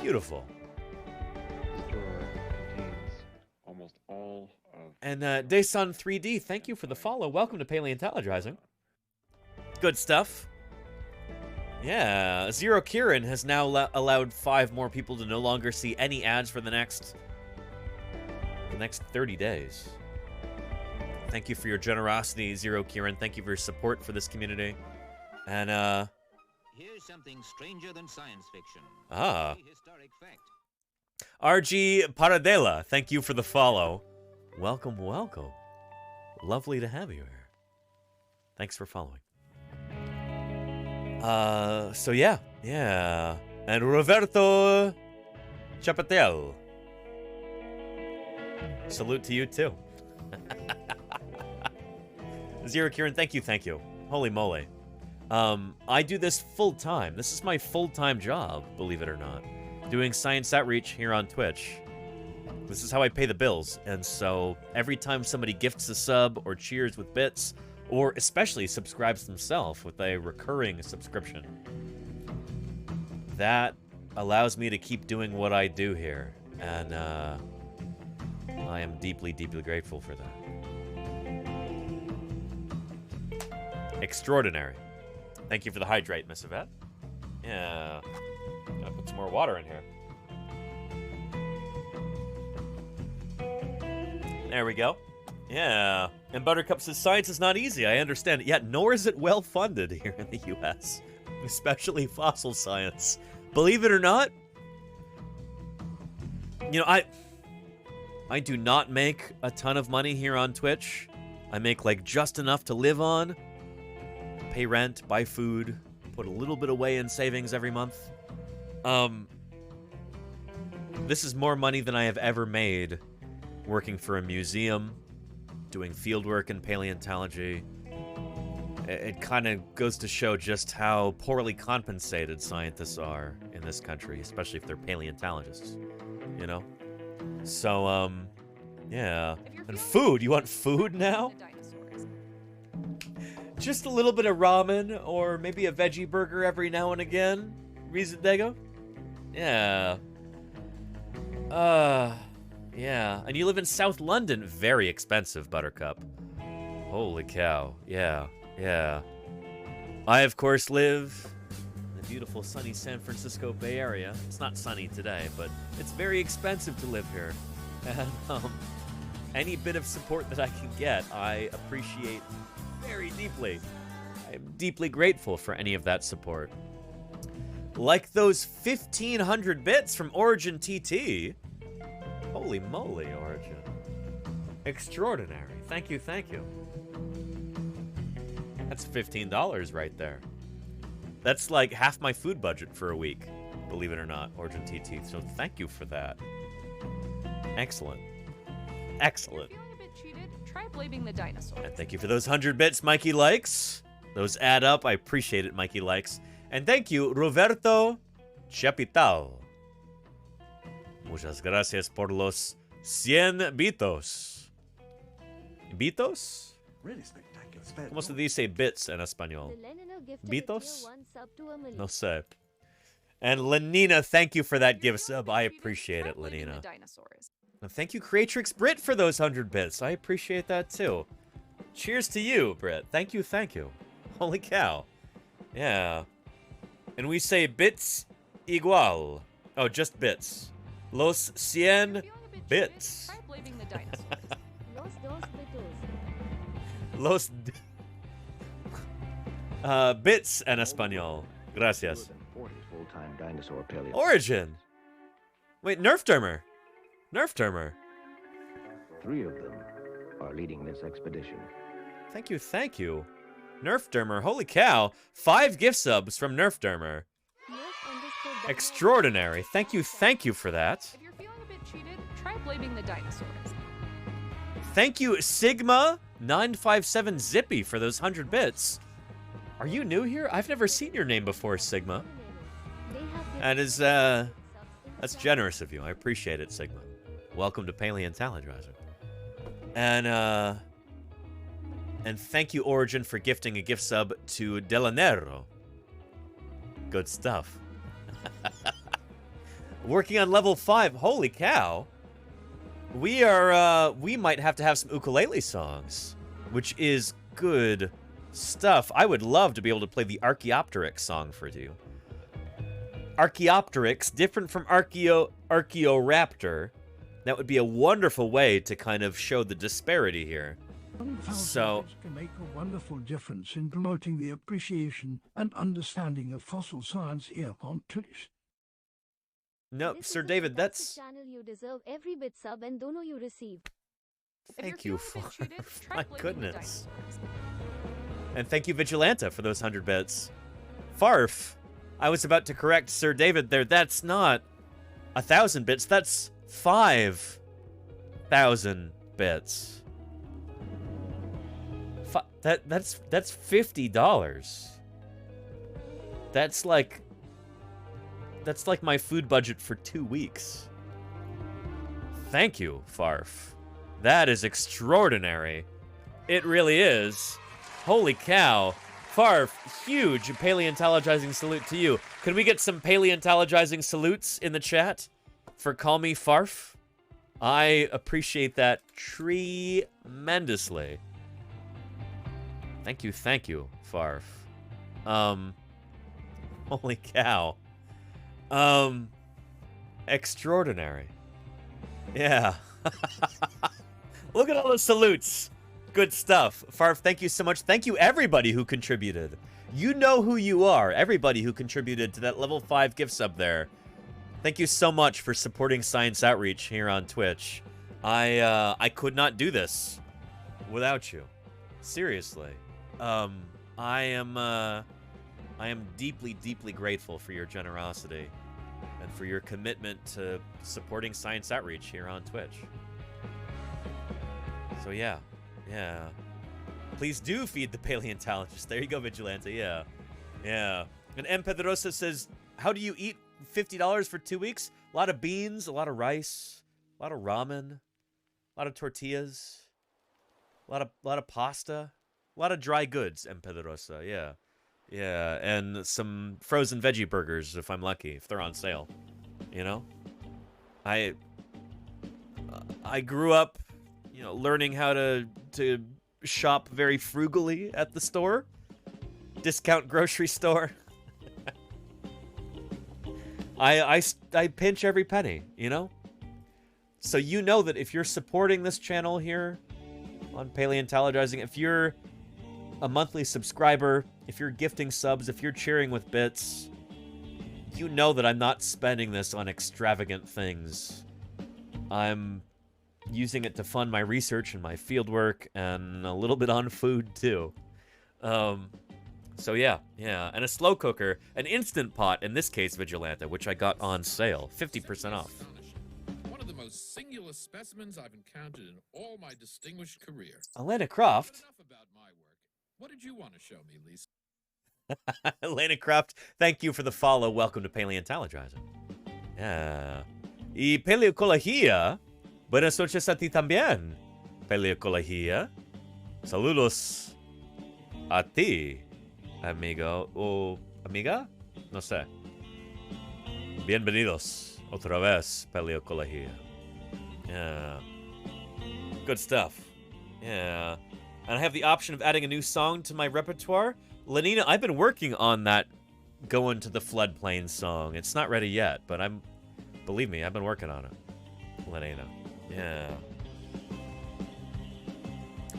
Beautiful. Almost all of... And Daysun3D, thank you for the follow. Welcome to Paleontologizing. Good stuff. Yeah, Zero Kieran has now allowed 5 more people to no longer see any ads for the next 30 days. Thank you for your generosity, Zero Kieran. Thank you for your support for this community. And, Here's something stranger than science fiction. Historic fact. RG Paradela, thank you for the follow. Welcome, welcome. Lovely to have you here. Thanks for following. So yeah. And Roberto Chapatel. Salute to you too. Zero Kieran, thank you. Holy moly. I do this full-time. This is my full-time job, believe it or not. Doing science outreach here on Twitch. This is how I pay the bills. And so every time somebody gifts a sub or cheers with bits, or especially subscribes themselves with a recurring subscription, that allows me to keep doing what I do here. And I am deeply, deeply grateful for that. Extraordinary. Thank you for the hydrate, Miss Yvette. Yeah. Gotta put some more water in here. There we go. Yeah. And Buttercup says, science is not easy. I understand it. Yet, nor is it well funded here in the US. Especially fossil science. Believe it or not, you know, I do not make a ton of money here on Twitch. I make like just enough to live on. Pay rent, buy food, put a little bit away in savings every month. This is more money than I have ever made working for a museum, doing fieldwork in paleontology. It kind of goes to show just how poorly compensated scientists are in this country, especially if they're paleontologists, you know? So, yeah. And food, you want food now? Just a little bit of ramen, or maybe a veggie burger every now and again. Rizadego? Yeah. Yeah. And you live in South London. Very expensive, Buttercup. Holy cow. Yeah. I, of course, live in the beautiful, sunny San Francisco Bay Area. It's not sunny today, but it's very expensive to live here. And, any bit of support that I can get, I appreciate very deeply. I'm deeply grateful for any of that support. Like those 1,500 bits from Origin TT. Holy moly, Origin. Extraordinary. Thank you. That's $15 right there. That's like half my food budget for a week, believe it or not, Origin TT. So thank you for that. Excellent. If you're feeling a bit cheated, try blaming the dinosaurs. And thank you for those 100 bits, Mikey Likes. Those add up. I appreciate it, Mikey Likes. And thank you, Roberto Chapital. Muchas gracias por los 100 bitos. ¿Bitos? Really spectacular. ¿Cómo se dice bits en español? ¿Bitos? No sé. And Lenina, thank you for that gift sub. I appreciate it, Lenina. And thank you, Creatrix Brit, for those 100 bits. I appreciate that, too. Cheers to you, Brit. Thank you. Holy cow. Yeah. And we say bits igual. Oh, just bits. Los 100 bits. Try blaming the dinosaurs. Los bits en español. Gracias. Full-time dinosaur paleontologist. Origin. Wait, Nerfdermer. 3 of them are leading this expedition. Thank you. Nerfdermer, holy cow. 5 gift subs from Nerfdermer. Extraordinary. Thank you for that. If you're feeling a bit cheated, try blaming the dinosaurs. Thank you, Sigma957 Zippy, for those 100 bits. Are you new here? I've never seen your name before, Sigma. That is, that's generous of you. I appreciate it, Sigma. Welcome to Paleontologizing. And thank you, Origin, for gifting a gift sub to Delanero. Good stuff. Working on level 5. Holy cow. We might have to have some ukulele songs, which is good stuff. I would love to be able to play the Archaeopteryx song for you. Archaeopteryx, different from Archaeoraptor. That would be a wonderful way to kind of show the disparity here. So, can make a wonderful difference in promoting the appreciation and understanding of fossil science here on Twitch. No, Sir David, that's... Channel you deserve every bit sub and dono you receive. Thank you, my goodness. And thank you, Vigilanta, for those 100 bits. Farf, I was about to correct Sir David there. That's not 1,000 bits. That's 5,000 bits. That's $50. That's like my food budget for 2 weeks. Thank you, Farf. That is extraordinary. It really is. Holy cow. Farf, huge paleontologizing salute to you. Can we get some paleontologizing salutes in the chat for Call Me Farf? I appreciate that tremendously. Thank you, Farf. Holy cow. Extraordinary. Yeah. Look at all the salutes. Good stuff. Farf, thank you so much. Thank you, everybody who contributed. You know who you are. Everybody who contributed to that level 5 gift sub there. Thank you so much for supporting Science Outreach here on Twitch. I could not do this without you. Seriously. I am deeply, deeply grateful for your generosity and for your commitment to supporting Science Outreach here on Twitch. So yeah. Please do feed the paleontologist. There you go, Vigilante. Yeah. And M. Pedrosa says, how do you eat $50 for 2 weeks? A lot of beans, a lot of rice, a lot of ramen, a lot of tortillas, a lot of pasta, a lot of dry goods, M. Pedrosa. Yeah, and some frozen veggie burgers if I'm lucky, if they're on sale. You know? I grew up, learning how to shop very frugally at the store. Discount grocery store. I pinch every penny, So you know that if you're supporting this channel here on Paleontologizing, if you're a monthly subscriber, if you're gifting subs, if you're cheering with bits, you know that I'm not spending this on extravagant things. I'm using it to fund my research and my fieldwork and a little bit on food too. So yeah. And a slow cooker, an Instant Pot, in this case, Vigilante, which I got on sale, 50% off. One of the most singular specimens I've encountered in all my distinguished career. Elena Croft. Enough about my work. What did you want to show me, Lisa? Elena Croft, thank you for the follow. Welcome to Paleontologizing. Yeah. Y Paleocología. Buenas noches a ti también, Paleocología. Saludos a ti, amigo o amiga. No sé. Bienvenidos otra vez, Paleocología. Yeah. Good stuff. Yeah. And I have the option of adding a new song to my repertoire. Lenina, I've been working on that Going to the Floodplain song. It's not ready yet, but believe me, I've been working on it. Lenina. Yeah.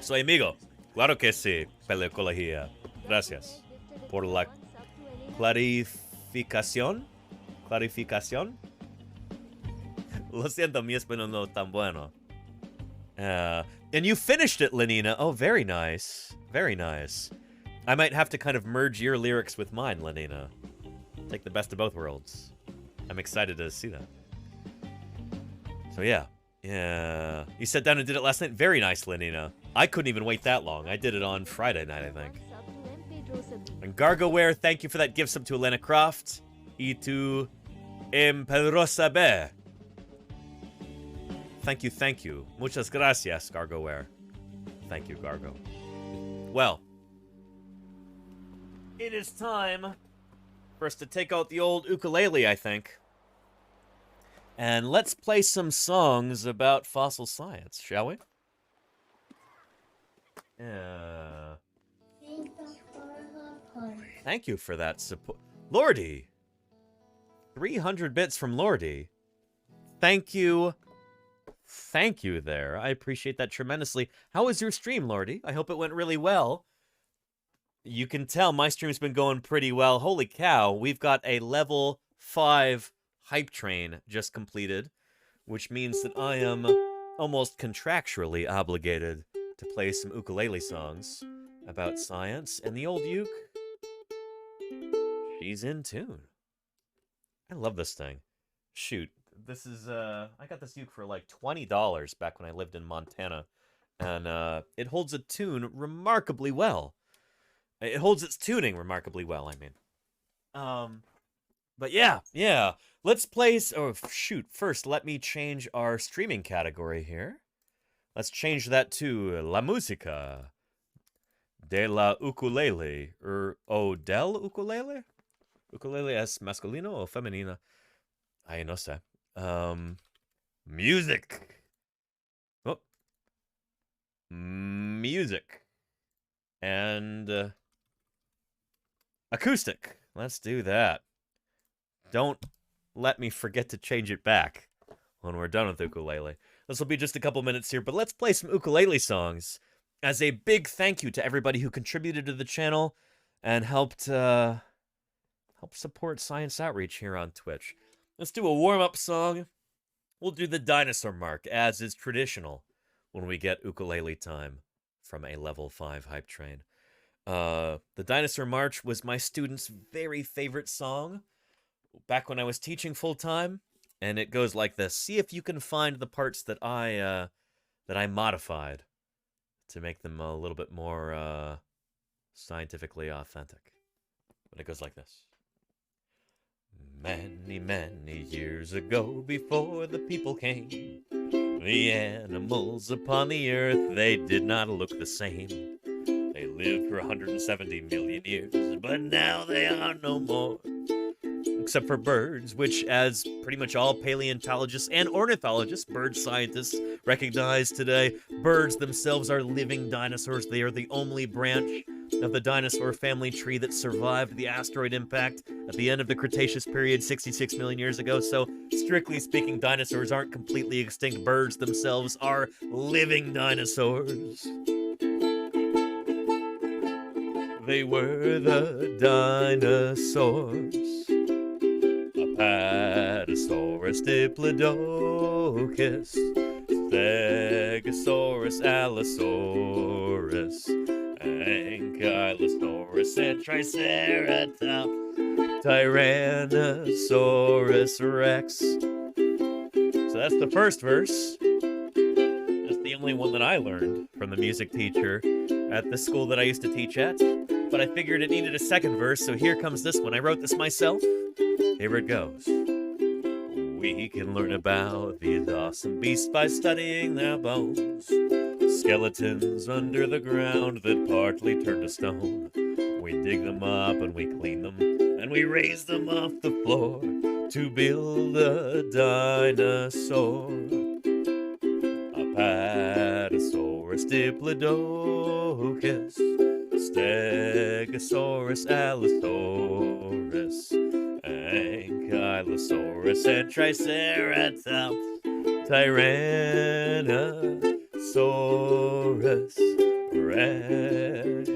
Soy amigo. Claro que sí, Paleocología. Gracias por la clarificación. Lo siento, mi español no tan bueno. And you finished it, Lenina. Oh, very nice. Very nice. I might have to kind of merge your lyrics with mine, Lenina. Take the best of both worlds. I'm excited to see that. So yeah. You sat down and did it last night. Very nice, Lenina. I couldn't even wait that long. I did it on Friday night, I think. And Gargoware, thank you for that gift sub to Elena Croft. Y to M. Pedrosa B. Thank you. Muchas gracias, Gargoware. Thank you, Gargo. Well, it is time for us to take out the old ukulele, I think. And let's play some songs about fossil science, shall we? Thank you for that support. Lordy! 300 bits from Lordy. Thank you. Thank you there. I appreciate that tremendously. How was your stream, Lordy? I hope it went really well. You can tell my stream's been going pretty well. Holy cow, we've got a level 5 hype train just completed, which means that I am almost contractually obligated to play some ukulele songs about science, and the old uke, she's in tune. I love this thing. Shoot, this is, I got this uke for like $20 back when I lived in Montana, and it holds a tune remarkably well. It holds its tuning remarkably well, I mean. But yeah, let's place, oh shoot, first let me change our streaming category here. Let's change that to La Musica de la Ukulele, o del Ukulele? Ukulele es masculino o femenina? I no sé. Music. Oh. Music. And acoustic. Let's do that. Don't let me forget to change it back when we're done with ukulele. This will be just a couple minutes here, but let's play some ukulele songs as a big thank you to everybody who contributed to the channel and helped support science outreach here on Twitch. Let's do a warm-up song. We'll do the dinosaur mark, as is traditional when we get ukulele time from a level 5 hype train. The Dinosaur March was my student's very favorite song back when I was teaching full-time, and it goes like this. See if you can find the parts that I modified to make them a little bit more scientifically authentic. But it goes like this. Many, many years ago, before the people came, the animals upon the earth, they did not look the same. They lived for 170 million years, but now they are no more. Except for birds, which, as pretty much all paleontologists and ornithologists, bird scientists, recognize today, birds themselves are living dinosaurs. They are the only branch of the dinosaur family tree that survived the asteroid impact at the end of the Cretaceous period 66 million years ago. So, strictly speaking, dinosaurs aren't completely extinct. Birds themselves are living dinosaurs. They were the dinosaurs. Apatosaurus, Diplodocus, Stegosaurus, Allosaurus, Ankylosaurus, and Triceratops, Tyrannosaurus Rex. So that's the first verse. That's the only one that I learned from the music teacher at the school that I used to teach at. But I figured it needed a second verse, so here comes this one. I wrote this myself. Here it goes. We can learn about these awesome beasts by studying their bones. Skeletons under the ground that partly turn to stone. We dig them up and we clean them, and we raise them off the floor to build a dinosaur. Apatosaurus, Diplodocus, Stegosaurus, Allosaurus, Ankylosaurus, and Triceratops, Tyrannosaurus Rex.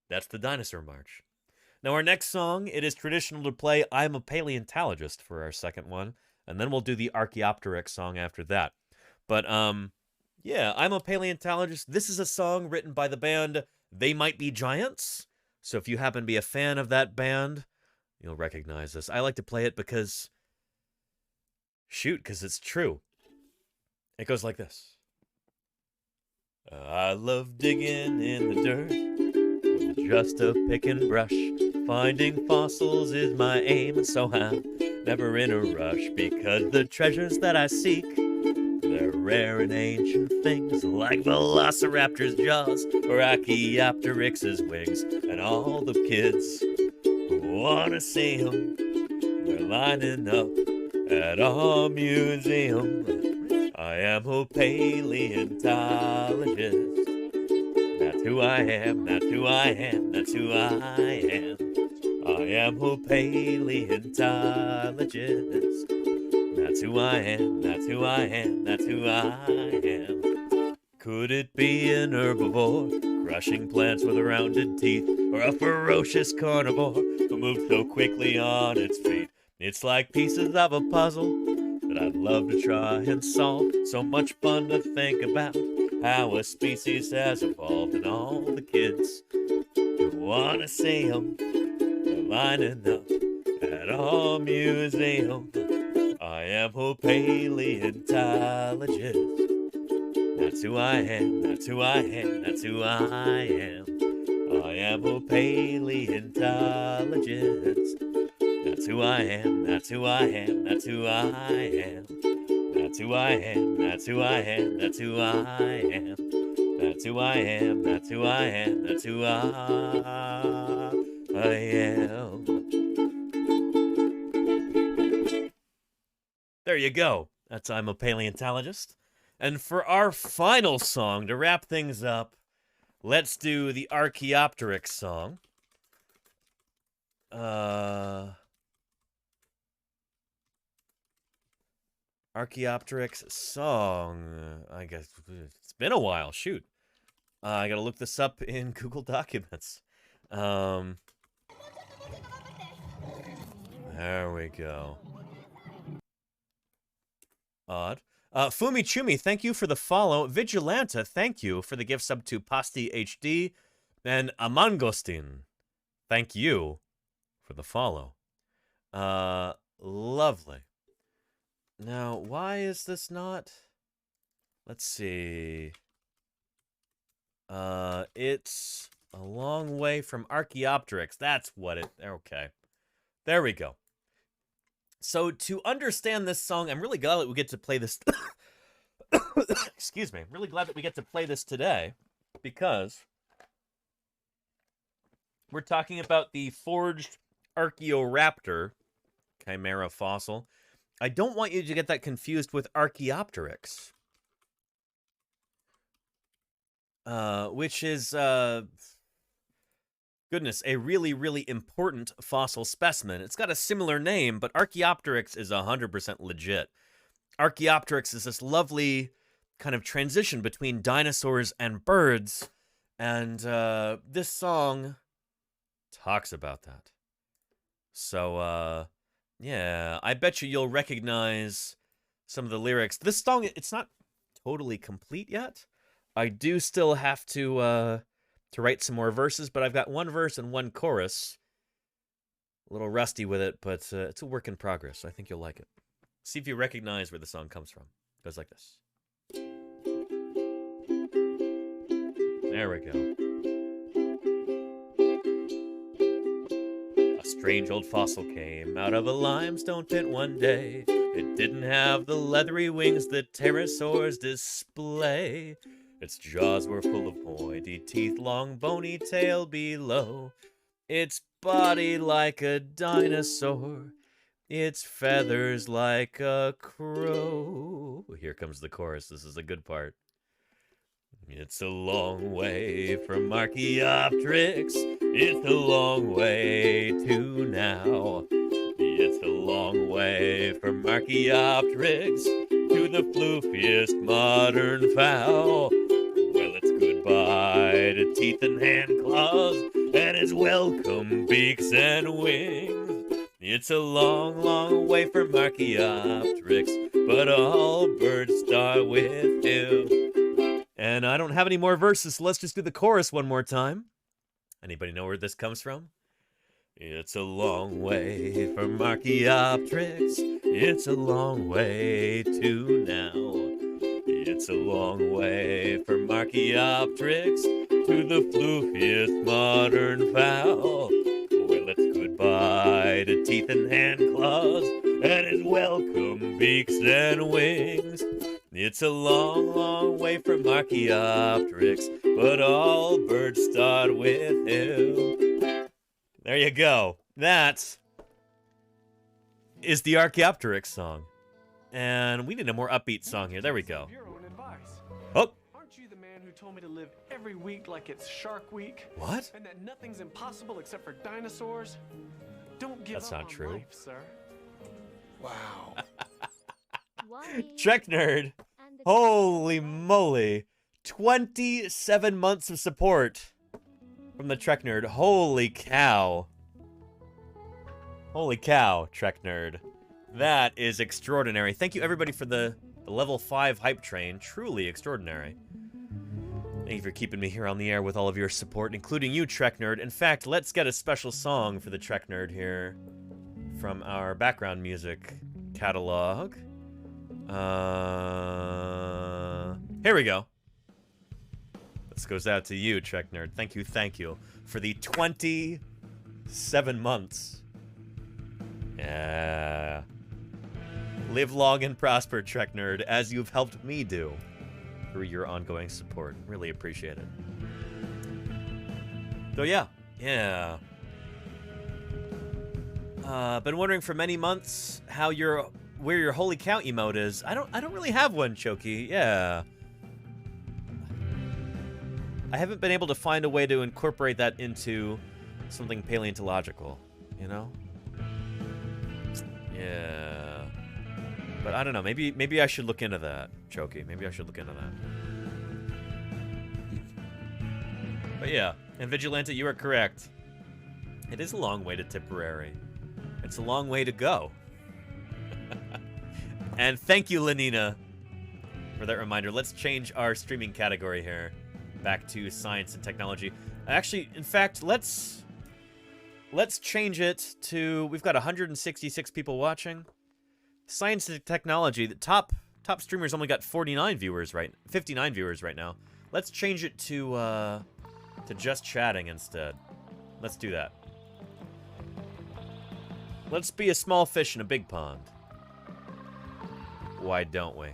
That's the Dinosaur March. Now our next song, it is traditional to play I'm a Paleontologist for our second one, and then we'll do the Archaeopteryx song after that. But, yeah, I'm a Paleontologist. This is a song written by the band They Might Be Giants. So if you happen to be a fan of that band, you'll recognize this. I like to play it because it's true. It goes like this. I love digging in the dirt with just a pick and brush. Finding fossils is my aim, and so I'm never in a rush, because the treasures that I seek, they're rare and ancient things, like Velociraptor's jaws or Archaeopteryx's wings. And all the kids who want to see them, they're lining up at our museum. I am a paleontologist. That's That's who I am, that's who I am, that's who I am. I am a paleontologist. That's who I am, that's who I am, that's who I am. Could it be an herbivore, crushing plants with rounded teeth, or a ferocious carnivore who moved so quickly on its feet? It's like pieces of a puzzle that I'd love to try and solve. So much fun to think about how a species has evolved, and all the kids who wanna see them are lining up at our museum. I am a paleontologist. That's who I am, that's who I am, that's who I am. I am a paleontologist. That's who I am, that's who I am, that's who I am. That's who I am, that's who I am, that's who I am. That's who I am, that's who I am, that's who I am. There you go. That's I'm a Paleontologist. And for our final song, to wrap things up, let's do the Archaeopteryx song. Archaeopteryx song. I guess it's been a while. Shoot. I gotta look this up in Google Documents. There we go. Odd. Fumi Chumi, thank you for the follow. Vigilanta, thank you for the gift sub to Pasti HD. And Amangostin, thank you for the follow. Lovely. Now, why is this not? Let's see. It's a long way from Archaeopteryx. That's what it... Okay. There we go. So, to understand this song, I'm really glad that we get to play this... Excuse me. I'm really glad that we get to play this today, because we're talking about the forged Archaeoraptor chimera fossil. I don't want you to get that confused with Archaeopteryx, which is... goodness, a really, really important fossil specimen. It's got a similar name, but Archaeopteryx is 100% legit. Archaeopteryx is this lovely kind of transition between dinosaurs and birds, and this song talks about that. So, yeah, I bet you'll recognize some of the lyrics. This song, it's not totally complete yet. I do still have to write some more verses, but I've got one verse and one chorus. A little rusty with it, but it's a work in progress. I think you'll like it. See if you recognize where the song comes from. It goes like this. There we go. A strange old fossil came out of a limestone pit one day. It didn't have the leathery wings that pterosaurs display. Its jaws were full of pointy teeth, long bony tail below. Its body like a dinosaur, its feathers like a crow. Here comes the chorus. This is a good part. It's a long way from Archaeopteryx. It's a long way to now. It's a long way from Archaeopteryx to the floofiest modern fowl. Well, it's goodbye to teeth and hand claws, and it's welcome beaks and wings. It's a long, long way from Archaeopteryx, but all birds start with you. And I don't have any more verses, so let's just do the chorus one more time. Anybody know where this comes from? It's a long way from Archaeopteryx. It's a long way to now. It's a long way from Archaeopteryx to the floofiest modern fowl. Well, it's goodbye to teeth and hand claws, and it's welcome beaks and wings. It's a long, long way from Archaeopteryx, but all birds start with you. There you go. That is the Archaeopteryx song. And we need a more upbeat song here. There we go. Oh. told me to live every week like it's Shark Week. What? And that nothing's impossible except for dinosaurs. Don't give That's up not on true. life, sir. Wow. Trek Nerd. Holy moly. 27 months of support from the Trek Nerd. Holy cow. Holy cow, Trek Nerd. That is extraordinary. Thank you, everybody, for the level 5 hype train. Truly extraordinary. Thank you for keeping me here on the air with all of your support, including you, Trek Nerd. In fact, let's get a special song for the Trek Nerd here from our background music catalog. Here we go. This goes out to you, Trek Nerd. Thank you, for the 27 months. Yeah. Live long and prosper, Trek Nerd, as you've helped me do through your ongoing support. Really appreciate it. So yeah. Been wondering for many months where your holy count emote is. I don't really have one, Choki. Yeah. I haven't been able to find a way to incorporate that into something paleontological, you know? Yeah. But I don't know. Maybe I should look into that, Choki. Maybe I should look into that. But yeah, and Vigilante, you are correct. It is a long way to Tipperary. It's a long way to go. And thank you, Lenina, for that reminder. Let's change our streaming category here back to science and technology. Actually, in fact, let's change it to, we've got 166 people watching. Science and technology, the top streamers only got 59 viewers 59 viewers right now. Let's change it to just chatting instead. Let's do that. Let's be a small fish in a big pond. Why don't we?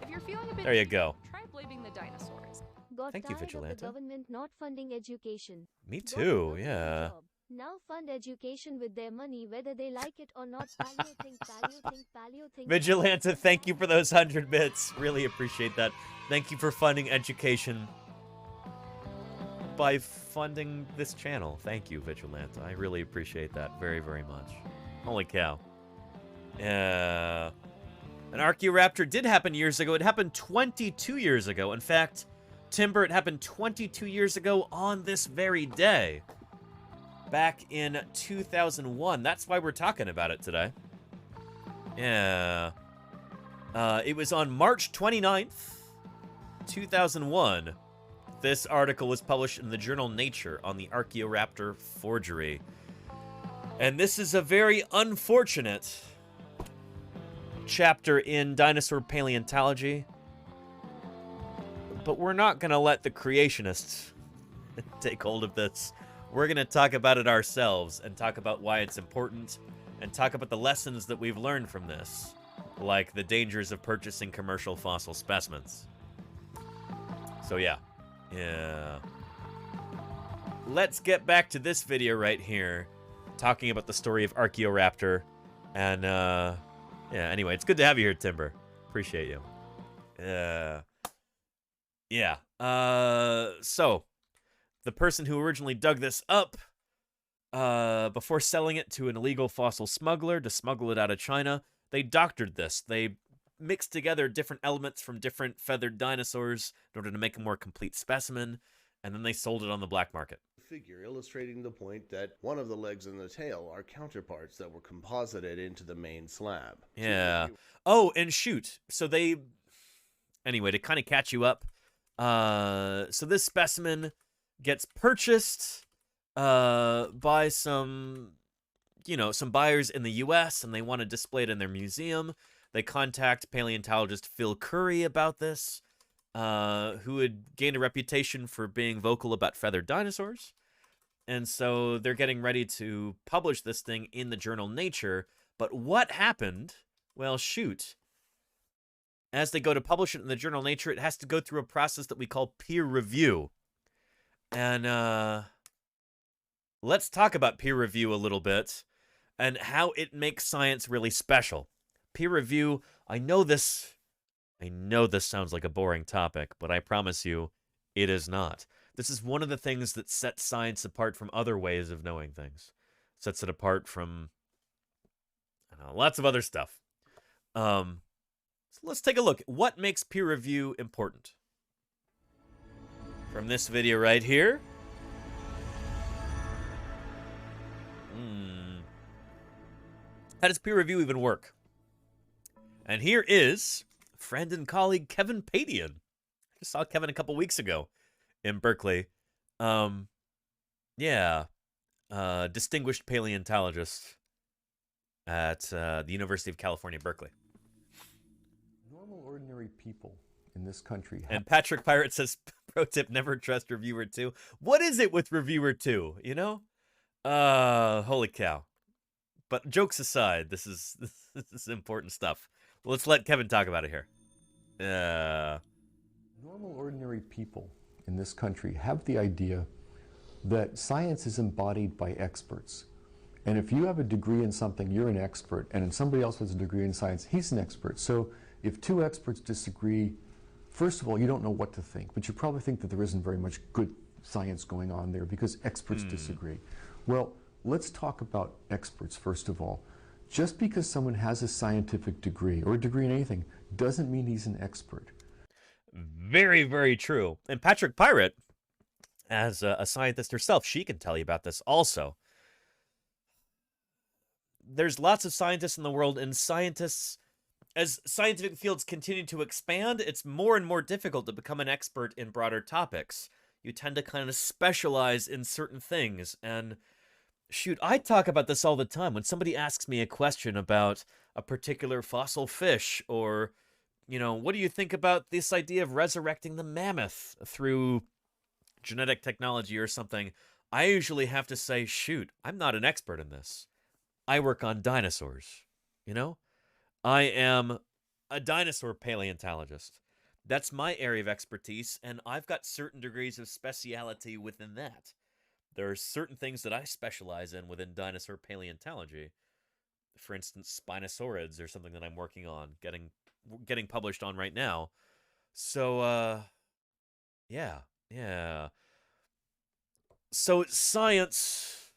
If you're feeling a bit there you go. Try blaming the dinosaurs. Thank you, Vigilante. The government not funding education. Me too, yeah. Now fund education with their money, whether they like it or not. Paleo think. Vigilante, thank you for those 100 bits. Really appreciate that. Thank you for funding education by funding this channel. Thank you, Vigilante. I really appreciate that very, very much. Holy cow. An Archaeoraptor did happen years ago. It happened 22 years ago. In fact, Timber, it happened 22 years ago on this very day. Back in 2001. That's why we're talking about it today. Yeah. It was on March 29th, 2001. This article was published in the journal Nature on the Archaeoraptor forgery. And this is a very unfortunate chapter in dinosaur paleontology. But we're not going to let the creationists take hold of this. We're going to talk about it ourselves and talk about why it's important and talk about the lessons that we've learned from this, like the dangers of purchasing commercial fossil specimens. So yeah. Let's get back to this video right here, talking about the story of Archaeoraptor. And yeah, anyway, it's good to have you here, Timber. Appreciate you. Yeah. So the person who originally dug this up, before selling it to an illegal fossil smuggler to smuggle it out of China, they doctored this. They mixed together different elements from different feathered dinosaurs in order to make a more complete specimen, and then they sold it on the black market. Figure illustrating the point that one of the legs and the tail are counterparts that were composited into the main slab. Yeah. Oh, and shoot. So anyway, to kind of catch you up, so this specimen gets purchased by some buyers in the US, and they want to display it in their museum. They contact paleontologist Phil Curry about this, who had gained a reputation for being vocal about feathered dinosaurs. And so they're getting ready to publish this thing in the journal Nature. But what happened? Well, shoot. As they go to publish it in the journal Nature, it has to go through a process that we call peer review. And let's talk about peer review a little bit and how it makes science really special. Peer review, I know this sounds like a boring topic, but I promise you, It is not. This is one of the things that sets science apart from other ways of knowing things. Sets it apart from, I don't know, lots of other stuff. So let's take a look. What makes peer review important? From this video right here. How does peer review even work? And here is friend and colleague Kevin Padian. I just saw Kevin a couple weeks ago in Berkeley. Distinguished paleontologist at the University of California, Berkeley. Normal, ordinary people in this country. And Patrick Pirate says, pro tip, never trust Reviewer 2. What is it with Reviewer 2, you know? Holy cow. But jokes aside, this is important stuff. Let's let Kevin talk about it here. Normal, ordinary people in this country have the idea that science is embodied by experts. And if you have a degree in something, you're an expert. And if somebody else has a degree in science, he's an expert. So if two experts disagree, first of all, you don't know what to think. But you probably think that there isn't very much good science going on there because experts disagree. Well, let's talk about experts first of all. Just because someone has a scientific degree or a degree in anything doesn't mean he's an expert. Very, very true. And Patrick Pirate, as a scientist herself, she can tell you about this also. There's lots of scientists in the world, and scientists, as scientific fields continue to expand, it's more and more difficult to become an expert in broader topics. You tend to kind of specialize in certain things, and shoot, I talk about this all the time. When somebody asks me a question about a particular fossil fish, or, you know, what do you think about this idea of resurrecting the mammoth through genetic technology or something, I usually have to say, shoot, I'm not an expert in this. I work on dinosaurs, you know? I am a dinosaur paleontologist. That's my area of expertise, and I've got certain degrees of speciality within that. There are certain things that I specialize in within dinosaur paleontology. For instance, Spinosaurids or something that I'm working on, getting published on right now. So, yeah. So science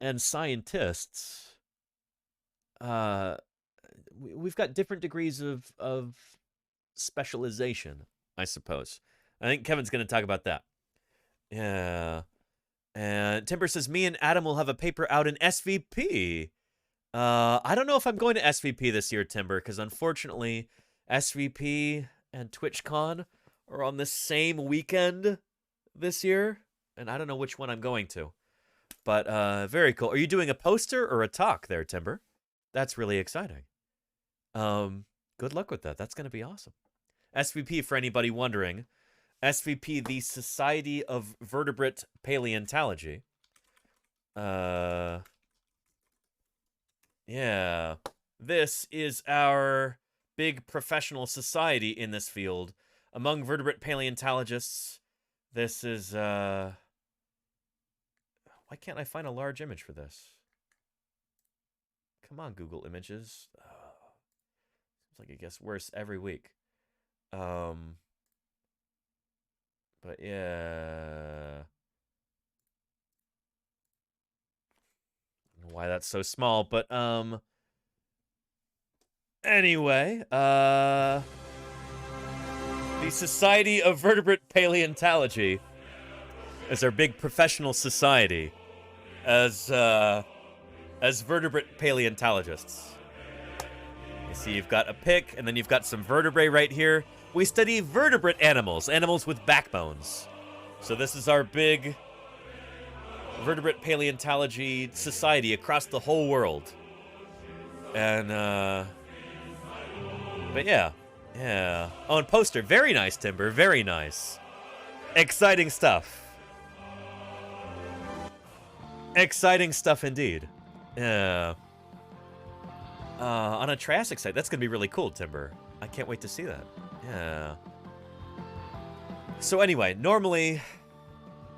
and scientists, we've got different degrees of specialization, I suppose. I think Kevin's going to talk about that. Yeah. And Timber says, me and Adam will have a paper out in SVP. I don't know if I'm going to SVP this year, Timber, because unfortunately, SVP and TwitchCon are on the same weekend this year, and I don't know which one I'm going to. But very cool. Are you doing a poster or a talk there, Timber? That's really exciting. Good luck with that. That's going to be awesome. SVP, for anybody wondering, SVP, the Society of Vertebrate Paleontology. Yeah. This is our big professional society in this field. Among vertebrate paleontologists, this is, why can't I find a large image for this? Come on, Google Images. Seems like it gets worse every week. But yeah. I don't know why that's so small, but anyway, the Society of Vertebrate Paleontology is our big professional society as vertebrate paleontologists. You see, you've got a pic, and then you've got some vertebrae right here. We study vertebrate animals, animals with backbones. So this is our big vertebrate paleontology society across the whole world. And, but yeah. Oh, and poster. Very nice, Timber. Very nice. Exciting stuff. Exciting stuff indeed. Yeah. On a Triassic site. That's going to be really cool, Timber. I can't wait to see that. Yeah. So anyway, normally,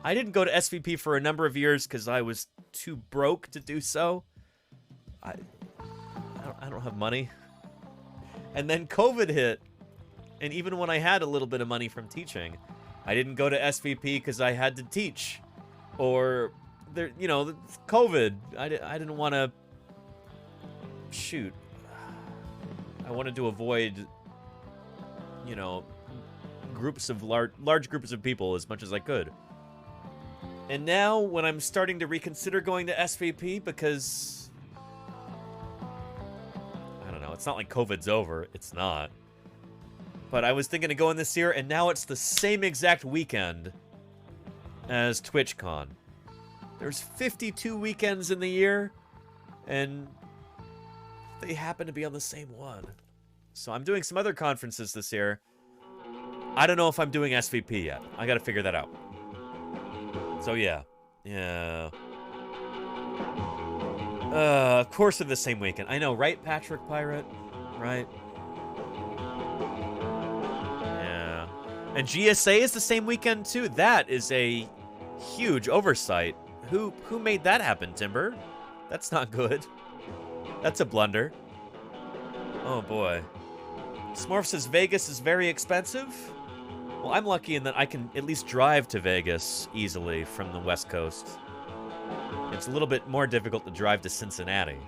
I didn't go to SVP for a number of years because I was too broke to do so. I don't have money. And then COVID hit, and even when I had a little bit of money from teaching, I didn't go to SVP because I had to teach. Or, there, you know, COVID. I didn't want to... Shoot. I wanted to avoid, you know, groups of large groups of people as much as I could. And now, when I'm starting to reconsider going to SVP because... I don't know, it's not like COVID's over. It's not. But I was thinking of going this year, and now it's the same exact weekend as TwitchCon. There's 52 weekends in the year, and they happen to be on the same one. So I'm doing some other conferences this year. I don't know if I'm doing SVP yet. I gotta figure that out. So yeah. Yeah. Of course they're the same weekend. I know, right, Patrick Pirate? Right? Yeah. And GSA is the same weekend too. That is a huge oversight. Who made that happen, Timber? That's not good. That's a blunder. Oh boy. Smurf says Vegas is very expensive. Well, I'm lucky in that I can at least drive to Vegas easily from the West Coast. It's a little bit more difficult to drive to Cincinnati.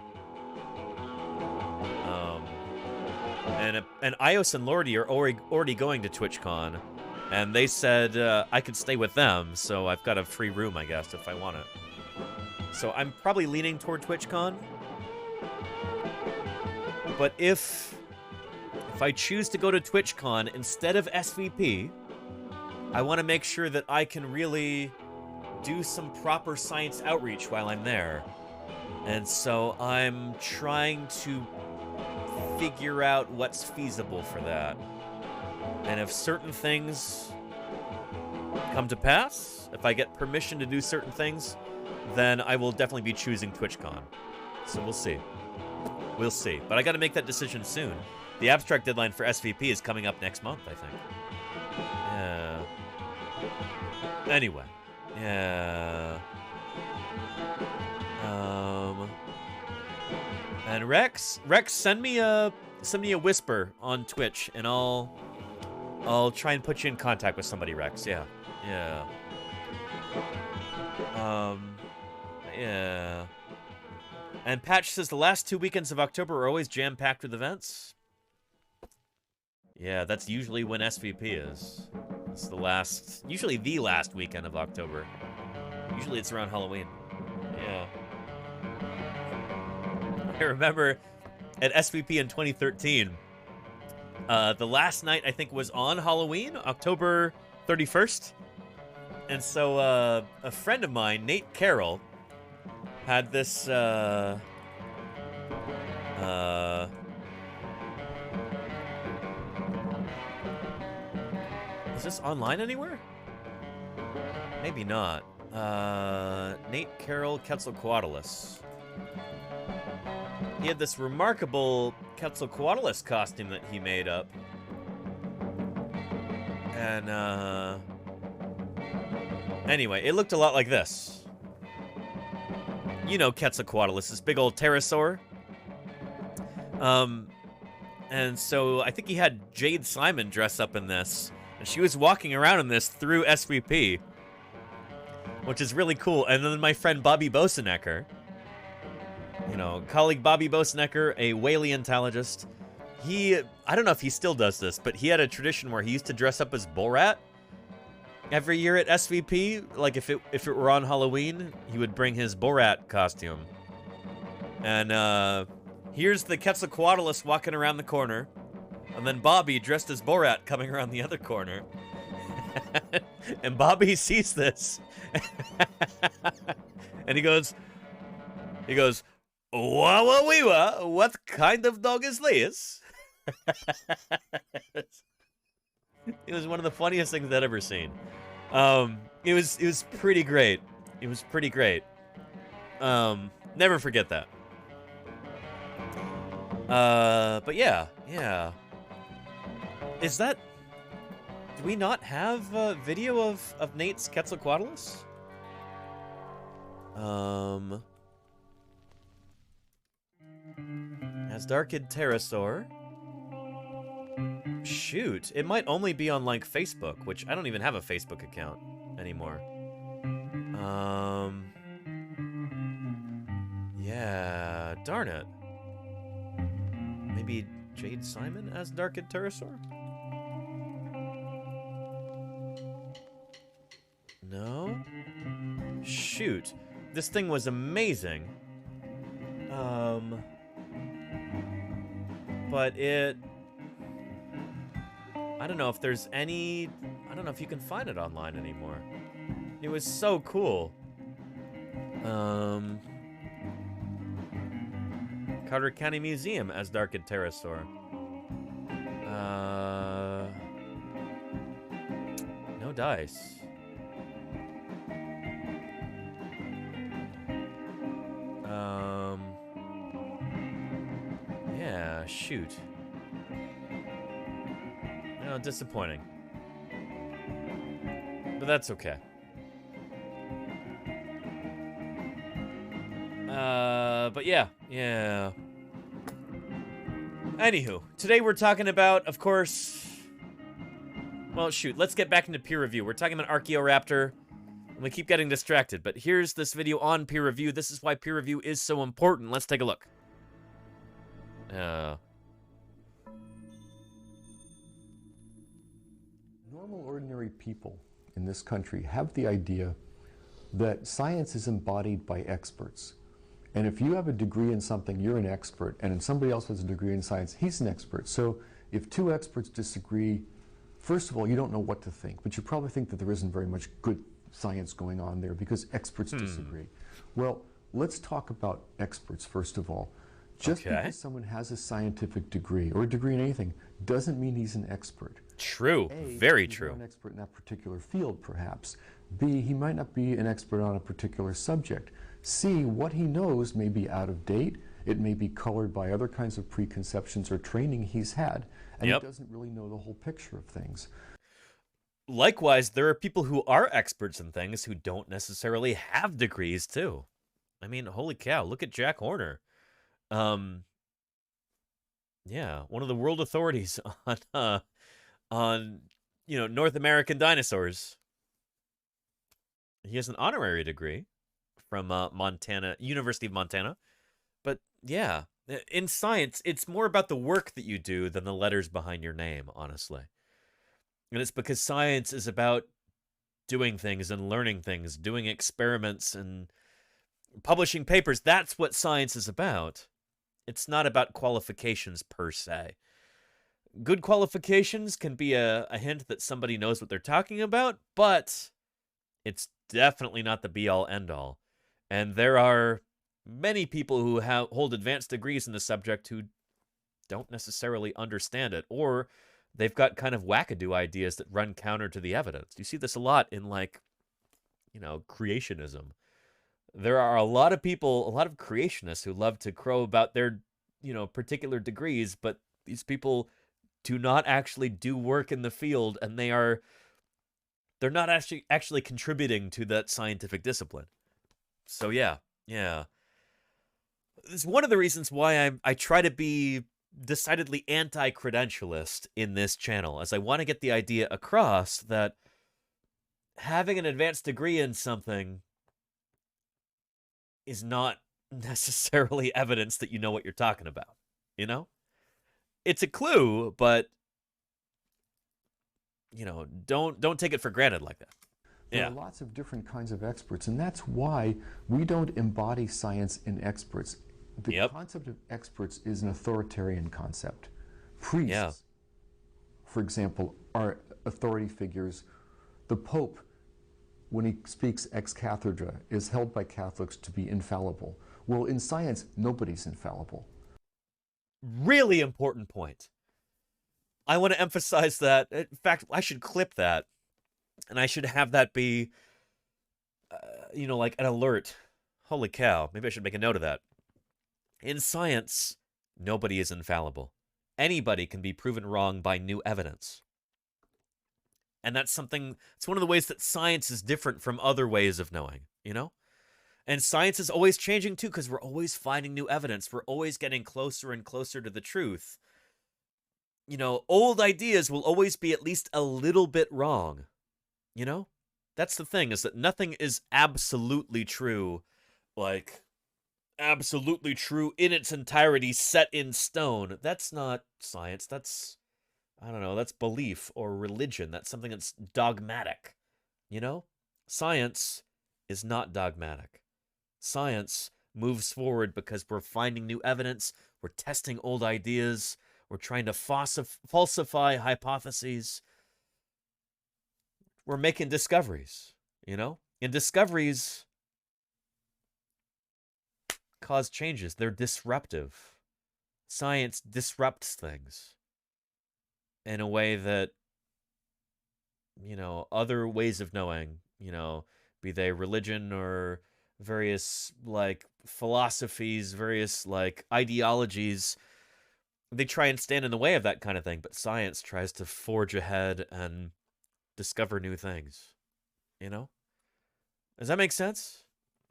And Ios and Lordy are already going to TwitchCon, and they said I could stay with them, so I've got a free room, I guess, if I want it. So I'm probably leaning toward TwitchCon. But if I choose to go to TwitchCon instead of SVP, I want to make sure that I can really do some proper science outreach while I'm there. And so I'm trying to figure out what's feasible for that. And if certain things come to pass, if I get permission to do certain things, then I will definitely be choosing TwitchCon. So we'll see. We'll see. But I got to make that decision soon. The abstract deadline for SVP is coming up next month, I think. Yeah. Anyway. Yeah. And Rex, send me a whisper on Twitch, and I'll try and put you in contact with somebody, Rex. Yeah. Yeah. Yeah. And Patch says the last 2 weekends of October are always jam-packed with events. Yeah, that's usually when SVP is. It's usually the last weekend of October. Usually it's around Halloween. Yeah. I remember at SVP in 2013, the last night I think was on Halloween, October 31st. And so a friend of mine, Nate Carroll, had this is this online anywhere? Maybe not. Nate Carroll Quetzalcoatlus. He had this remarkable Quetzalcoatlus costume that he made up. And anyway, it looked a lot like this. You know Quetzalcoatlus, this big old pterosaur. And so I think he had Jade Simon dress up in this. And she was walking around in this through SVP. Which is really cool. And then my friend Bobby Bosenecker. You know, colleague Bobby Bosenecker, a paleontologist. I don't know if he still does this, but he had a tradition where he used to dress up as Borat every year at SVP. Like if it were on Halloween, he would bring his Borat costume. And here's the Quetzalcoatlus walking around the corner, and then Bobby dressed as Borat coming around the other corner. And Bobby sees this, and he goes, "Wawa-wee-wa, what kind of dog is this?" It was one of the funniest things I'd ever seen. It was pretty great. It was pretty great. Never forget that. But yeah. Is that... Do we not have a video of Nate's Quetzalcoatlus? As Darkid Pterosaur. shoot. It might only be on, like, Facebook, which I don't even have a Facebook account anymore. Yeah, darn it. Maybe Jade Simon as Darkid Pterosaur? No? Shoot. This thing was amazing. But it... I don't know if there's any... I don't know if you can find it online anymore. It was so cool. Carter County Museum as Darkid Pterosaur. No dice. Yeah, shoot. No, disappointing. But that's okay. But yeah. Anywho, today we're talking about, of course... Well, shoot, let's get back into peer review. We're talking about Archaeoraptor, and we keep getting distracted, but here's this video on peer review. This is why peer review is so important. Let's take a look. Normal, ordinary people in this country have the idea that science is embodied by experts. And if you have a degree in something, you're an expert, and if somebody else has a degree in science, he's an expert. So if two experts disagree, first of all, you don't know what to think, but you probably think that there isn't very much good science going on there because experts disagree. Well, let's talk about experts first of all. Just because someone has a scientific degree or a degree in anything doesn't mean he's an expert. True, very true. He's not an expert in that particular field, perhaps. B, he might not be an expert on a particular subject. C, what he knows may be out of date. It may be colored by other kinds of preconceptions or training he's had, and he doesn't really know the whole picture of things. Likewise, there are people who are experts in things who don't necessarily have degrees, too. I mean, holy cow, look at Jack Horner. Yeah, one of the world authorities on North American dinosaurs. He has an honorary degree from Montana, University of Montana. But yeah, in science, it's more about the work that you do than the letters behind your name, honestly. And it's because science is about doing things and learning things, doing experiments and publishing papers. That's what science is about. It's not about qualifications per se. Good qualifications can be a hint that somebody knows what they're talking about, but it's definitely not the be-all, end-all. And there are many people who hold advanced degrees in the subject who don't necessarily understand it, or they've got kind of wackadoo ideas that run counter to the evidence. You see this a lot in, like, creationism. There are a lot of people, a lot of creationists who love to crow about their, particular degrees, but these people do not actually do work in the field, and they're not actually contributing to that scientific discipline. So yeah. It's one of the reasons why I try to be decidedly anti-credentialist in this channel, as I want to get the idea across that having an advanced degree in something is not necessarily evidence that you know what you're talking about, It's a clue, but, don't take it for granted like that. There are lots of different kinds of experts, and that's why we don't embody science in experts. The concept of experts is an authoritarian concept. Priests, for example, are authority figures. The Pope, when he speaks ex cathedra, is held by Catholics to be infallible. Well, in science, nobody's infallible. Really important point. I want to emphasize that. In fact, I should clip that. And I should have that be, like an alert. Holy cow. Maybe I should make a note of that. In science, nobody is infallible. Anybody can be proven wrong by new evidence. And it's one of the ways that science is different from other ways of knowing, And science is always changing too, because we're always finding new evidence. We're always getting closer and closer to the truth. you know, old ideas will always be at least a little bit wrong. You know? That's the thing, is that nothing is absolutely true, like, absolutely true in its entirety, set in stone. That's not science. That's, I don't know, that's belief or religion. That's something that's dogmatic. You know? Science is not dogmatic. Science moves forward because we're finding new evidence, we're testing old ideas, we're trying to falsify hypotheses. We're making discoveries, you know? And discoveries cause changes. They're disruptive. Science disrupts things in a way that, you know, other ways of knowing, you know, be they religion or various, like, philosophies, various, like, ideologies, they try and stand in the way of that kind of thing. But science tries to forge ahead and discover new things, you know? Does that make sense?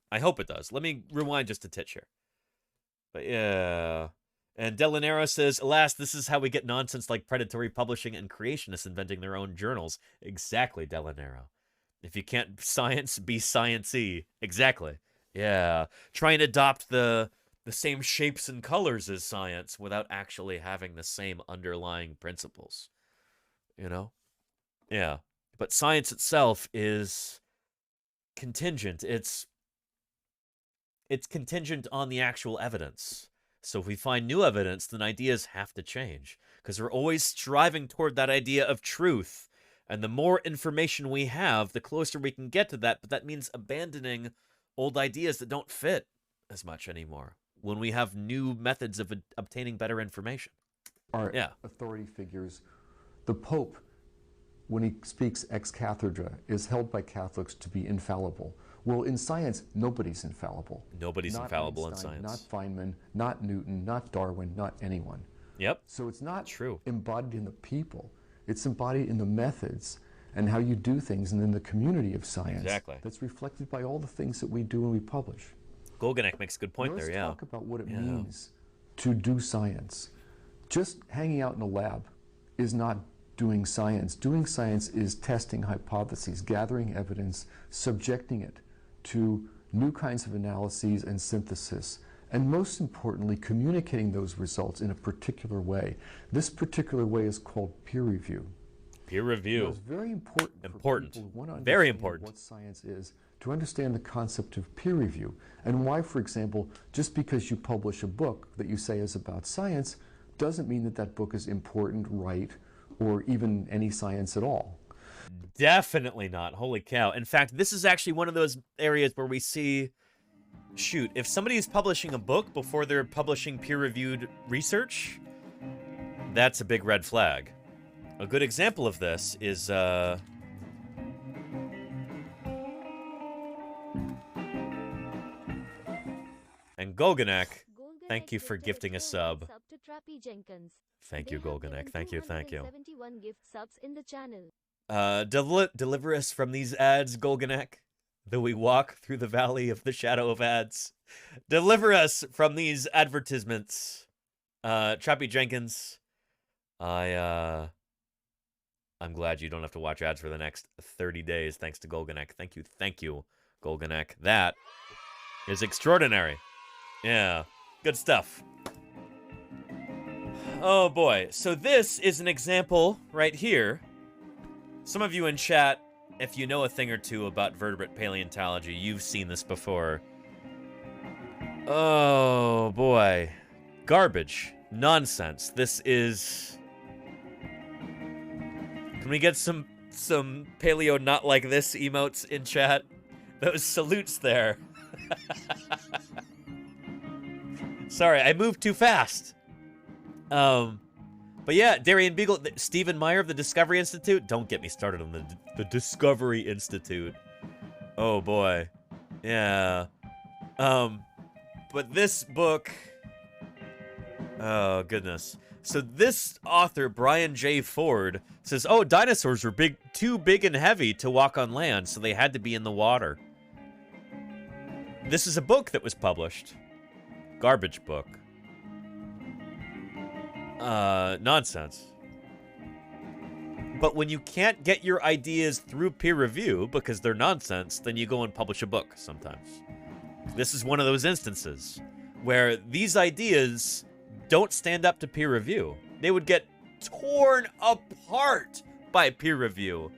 I hope it does. Let me rewind just a titch here. But yeah. And Delanero says, alas, this is how we get nonsense like predatory publishing and creationists inventing their own journals. Exactly, Delanero. If you can't science, be science-y. Exactly. Yeah. Try and adopt the same shapes and colors as science without actually having the same underlying principles. You know? Yeah. But science itself is contingent. It's contingent on the actual evidence. So if we find new evidence, then ideas have to change. Because we're always striving toward that idea of truth. And the more information we have, the closer we can get to that. But that means abandoning old ideas that don't fit as much anymore when we have new methods of obtaining better information. Our authority figures, the Pope, when he speaks ex cathedra, is held by Catholics to be infallible. Well, in science, nobody's infallible. Nobody's infallible Einstein, in science. Not Feynman, not Newton, not Darwin, not anyone. Yep. So it's not true embodied in the people. It's embodied in the methods and how you do things and in the community of science. Exactly. That's reflected by all the things that we do and we publish. Golganek makes a good point there, yeah. Let's talk about what it means to do science. Just hanging out in a lab is not doing science. Doing science is testing hypotheses, gathering evidence, subjecting it to new kinds of analyses and synthesis, and most importantly, communicating those results in a particular way. This particular way is called peer review. Peer review. It's very important. Important. For people who want to Very understand important. what science is, to understand the concept of peer review, and why, for example, just because you publish a book that you say is about science doesn't mean that that book is important, right, or even any science at all. Definitely not. Holy cow. In fact, this is actually one of those areas where we see, shoot, if somebody is publishing a book before they're publishing peer-reviewed research, that's a big red flag. A good example of this is, and Golganek, thank you for gifting a sub. Thank you, Golganek. Thank you, thank you. 71 gift subs in the channel. Deliver us from these ads, Golganek, though we walk through the valley of the shadow of ads. Deliver us from these advertisements. Trappy Jenkins, I'm glad you don't have to watch ads for the next 30 days, thanks to Golganek. Thank you, Golganek. That is extraordinary. Yeah, good stuff. Oh boy, so this is an example right here. Some of you in chat, if you know a thing or two about vertebrate paleontology, you've seen this before. Oh boy. Garbage. Nonsense. This is... Can we get some paleo not like this emotes in chat? Those salutes there. Sorry, I moved too fast. But yeah, Darian Beagle, Stephen Meyer of the Discovery Institute. Don't get me started on the Discovery Institute. Oh boy. Yeah. But this book... Oh, goodness. So this author, Brian J. Ford, says, oh, dinosaurs were too big and heavy to walk on land, so they had to be in the water. This is a book that was published. Garbage book. Nonsense. But when you can't get your ideas through peer review because they're nonsense, then you go and publish a book sometimes. This is one of those instances where these ideas don't stand up to peer review. They would get torn apart by peer review.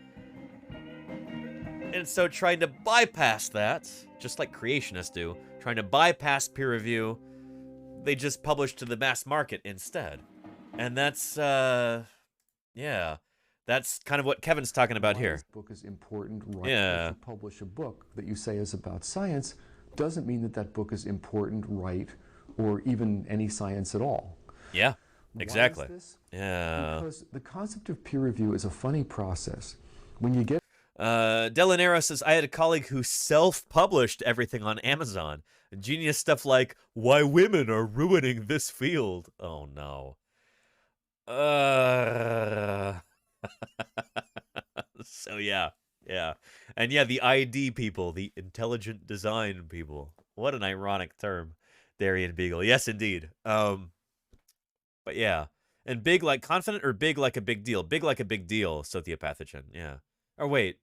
And so trying to bypass that, just like creationists do, trying to bypass peer review, they just publish to the mass market instead. And that's, yeah, that's kind of what Kevin's talking about here. This book is important, right? Yeah. If you publish a book that you say is about science, doesn't mean that that book is important, right, or even any science at all. Yeah, exactly. Why is this? Yeah. Because the concept of peer review is a funny process. When you get Delanero says, I had a colleague who self-published everything on Amazon. Genius stuff like, why women are ruining this field. Oh, no. So, yeah. And yeah, the ID people, the intelligent design people. What an ironic term, Darian Beagle. Yes, indeed. But yeah. And big like confident or big like a big deal? Big like a big deal, sociopathogen. Yeah. Or wait.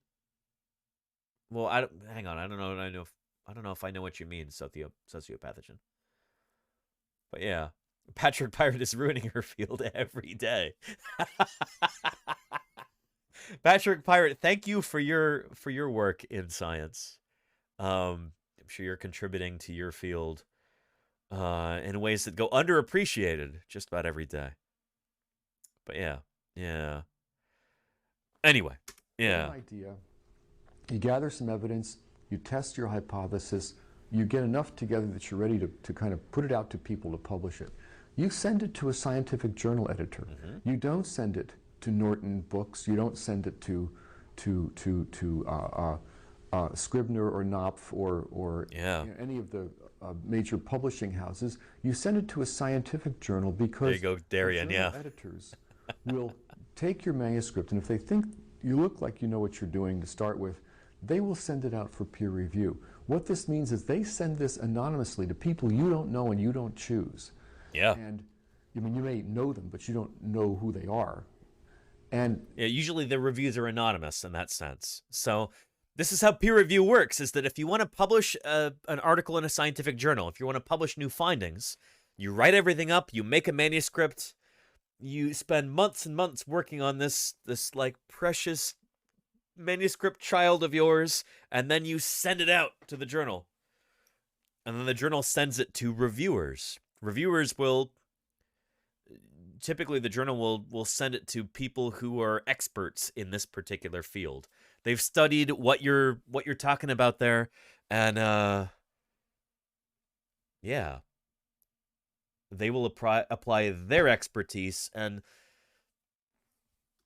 Well, hang on. I don't know if I know what you mean, sociopathogen. But yeah. Patrick Pirate is ruining her field every day. Patrick Pirate, thank you for your work in science. I'm sure you're contributing to your field in ways that go underappreciated just about every day. But yeah. Anyway, yeah. Idea. You gather some evidence, you test your hypothesis, you get enough together that you're ready to kind of put it out to people to publish it. You send it to a scientific journal editor. Mm-hmm. You don't send it to Norton Books. You don't send it to Scribner or Knopf or any of the major publishing houses. You send it to a scientific journal because there you go, Darian. the journal editors will take your manuscript, and if they think you look like you know what you're doing to start with, they will send it out for peer review. What this means is they send this anonymously to people you don't know and you don't choose. Yeah. And I mean, you may know them, but you don't know who they are. And yeah, usually the reviews are anonymous in that sense. So this is how peer review works, is that if you want to publish an article in a scientific journal, if you want to publish new findings, you write everything up, you make a manuscript, you spend months and months working on this like precious manuscript child of yours, and then you send it out to the journal. And then the journal sends it to reviewers. Reviewers will, typically the journal will send it to people who are experts in this particular field. They've studied what you're talking about there, and yeah. They will apply their expertise, and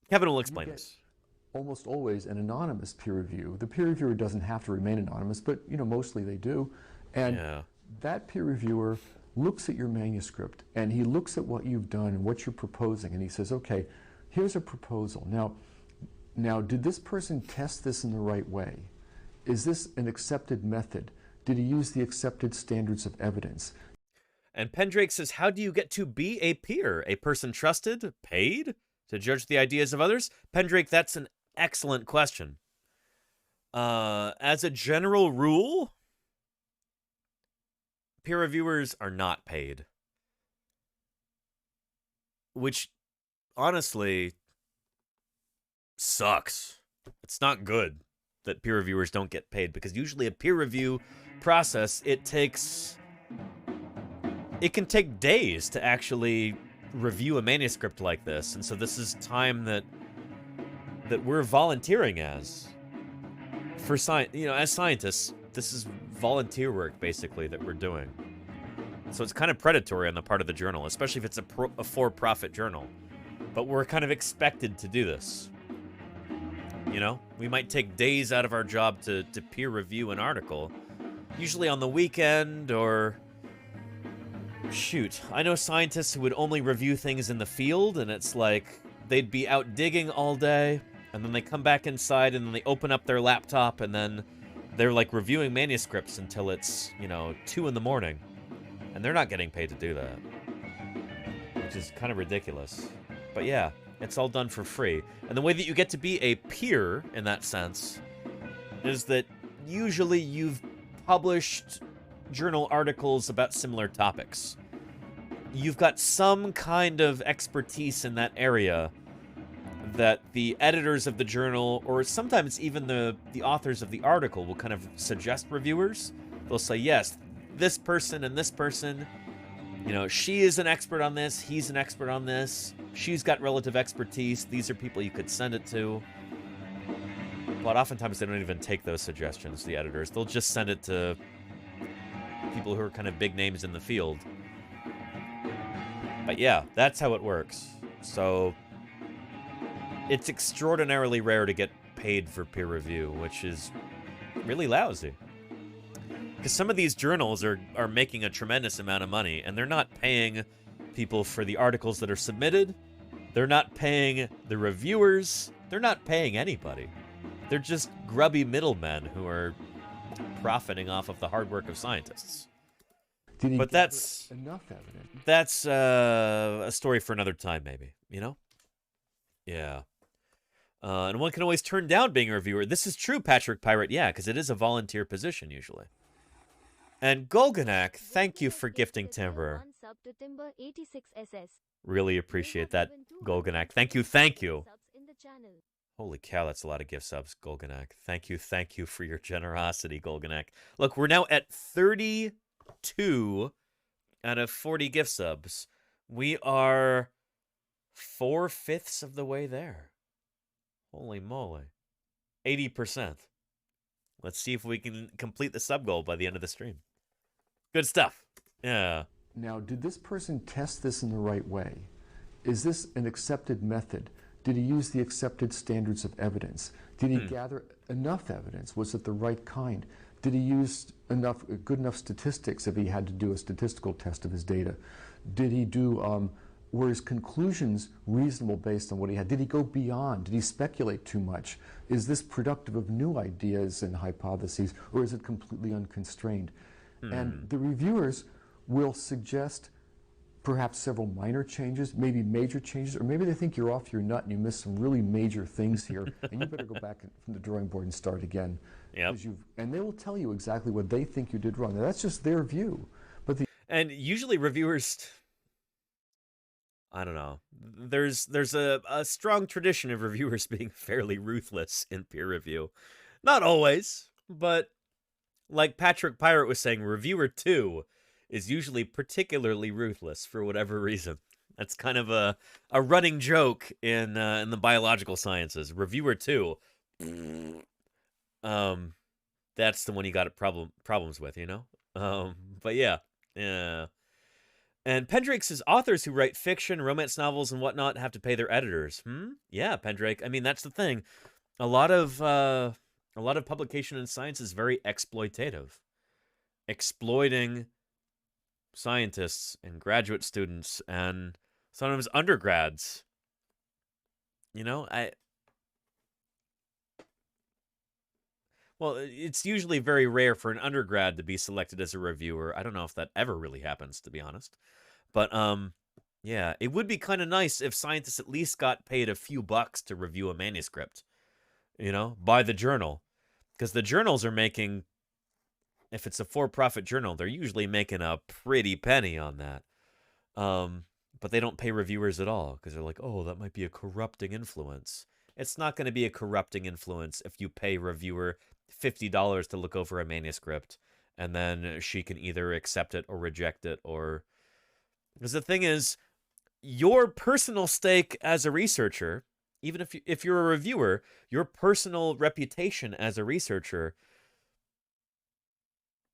Kevin will explain this. Almost always an anonymous peer review. The peer reviewer doesn't have to remain anonymous, but mostly they do. And that peer reviewer looks at your manuscript, and he looks at what you've done and what you're proposing, and he says, okay, here's a proposal. Now, did this person test this in the right way? Is this an accepted method? Did he use the accepted standards of evidence? And Pendrake says, how do you get to be a peer? A person trusted, paid, to judge the ideas of others? Pendrake, that's an excellent question. As a general rule, peer reviewers are not paid. Which, honestly, sucks. It's not good that peer reviewers don't get paid, because usually a peer review process, it can take days to actually review a manuscript like this. And so this is time that we're volunteering as. For as scientists, this is volunteer work, basically, that we're doing. So it's kind of predatory on the part of the journal, especially if it's a for-profit journal. But we're kind of expected to do this. We might take days out of our job to peer review an article, usually on the weekend, or shoot, I know scientists who would only review things in the field, and it's like they'd be out digging all day, and then they come back inside, and then they open up their laptop, and then they're like reviewing manuscripts until it's 2 in the morning, and they're not getting paid to do that, which is kind of ridiculous. But yeah, It's all done for free. And the way that you get to be a peer, in that sense, is that usually you've published journal articles about similar topics. You've got some kind of expertise in that area that the editors of the journal, or sometimes even the authors of the article, will kind of suggest reviewers. They'll say, yes, this person and this person, you know, she is an expert on this, he's an expert on this, she's got relative expertise, these are people you could send it to. But oftentimes they don't even take those suggestions, the editors. They'll just send it to people who are kind of big names in the field. But yeah, that's how it works. So it's extraordinarily rare to get paid for peer review, which is really lousy. Because some of these journals are making a tremendous amount of money, and they're not paying people for the articles that are submitted. They're not paying the reviewers. They're not paying anybody. They're just grubby middlemen who are profiting off of the hard work of scientists. But that's enough evidence. That's a story for another time, maybe. You know? Yeah. And one can always turn down being a reviewer. This is true, Patrick Pirate. Yeah, because it is a volunteer position usually. And Golganak, thank you for gifting Timber. Really appreciate that, Golganak. Thank you, thank you. Holy cow, that's a lot of gift subs, Golganak. Thank you for your generosity, Golganak. Look, we're now at 32 out of 40 gift subs. We are 4/5 of the way there. Holy moly. 80%. Let's see if we can complete the sub goal by the end of the stream. Good stuff. Yeah. Now, did this person test this in the right way? Is this an accepted method? Did he use the accepted standards of evidence? Did he gather enough evidence? Was it the right kind? Did he use good enough statistics if he had to do a statistical test of his data? Did he do, were his conclusions reasonable based on what he had? Did he go beyond? Did he speculate too much? Is this productive of new ideas and hypotheses, or is it completely unconstrained? And the reviewers will suggest perhaps several minor changes, maybe major changes, or maybe they think you're off your nut and you missed some really major things here, and you better go back from the drawing board and start again. Yep. And they will tell you exactly what they think you did wrong. Now, that's just their view. But and usually reviewers, I don't know, there's a strong tradition of reviewers being fairly ruthless in peer review. Not always, but like Patrick Pirate was saying, reviewer 2 is usually particularly ruthless for whatever reason. That's kind of a running joke in the biological sciences. Reviewer 2, that's the one you got problems with, you know? But yeah. And Pendrake says authors who write fiction, romance novels, and whatnot have to pay their editors. Yeah, Pendrake. I mean, that's the thing. A lot of publication in science is very exploitative, exploiting scientists and graduate students and sometimes undergrads. You know, well, it's usually very rare for an undergrad to be selected as a reviewer. I don't know if that ever really happens, to be honest. But yeah, it would be kind of nice if scientists at least got paid a few bucks to review a manuscript, you know, by the journal. Because the journals are making, if it's a for-profit journal, they're usually making a pretty penny on that. But they don't pay reviewers at all because they're like, oh, that might be a corrupting influence. It's not going to be a corrupting influence if you pay reviewer $50 to look over a manuscript and then she can either accept it or reject it. Or because the thing is, your personal stake as a researcher, even if you're a reviewer, your personal reputation as a researcher,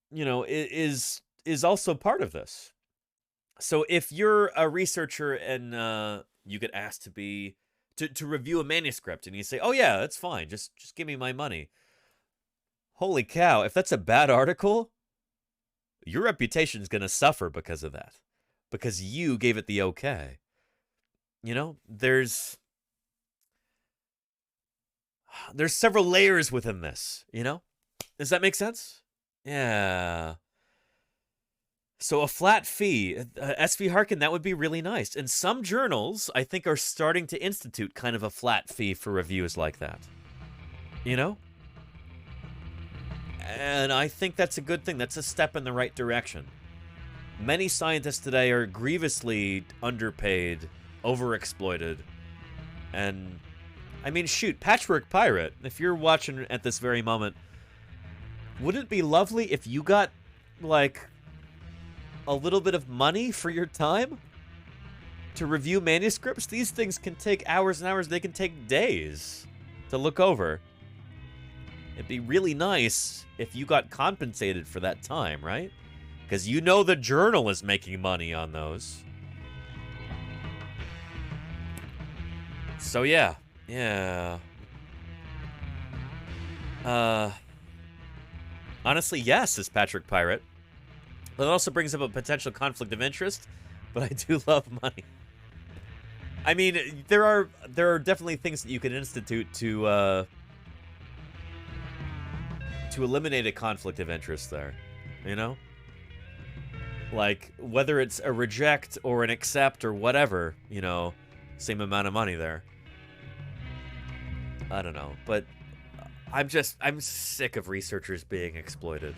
you know, is also part of this. So if you're a researcher and you get asked to review a manuscript and you say, oh yeah, that's fine, just give me my money. Holy cow, if that's a bad article, your reputation is going to suffer because of that. Because you gave it the okay. You know, there's several layers within this, you know? Does that make sense? Yeah. So a flat fee, SV Harkin, that would be really nice. And some journals, I think, are starting to institute kind of a flat fee for reviews like that. You know? And I think that's a good thing. That's a step in the right direction. Many scientists today are grievously underpaid, overexploited, and I mean, shoot, Patchwork Pirate, if you're watching at this very moment, wouldn't it be lovely if you got, like, a little bit of money for your time to review manuscripts? These things can take hours and hours. They can take days to look over. It'd be really nice if you got compensated for that time, right? Because you know the journal is making money on those. So yeah. Honestly, yes, says Patrick Pirate. That also brings up a potential conflict of interest, but I do love money. I mean, there are definitely things that you can institute to eliminate a conflict of interest there, you know? Like, whether it's a reject or an accept or whatever, you know, same amount of money there. I don't know, but I'm sick of researchers being exploited,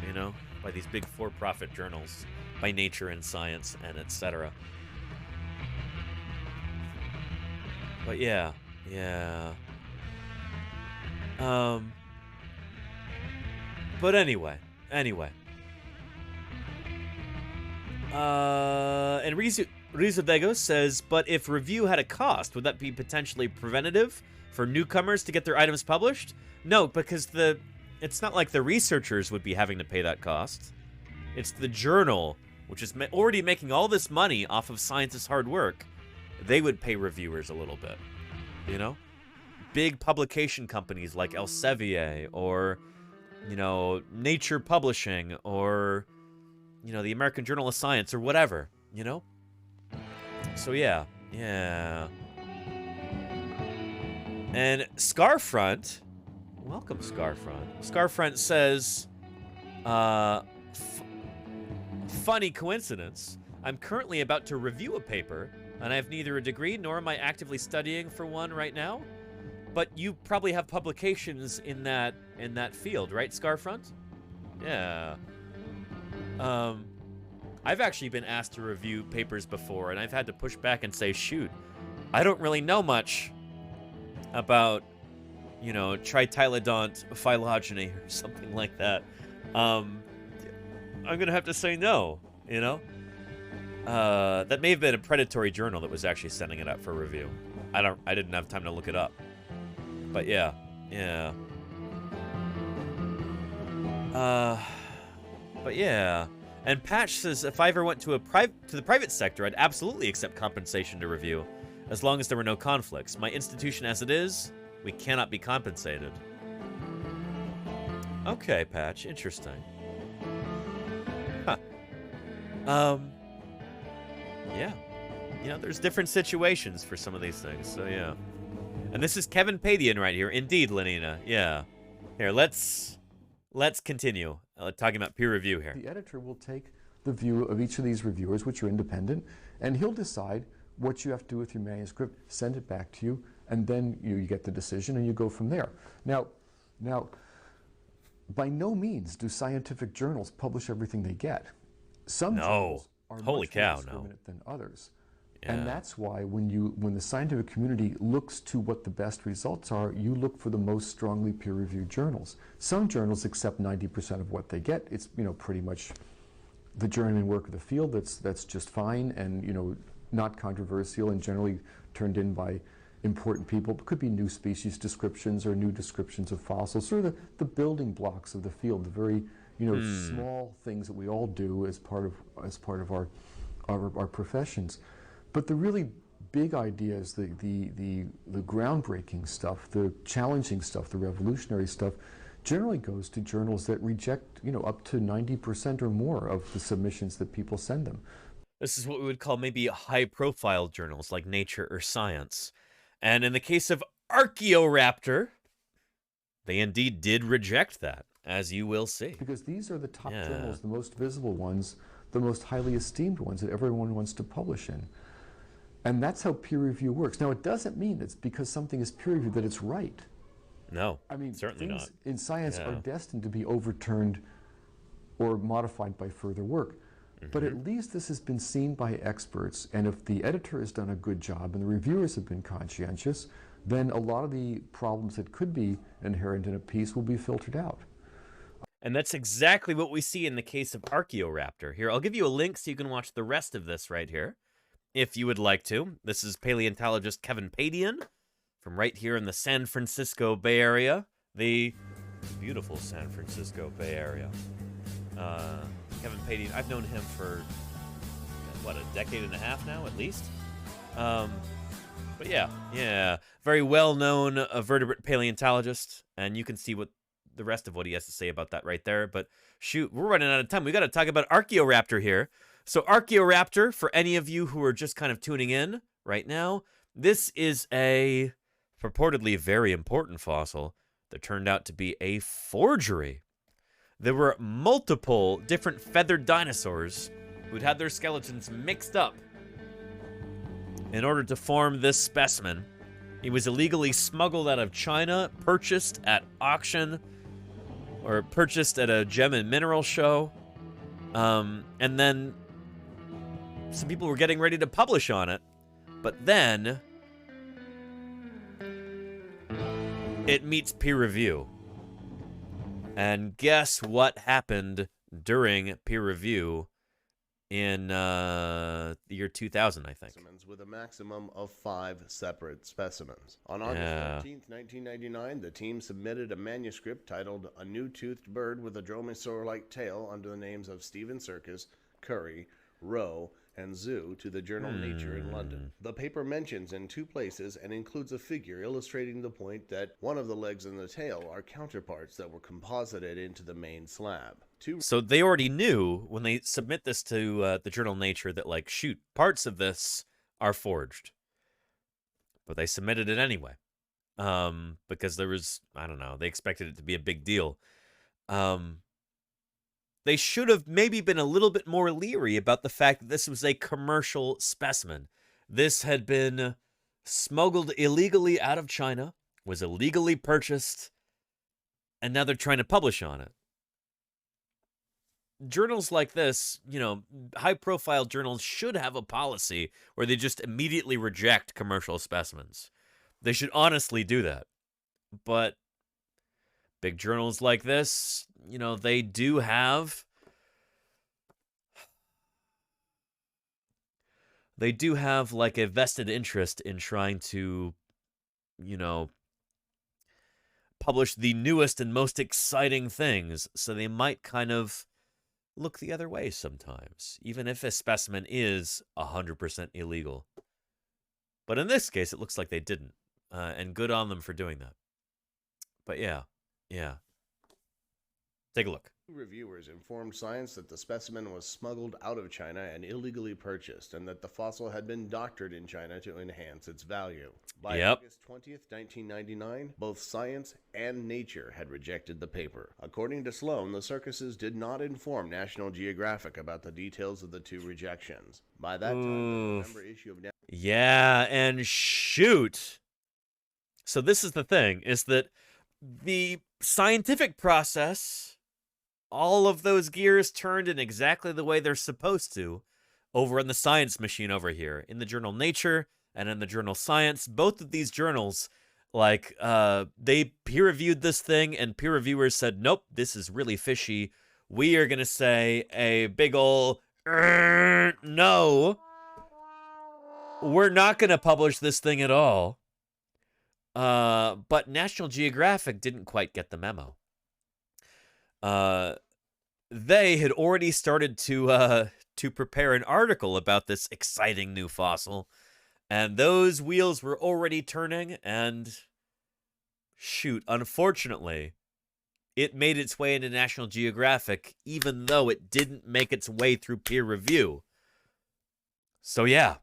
you know, by these big for-profit journals, by Nature and Science and etc. But yeah. But anyway. And Rizodego says, but if review had a cost, would that be potentially preventative for newcomers to get their items published? No, because it's not like the researchers would be having to pay that cost. It's the journal, which is already making all this money off of scientists' hard work. They would pay reviewers a little bit, you know? Big publication companies like Elsevier or, you know, Nature Publishing or, you know, the American Journal of Science or whatever, you know? So yeah. And Scarfront, welcome Scarfront. Scarfront says, funny coincidence. I'm currently about to review a paper, and I have neither a degree nor am I actively studying for one right now. But you probably have publications in that field, right, Scarfront? Yeah. I've actually been asked to review papers before, and I've had to push back and say, shoot, I don't really know much about, you know, tritylodont phylogeny or something like that. I'm gonna have to say no, you know? That may have been a predatory journal that was actually sending it up for review. I didn't have time to look it up. But yeah. But yeah. And Patch says, if I ever went to the private sector, I'd absolutely accept compensation to review, as long as there were no conflicts. My institution as it is, we cannot be compensated. Okay, Patch, interesting. Huh. Yeah. You know, there's different situations for some of these things, so yeah. And this is Kevin Padian right here. Indeed, Lenina. Yeah. Here, let's continue talking about peer review here. The editor will take the view of each of these reviewers, which are independent, and he'll decide what you have to do with your manuscript, send it back to you, and then you get the decision and you go from there. Now, by no means do scientific journals publish everything they get. Some journals are much more discriminate than others. Yeah. And that's why when the scientific community looks to what the best results are, you look for the most strongly peer-reviewed journals. Some journals accept 90% of what they get. It's, you know, pretty much the journeyman work of the field. That's just fine, and, you know, not controversial, and generally turned in by important people. It could be new species descriptions or new descriptions of fossils, sort of the building blocks of the field, the very, you know, small things that we all do as part of our professions. But the really big ideas, the groundbreaking stuff, the challenging stuff, the revolutionary stuff, generally goes to journals that reject, you know, up to 90% or more of the submissions that people send them. This is what we would call maybe high-profile journals like Nature or Science. And in the case of Archaeoraptor, they indeed did reject that. as you will see. Because these are the top journals, the most visible ones, the most highly esteemed ones that everyone wants to publish in. And that's how peer review works. Now, it doesn't mean it's because something is peer reviewed that it's right. No, I mean, certainly things not. In science are destined to be overturned or modified by further work. But at least this has been seen by experts, and if the editor has done a good job and the reviewers have been conscientious, then a lot of the problems that could be inherent in a piece will be filtered out. And that's exactly what we see in the case of Archaeoraptor. Here, I'll give you a link so you can watch the rest of this right here, if you would like to. This is paleontologist Kevin Padian from right here in the San Francisco Bay Area, the beautiful San Francisco Bay Area. Kevin Padian, I've known him for, what, a decade and a half now, at least? But yeah, very well-known vertebrate paleontologist, and you can see what the rest of what he has to say about that right there. But shoot, we're running out of time. We got to talk about Archaeoraptor here. So Archaeoraptor, for any of you who are just kind of tuning in right now, this is a purportedly very important fossil that turned out to be a forgery. There were multiple different feathered dinosaurs who'd had their skeletons mixed up in order to form this specimen. It was illegally smuggled out of China, purchased at auction, or purchased at a gem and mineral show. And then some people were getting ready to publish on it. But then it meets peer review. And guess what happened during peer review in the year 2000, I think. With a maximum of 5 separate specimens. On August 13th, 1999, the team submitted a manuscript titled A New Toothed Bird with a Dromaeosaur-like Tail under the names of Stephen Serkis, Curry, Rowe, and Zhu to the journal Nature in London. The paper mentions in 2 places and includes a figure illustrating the point that one of the legs and the tail are counterparts that were composited into the main slab. So they already knew when they submit this to the journal Nature that, like, shoot, parts of this are forged. But they submitted it anyway. Because there was, I don't know, they expected it to be a big deal. They should have maybe been a little bit more leery about the fact that this was a commercial specimen. This had been smuggled illegally out of China, was illegally purchased, and now they're trying to publish on it. Journals like this, you know, high-profile journals should have a policy where they just immediately reject commercial specimens. They should honestly do that. But big journals like this, you know, they do have like a vested interest in trying to, you know, publish the newest and most exciting things. So they might kind of look the other way sometimes, even if a specimen is 100% illegal. But in this case, it looks like they didn't. And good on them for doing that. But yeah. Take a look. Reviewers informed science that the specimen was smuggled out of China and illegally purchased, and that the fossil had been doctored in China to enhance its value. By August 20th, 1999, both Science and Nature had rejected the paper. According to Sloan, the circuses did not inform National Geographic about the details of the 2 rejections. By that time, the November issue of Yeah, and shoot. So this is the thing, is that the scientific process, all of those gears turned in exactly the way they're supposed to over in the science machine over here, in the journal Nature and in the journal Science. Both of these journals, like, they peer-reviewed this thing, and peer reviewers said, nope, this is really fishy. We are going to say a big ol' no. We're not going to publish this thing at all. But National Geographic didn't quite get the memo. They had already started to prepare an article about this exciting new fossil, and those wheels were already turning, and shoot, unfortunately, it made its way into National Geographic, even though it didn't make its way through peer review. So yeah.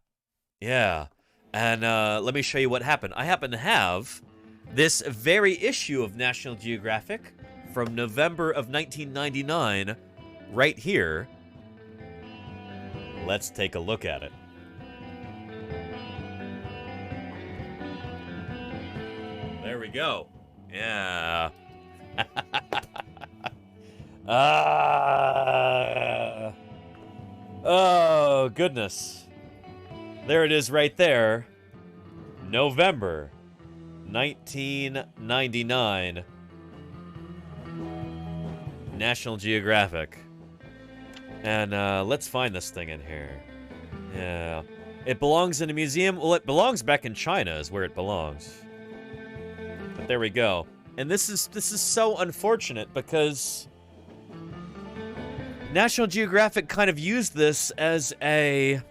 And let me show you what happened. I happen to have this very issue of National Geographic from November of 1999, right here. Let's take a look at it. There we go. Yeah. Oh, goodness. There it is right there. November 1999. National Geographic. And let's find this thing in here. Yeah. It belongs in a museum. Well, it belongs back in China is where it belongs. But there we go. And this is so unfortunate because National Geographic kind of used this as a...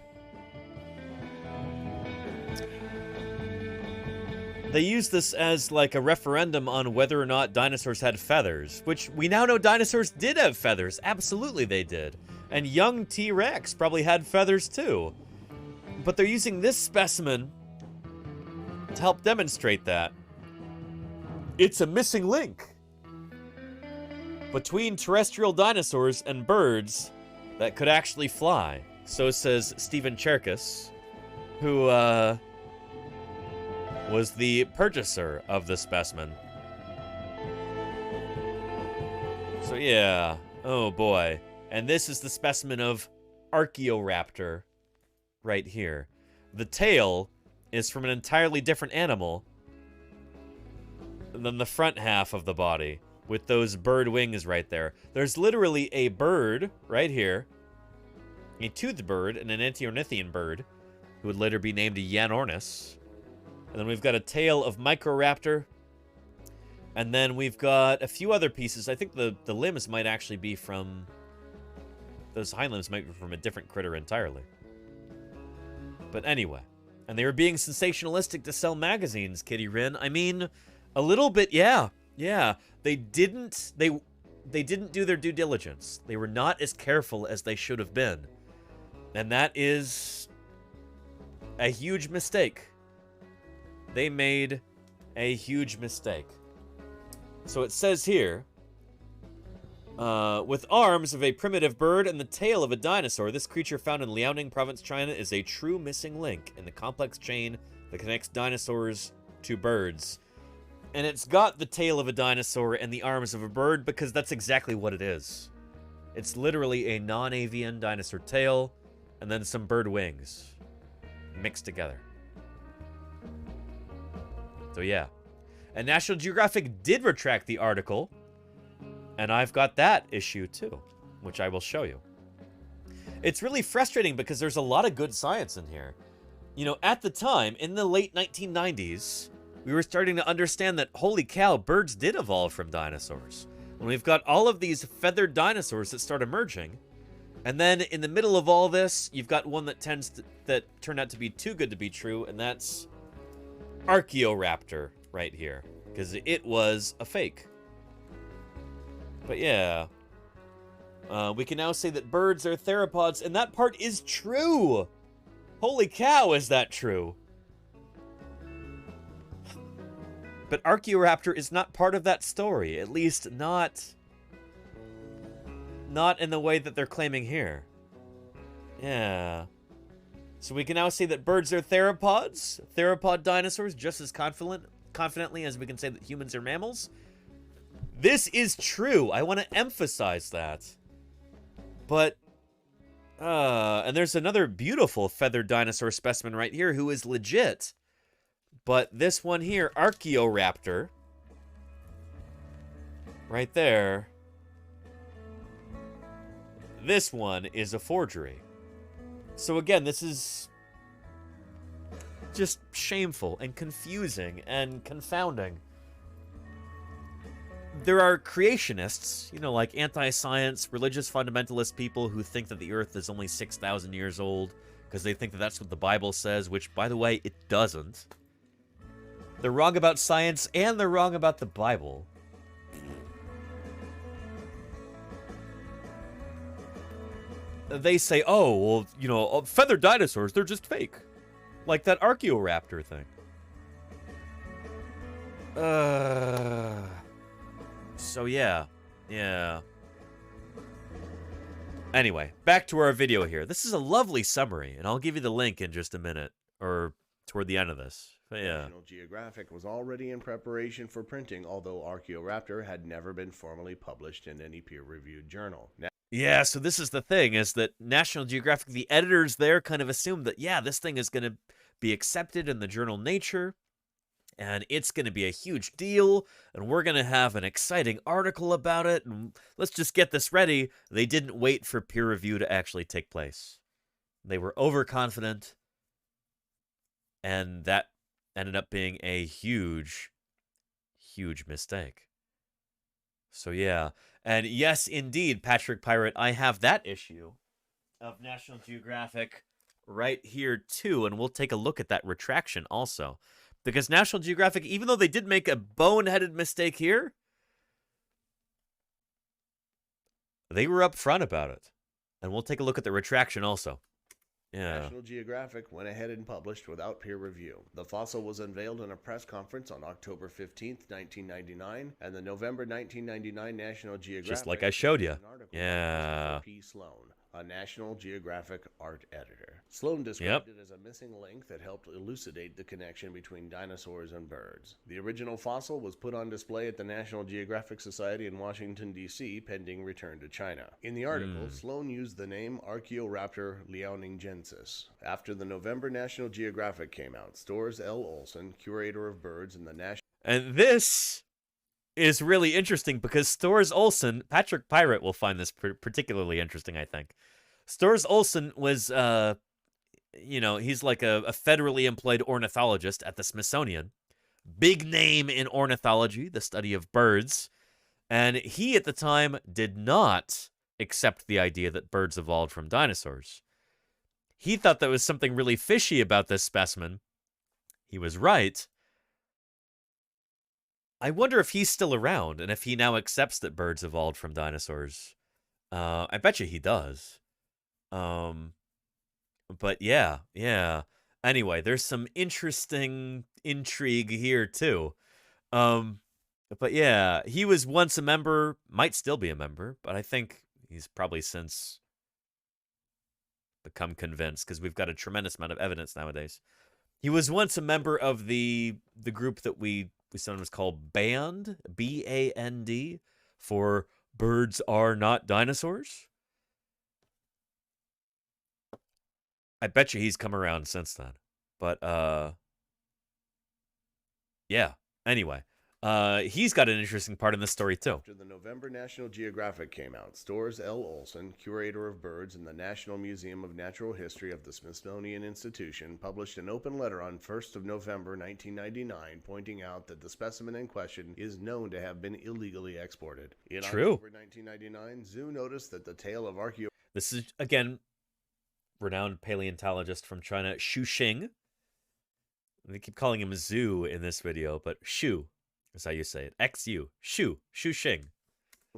They used this as like a referendum on whether or not dinosaurs had feathers, which we now know dinosaurs did have feathers. Absolutely they did. And young T-Rex probably had feathers too. But they're using this specimen to help demonstrate that. It's a missing link between terrestrial dinosaurs and birds that could actually fly. So says Stephen Cherkis, who was the purchaser of the specimen. So yeah, oh boy. And this is the specimen of Archaeoraptor right here. The tail is from an entirely different animal than the front half of the body, with those bird wings right there. There's literally a bird right here, a toothed bird and an Antiornithian bird, who would later be named Yanornis. And then we've got a tail of Microraptor. And then we've got a few other pieces. I think the limbs might actually be from... Those hind limbs might be from a different critter entirely. But anyway. And they were being sensationalistic to sell magazines, Kitty Rin. I mean, a little bit, yeah. Yeah. They didn't do their due diligence. They were not as careful as they should have been. And that is a huge mistake. They made a huge mistake. So it says here, with arms of a primitive bird and the tail of a dinosaur, this creature found in Liaoning Province, China is a true missing link in the complex chain that connects dinosaurs to birds. And it's got the tail of a dinosaur and the arms of a bird because that's exactly what it is. It's literally a non-avian dinosaur tail and then some bird wings mixed together. So yeah. And National Geographic did retract the article. And I've got that issue too, which I will show you. It's really frustrating because there's a lot of good science in here. You know, at the time, in the late 1990s, we were starting to understand that, holy cow, birds did evolve from dinosaurs. When we've got all of these feathered dinosaurs that start emerging, and then in the middle of all this, you've got one that that turned out to be too good to be true, and that's Archaeoraptor right here, because it was a fake. But yeah, we can now say that birds are theropods, and that part is true. Holy cow, is that true? But Archaeoraptor is not part of that story, at least not in the way that they're claiming here. Yeah. So we can now say that birds are theropods, theropod dinosaurs, just as confidently as we can say that humans are mammals. This is true. I want to emphasize that. But, and there's another beautiful feathered dinosaur specimen right here who is legit. But this one here, Archaeoraptor, right there, this one is a forgery. So again, this is just shameful and confusing and confounding. There are creationists, you know, like anti-science, religious fundamentalist people who think that the Earth is only 6,000 years old because they think that that's what the Bible says, which, by the way, it doesn't. They're wrong about science and they're wrong about the Bible. They say, oh, well, you know, feathered dinosaurs, they're just fake. Like that Archaeoraptor thing. So yeah, Yeah. Anyway, back to our video here. This is a lovely summary, and I'll give you the link in just a minute, or toward the end of this. But yeah. National Geographic was already in preparation for printing, although Archaeoraptor had never been formally published in any peer-reviewed journal. Yeah, so this is the thing, is that National Geographic, the editors there kind of assumed that, yeah, this thing is going to be accepted in the journal Nature, and it's going to be a huge deal, and we're going to have an exciting article about it, and let's just get this ready. They didn't wait for peer review to actually take place. They were overconfident, and that ended up being a huge, huge mistake. So yeah, and yes, indeed, Patrick Pirate, I have that issue of National Geographic right here too, and we'll take a look at that retraction also. Because National Geographic, even though they did make a boneheaded mistake here, they were upfront about it. And we'll take a look at the retraction also. Yeah. National Geographic went ahead and published without peer review. The fossil was unveiled in a press conference on October 15th, 1999, and the November 1999 National Geographic... Just like I showed you. Yeah. P. Sloan, a National Geographic art editor. Sloan described it as a missing link that helped elucidate the connection between dinosaurs and birds. The original fossil was put on display at the National Geographic Society in Washington, D.C., pending return to China. In the article, Sloan used the name Archaeoraptor liaoningensis. After the November National Geographic came out, Storrs L. Olson, curator of birds in the National... And this is really interesting because Storrs Olson, Patrick Pirate will find this particularly interesting, I think. Storrs Olson was, you know, he's like a federally employed ornithologist at the Smithsonian. Big name in ornithology, the study of birds. And he, at the time, did not accept the idea that birds evolved from dinosaurs. He thought there was something really fishy about this specimen. He was right. I wonder if he's still around and if he now accepts that birds evolved from dinosaurs. I bet you he does. But yeah. Anyway, there's some interesting intrigue here too. But yeah, he was once a member, might still be a member, but I think he's probably since become convinced because we've got a tremendous amount of evidence nowadays. He was once a member of the group that we sometimes call BAND, B-A-N-D, for Birds Are Not Dinosaurs. I bet you he's come around since then. But, yeah. Anyway, he's got an interesting part in this story, too. After the November National Geographic came out, Storrs L. Olson, curator of birds in the National Museum of Natural History of the Smithsonian Institution, published an open letter on 1st of November 1999 pointing out that the specimen in question is known to have been illegally exported. In October 1999, Zoo noticed that the tail of Archaeoraptor... This is, again, renowned paleontologist from China, Xu Xing. They keep calling him Zoo in this video, but Xu is how you say it. X-U. Xu Xing.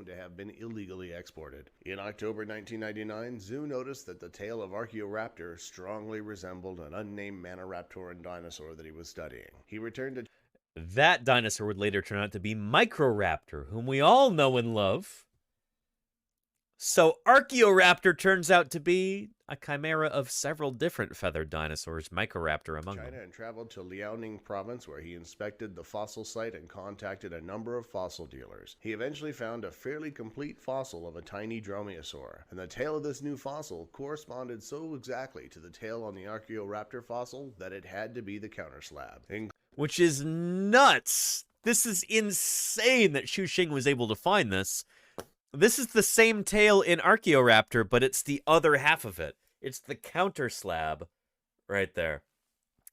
To have been illegally exported. In October 1999, Zoo noticed that the tail of Archaeoraptor strongly resembled an unnamed Maniraptoran dinosaur that he was studying. He returned to... That dinosaur would later turn out to be Microraptor, whom we all know and love. So Archaeoraptor turns out to be a chimera of several different feathered dinosaurs, Microraptor among them. China and traveled to Liaoning province where he inspected the fossil site and contacted a number of fossil dealers. He eventually found a fairly complete fossil of a tiny dromaeosaur, and the tail of this new fossil corresponded so exactly to the tail on the Archaeoraptor fossil that it had to be the counterslab. Which is nuts! This is insane that Xu Xing was able to find this. This is the same tail in Archaeoraptor, but it's the other half of it. It's the counter slab right there.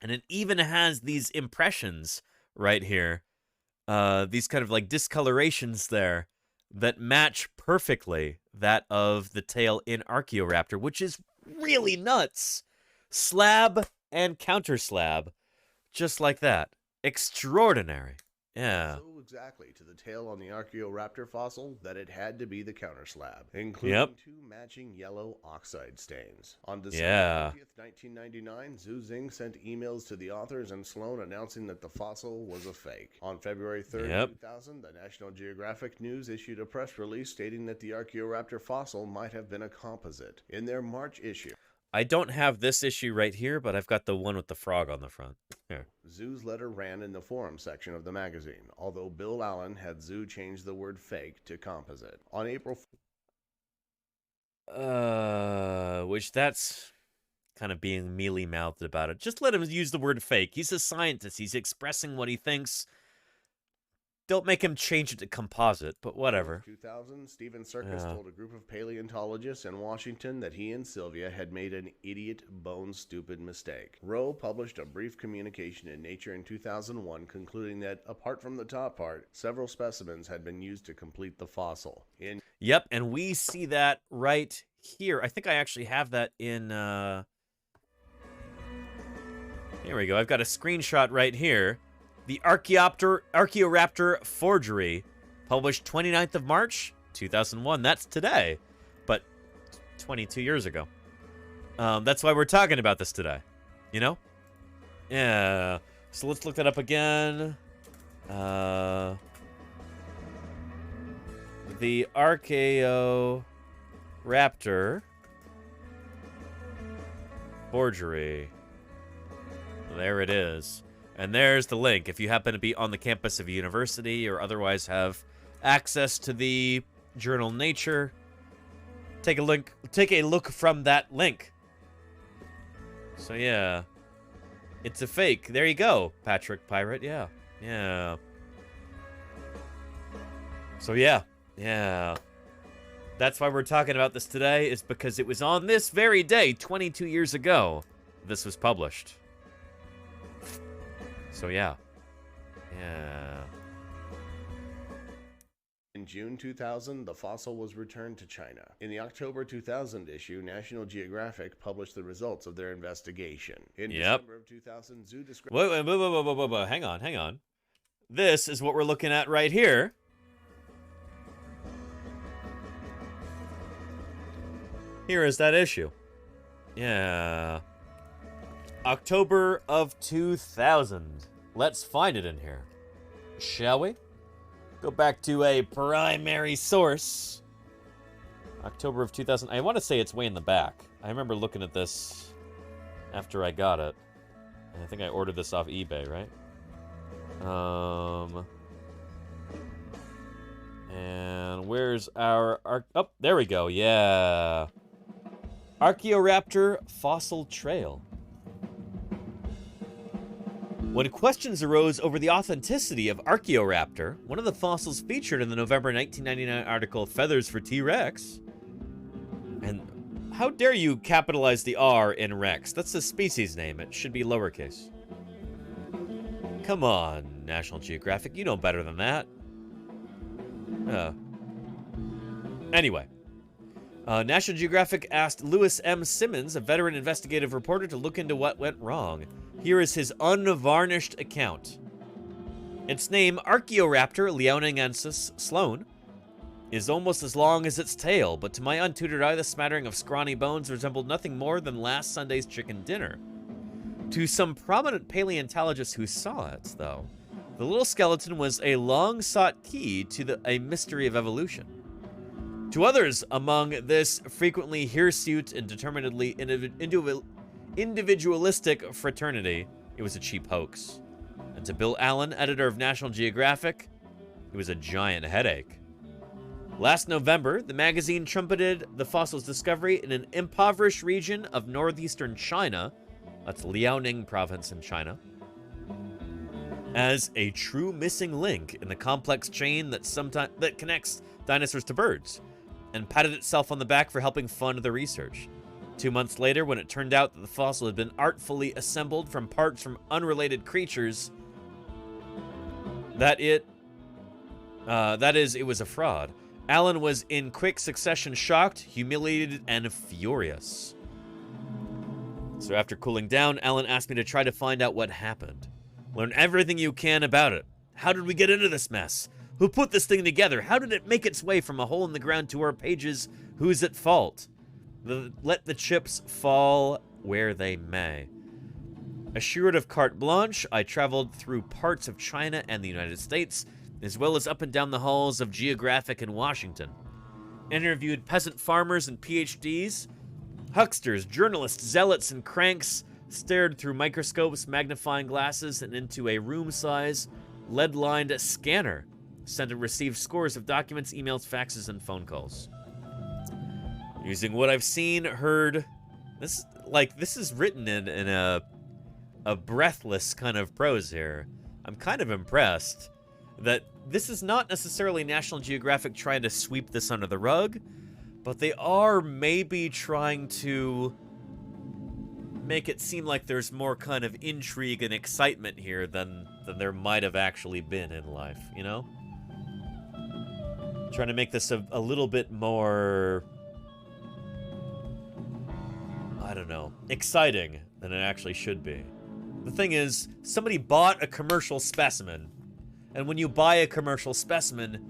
And it even has these impressions right here. These kind of like discolorations there that match perfectly that of the tail in Archaeoraptor, which is really nuts. Slab and counter slab, just like that. Extraordinary. Yeah. So exactly to the tail on the Archaeoraptor fossil that it had to be the counter slab, including 2 matching yellow oxide stains. On December 20th, 1999, Zhu Xing sent emails to the authors and Sloan announcing that the fossil was a fake. On February 3rd, 2000, the National Geographic News issued a press release stating that the Archaeoraptor fossil might have been a composite. In their March issue, I don't have this issue right here, but I've got the one with the frog on the front. Here. Zhu's letter ran in the forum section of the magazine, although Bill Allen had Zhu change the word fake to composite. On April... Which that's kind of being mealy-mouthed about it. Just let him use the word fake. He's a scientist. He's expressing what he thinks. Don't make him change it to composite, but whatever. 2000, Stephen Serkis told a group of paleontologists in Washington that he and Sylvia had made an idiot, bone-stupid mistake. Rowe published a brief communication in Nature in 2001 concluding that, apart from the top part, several specimens had been used to complete the fossil. Yep, and we see that right here. I think I actually have that in... Here we go. I've got a screenshot right here. The Archaeoraptor forgery, published 29th of March, 2001. That's today, but 22 years ago. That's why we're talking about this today, you know? Yeah. So let's look that up again. The Archaeoraptor forgery. There it is. And there's the link. If you happen to be on the campus of a university or otherwise have access to the journal Nature, take a look from that link. So yeah. It's a fake. There you go, Patrick Pirate. Yeah. Yeah. So yeah. Yeah. That's why we're talking about this today, is because it was on this very day, 22 years ago, this was published. So yeah. Yeah. In June 2000, the fossil was returned to China. In the October 2000 issue, National Geographic published the results of their investigation. In December of 2000, Zhu described... Wait. Hang on. This is what we're looking at right here. Here is that issue. Yeah. October of 2000. Let's find it in here. Shall we? Go back to a primary source. October of 2000. I want to say it's way in the back. I remember looking at this after I got it. I think I ordered this off eBay, right? And where's our... Oh, there we go. Yeah. Archaeoraptor Fossil Trail. When questions arose over the authenticity of Archaeoraptor, one of the fossils featured in the November 1999 article Feathers for T-Rex. And how dare you capitalize the R in Rex? That's the species name. It should be lowercase. Come on, National Geographic. You know better than that. Anyway. National Geographic asked Louis M. Simmons, a veteran investigative reporter, to look into what went wrong. Here is his unvarnished account. Its name, Archaeoraptor liaonensis sloan, is almost as long as its tail, but to my untutored eye, the smattering of scrawny bones resembled nothing more than last Sunday's chicken dinner. To some prominent paleontologists who saw it, though, the little skeleton was a long-sought key to a mystery of evolution. To others among this frequently hirsute and determinedly individualistic fraternity, it was a cheap hoax. And to Bill Allen, editor of National Geographic, it was a giant headache. Last November, the magazine trumpeted the fossil's discovery in an impoverished region of northeastern China, that's Liaoning province in China, as a true missing link in the complex chain that connects dinosaurs to birds, and patted itself on the back for helping fund the research. 2 months later, when it turned out that the fossil had been artfully assembled from parts from unrelated creatures, it was a fraud. Allen was in quick succession shocked, humiliated, and furious. So after cooling down, Allen asked me to try to find out what happened. Learn everything you can about it. How did we get into this mess? Who put this thing together? How did it make its way from a hole in the ground to our pages? Who's at fault? Let the chips fall where they may. Assured of carte blanche, I traveled through parts of China and the United States, as well as up and down the halls of Geographic in Washington. Interviewed peasant farmers and PhDs, hucksters, journalists, zealots, and cranks, stared through microscopes, magnifying glasses, and into a room-size, lead-lined scanner. Sent and received scores of documents, emails, faxes, and phone calls. Using what I've seen, heard, this is written in a breathless kind of prose here. I'm kind of impressed that this is not necessarily National Geographic trying to sweep this under the rug, but they are maybe trying to make it seem like there's more kind of intrigue and excitement here than there might have actually been in life, you know? Trying to make this a little bit more, I don't know, exciting than it actually should be. The thing is, somebody bought a commercial specimen, and when you buy a commercial specimen,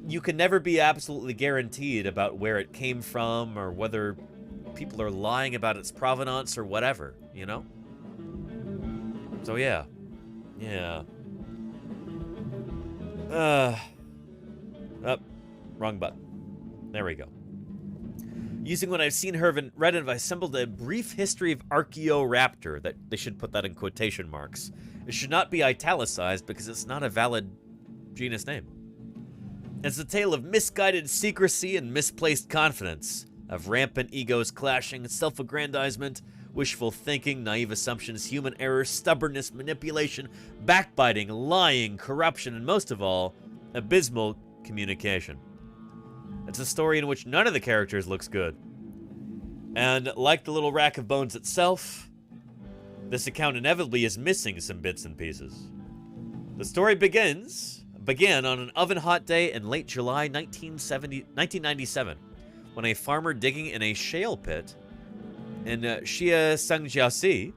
you can never be absolutely guaranteed about where it came from or whether people are lying about its provenance or whatever, you know? So yeah. Yeah. Wrong button. There we go. Using what I've seen, heard, and read, I've assembled a brief history of Archaeoraptor. That they should put that in quotation marks. It should not be italicized because it's not a valid genus name. It's a tale of misguided secrecy and misplaced confidence, of rampant egos clashing, self-aggrandizement, wishful thinking, naive assumptions, human error, stubbornness, manipulation, backbiting, lying, corruption, and most of all, abysmal communication. It's a story in which none of the characters looks good. And like the little rack of bones itself, this account inevitably is missing some bits and pieces. The story began on an oven-hot day in late July 1997, when a farmer digging in a shale pit in Shiasangjiasi,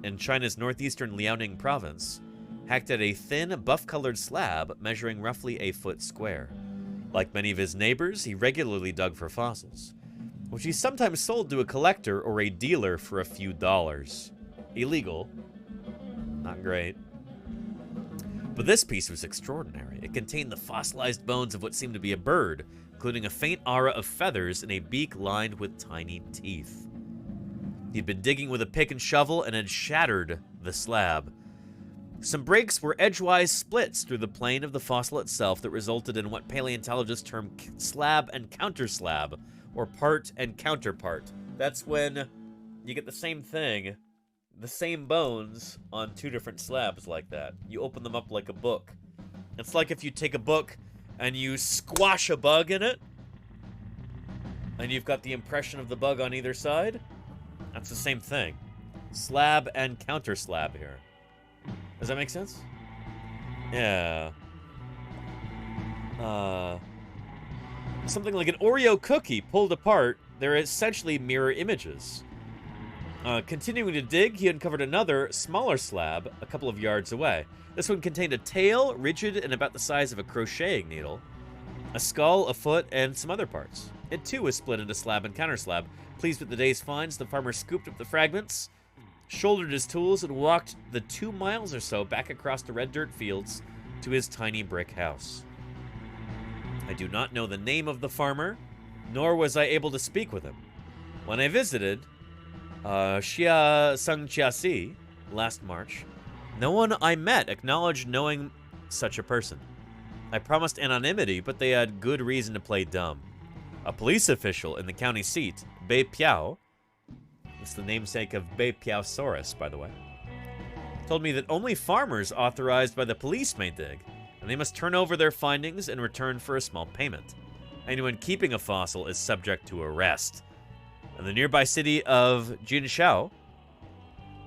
in China's northeastern Liaoning province, hacked at a thin, buff-colored slab measuring roughly a foot square. Like many of his neighbors, he regularly dug for fossils, which he sometimes sold to a collector or a dealer for a few dollars. Illegal. Not great. But this piece was extraordinary. It contained the fossilized bones of what seemed to be a bird, including a faint aura of feathers and a beak lined with tiny teeth. He'd been digging with a pick and shovel and had shattered the slab. Some breaks were edgewise splits through the plane of the fossil itself that resulted in what paleontologists term slab and counterslab, or part and counterpart. That's when you get the same thing, the same bones, on two different slabs like that. You open them up like a book. It's like if you take a book and you squash a bug in it, and you've got the impression of the bug on either side. That's the same thing. Slab and counterslab here. Does that make sense? Yeah. Something like an Oreo cookie pulled apart, they're essentially mirror images. Continuing to dig, he uncovered another, smaller slab a couple of yards away. This one contained a tail, rigid and about the size of a crocheting needle, a skull, a foot, and some other parts. It too was split into slab and counterslab. Pleased with the day's finds, the farmer scooped up the fragments, shouldered his tools, and walked the 2 miles or so back across the red dirt fields to his tiny brick house. I do not know the name of the farmer, nor was I able to speak with him. When I visited Shiasangjiasi last March, no one I met acknowledged knowing such a person. I promised anonymity, but they had good reason to play dumb. A police official in the county seat, Bei Piao, it's the namesake of Beipiaosaurus, by the way, told me that only farmers authorized by the police may dig, and they must turn over their findings in return for a small payment. Anyone keeping a fossil is subject to arrest. In the nearby city of Jinshao,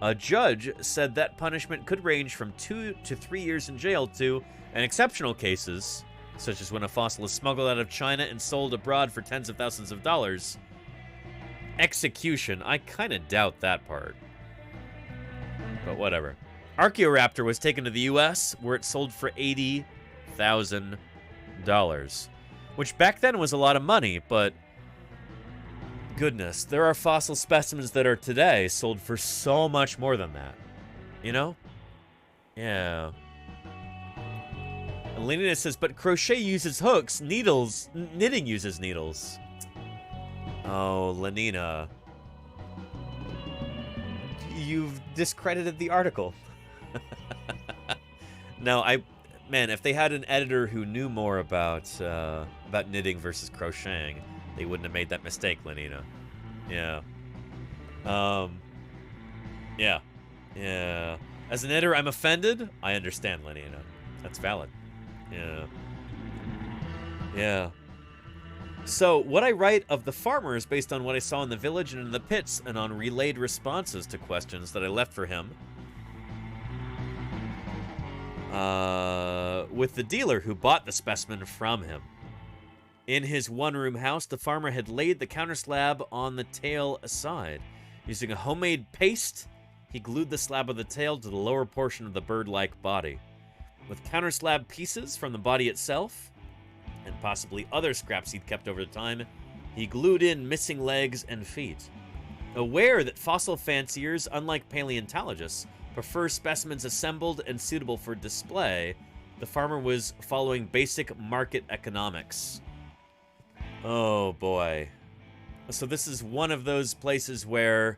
a judge said that punishment could range from 2 to 3 years in jail to, in exceptional cases, such as when a fossil is smuggled out of China and sold abroad for tens of thousands of dollars, execution. I kind of doubt that part. But whatever. Archaeoraptor was taken to the U.S., where it sold for $80,000, which back then was a lot of money, but goodness, there are fossil specimens that are today sold for so much more than that. You know? Yeah. And Lenina says, but crochet uses hooks, knitting uses needles. Oh, Lenina. You've discredited the article. No, man, if they had an editor who knew more about knitting versus crocheting, they wouldn't have made that mistake, Lenina. Yeah. Yeah. Yeah. As an editor, I'm offended. I understand, Lenina. That's valid. Yeah. Yeah. So, what I write of the farmer is based on what I saw in the village and in the pits, and on relayed responses to questions that I left for him with the dealer who bought the specimen from him. In his one-room house, the farmer had laid the counter slab on the tail aside. Using a homemade paste, he glued the slab of the tail to the lower portion of the bird-like body. With counter slab pieces from the body itself, and possibly other scraps he'd kept over time, he glued in missing legs and feet. Aware that fossil fanciers, unlike paleontologists, prefer specimens assembled and suitable for display, the farmer was following basic market economics. Oh boy. So this is one of those places where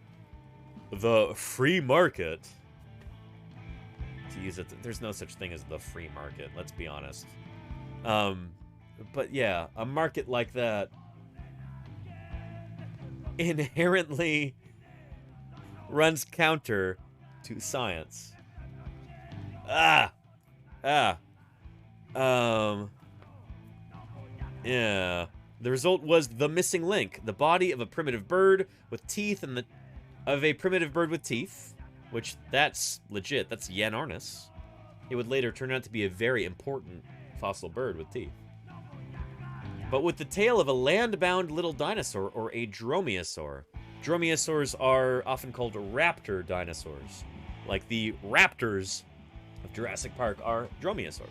the free market, to use it, there's no such thing as the free market, let's be honest. But yeah, a market like that inherently runs counter to science. Yeah. The result was the missing link, the body of a primitive bird with teeth, which that's legit. That's Yanornis. It would later turn out to be a very important fossil bird with teeth. But with the tail of a land-bound little dinosaur, or a dromaeosaur. Dromaeosaurs are often called raptor dinosaurs, like the raptors of Jurassic Park are dromaeosaurs.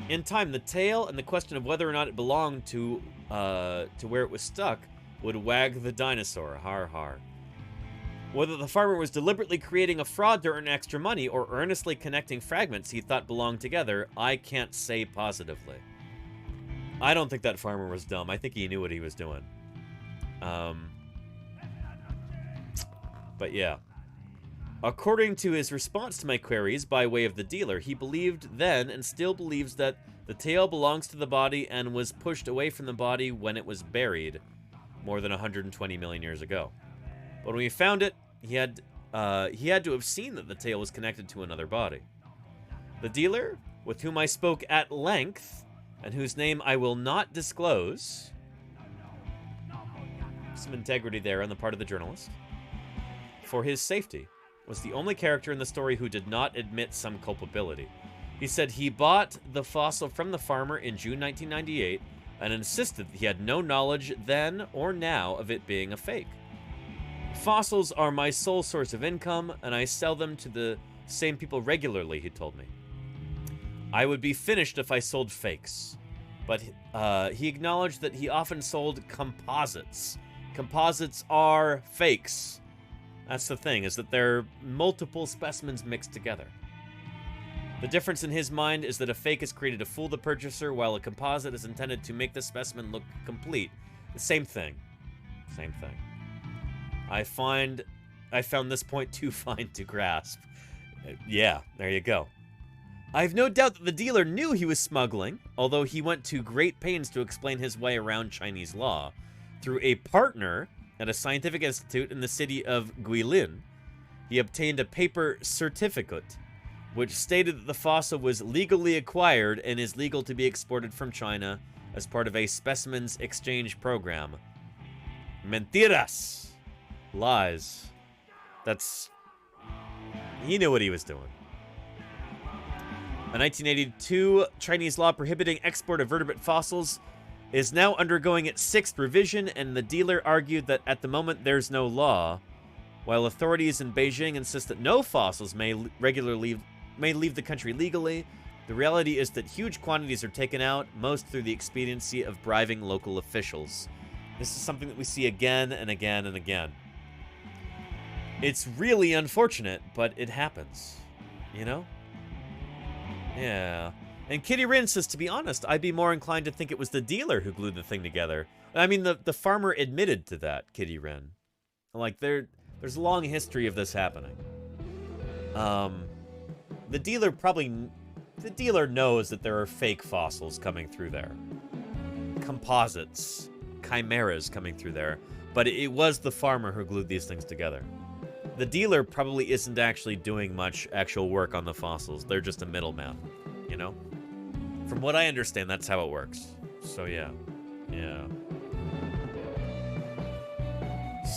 In time, the tail and the question of whether or not it belonged to where it was stuck would wag the dinosaur, har har. Whether the farmer was deliberately creating a fraud to earn extra money or earnestly connecting fragments he thought belonged together, I can't say positively. I don't think that farmer was dumb. I think he knew what he was doing. But yeah. According to his response to my queries by way of the dealer, he believed then and still believes that the tail belongs to the body and was pushed away from the body when it was buried more than 120 million years ago. But when we found it, he had to have seen that the tail was connected to another body. The dealer, with whom I spoke at length, and whose name I will not disclose, some integrity there on the part of the journalist, for his safety, was the only character in the story who did not admit some culpability. He said he bought the fossil from the farmer in June 1998 and insisted that he had no knowledge then or now of it being a fake. Fossils are my sole source of income, and I sell them to the same people regularly, he told me. I would be finished if I sold fakes. But he acknowledged that he often sold composites. Composites are fakes. That's the thing, is that they're multiple specimens mixed together. The difference in his mind is that a fake is created to fool the purchaser, while a composite is intended to make the specimen look complete. The same thing. Same thing. I found this point too fine to grasp. Yeah, there you go. I have no doubt that the dealer knew he was smuggling, although he went to great pains to explain his way around Chinese law. Through a partner at a scientific institute in the city of Guilin, he obtained a paper certificate which stated that the fossil was legally acquired and is legal to be exported from China as part of a specimens exchange program. Mentiras. Lies. He knew what he was doing. A 1982 Chinese law prohibiting export of vertebrate fossils is now undergoing its 6th revision, and the dealer argued that at the moment there's no law, While authorities in Beijing insist that no fossils may leave the country legally, the reality is that huge quantities are taken out, most through the expediency of bribing local officials. This is something that we see again and again and again. It's really unfortunate, but it happens. You know? Yeah. And Kitty Rin says, to be honest, I'd be more inclined to think it was the dealer who glued the thing together. I mean, the farmer admitted to that, Kitty Rin. Like, there's a long history of this happening. The dealer knows that there are fake fossils coming through there. Composites, chimeras coming through there. But it was the farmer who glued these things together. The dealer probably isn't actually doing much actual work on the fossils. They're just a middleman, you know? From what I understand, that's how it works. So, yeah. Yeah.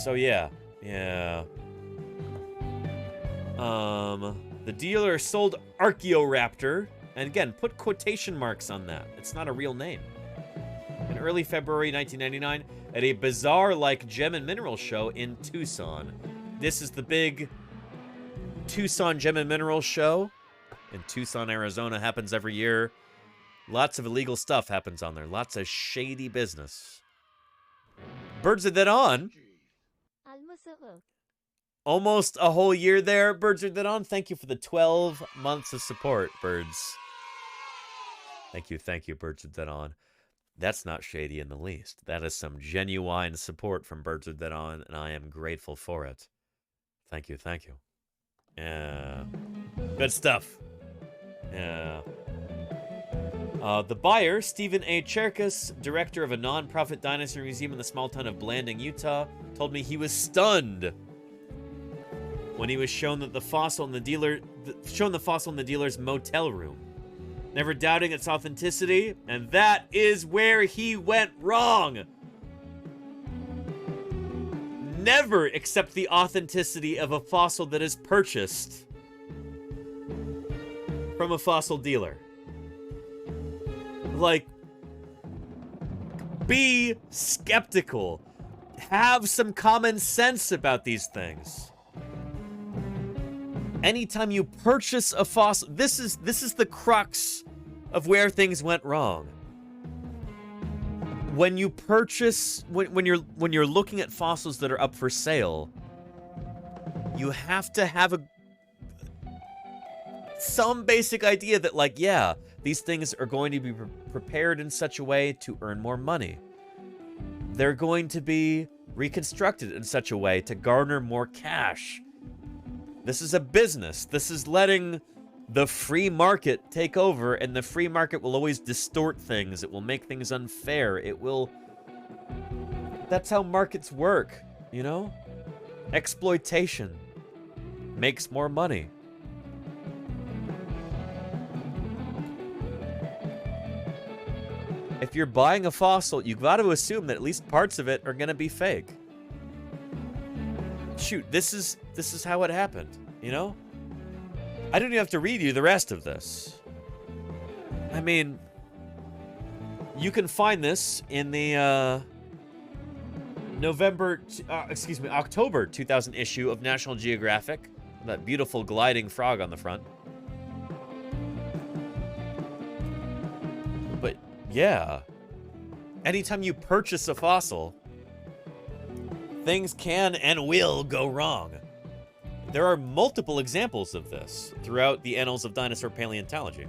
So, yeah. Yeah. The dealer sold Archaeoraptor, and again, put quotation marks on that. It's not a real name. In early February 1999, at a bazaar-like gem and mineral show in Tucson. This is the big Tucson Gem and Mineral Show in Tucson, Arizona. Happens every year. Lots of illegal stuff happens on there. Lots of shady business. Birds are then on. Almost a whole year there. Birds are then on. Thank you for the 12 months of support, Birds. Thank you, Birds are then on. That's not shady in the least. That is some genuine support from Birds are then on, and I am grateful for it. Thank you. Yeah. Good stuff. Yeah. The buyer, Stephen A. Cherkas, director of a non-profit dinosaur museum in the small town of Blanding, Utah, told me he was stunned when he was shown the fossil in the dealer's motel room, never doubting its authenticity, and that is where he went wrong. Never accept the authenticity of a fossil that is purchased from a fossil dealer. Like, be skeptical. Have some common sense about these things. Anytime you purchase a fossil, this is the crux of where things went wrong. When you purchase, when you're looking at fossils that are up for sale, you have to have some basic idea that, like, yeah, these things are going to be prepared in such a way to earn more money. They're going to be reconstructed in such a way to garner more cash. This is a business. This is letting the free market take over, and the free market will always distort things. It will make things unfair. It will... That's how markets work, you know? Exploitation makes more money. If you're buying a fossil, you've got to assume that at least parts of it are going to be fake. Shoot, this is how it happened, you know? I don't even have to read you the rest of this. I mean, you can find this in the October 2000 issue of National Geographic. That beautiful gliding frog on the front. But yeah, anytime you purchase a fossil, things can and will go wrong. There are multiple examples of this throughout the annals of dinosaur paleontology.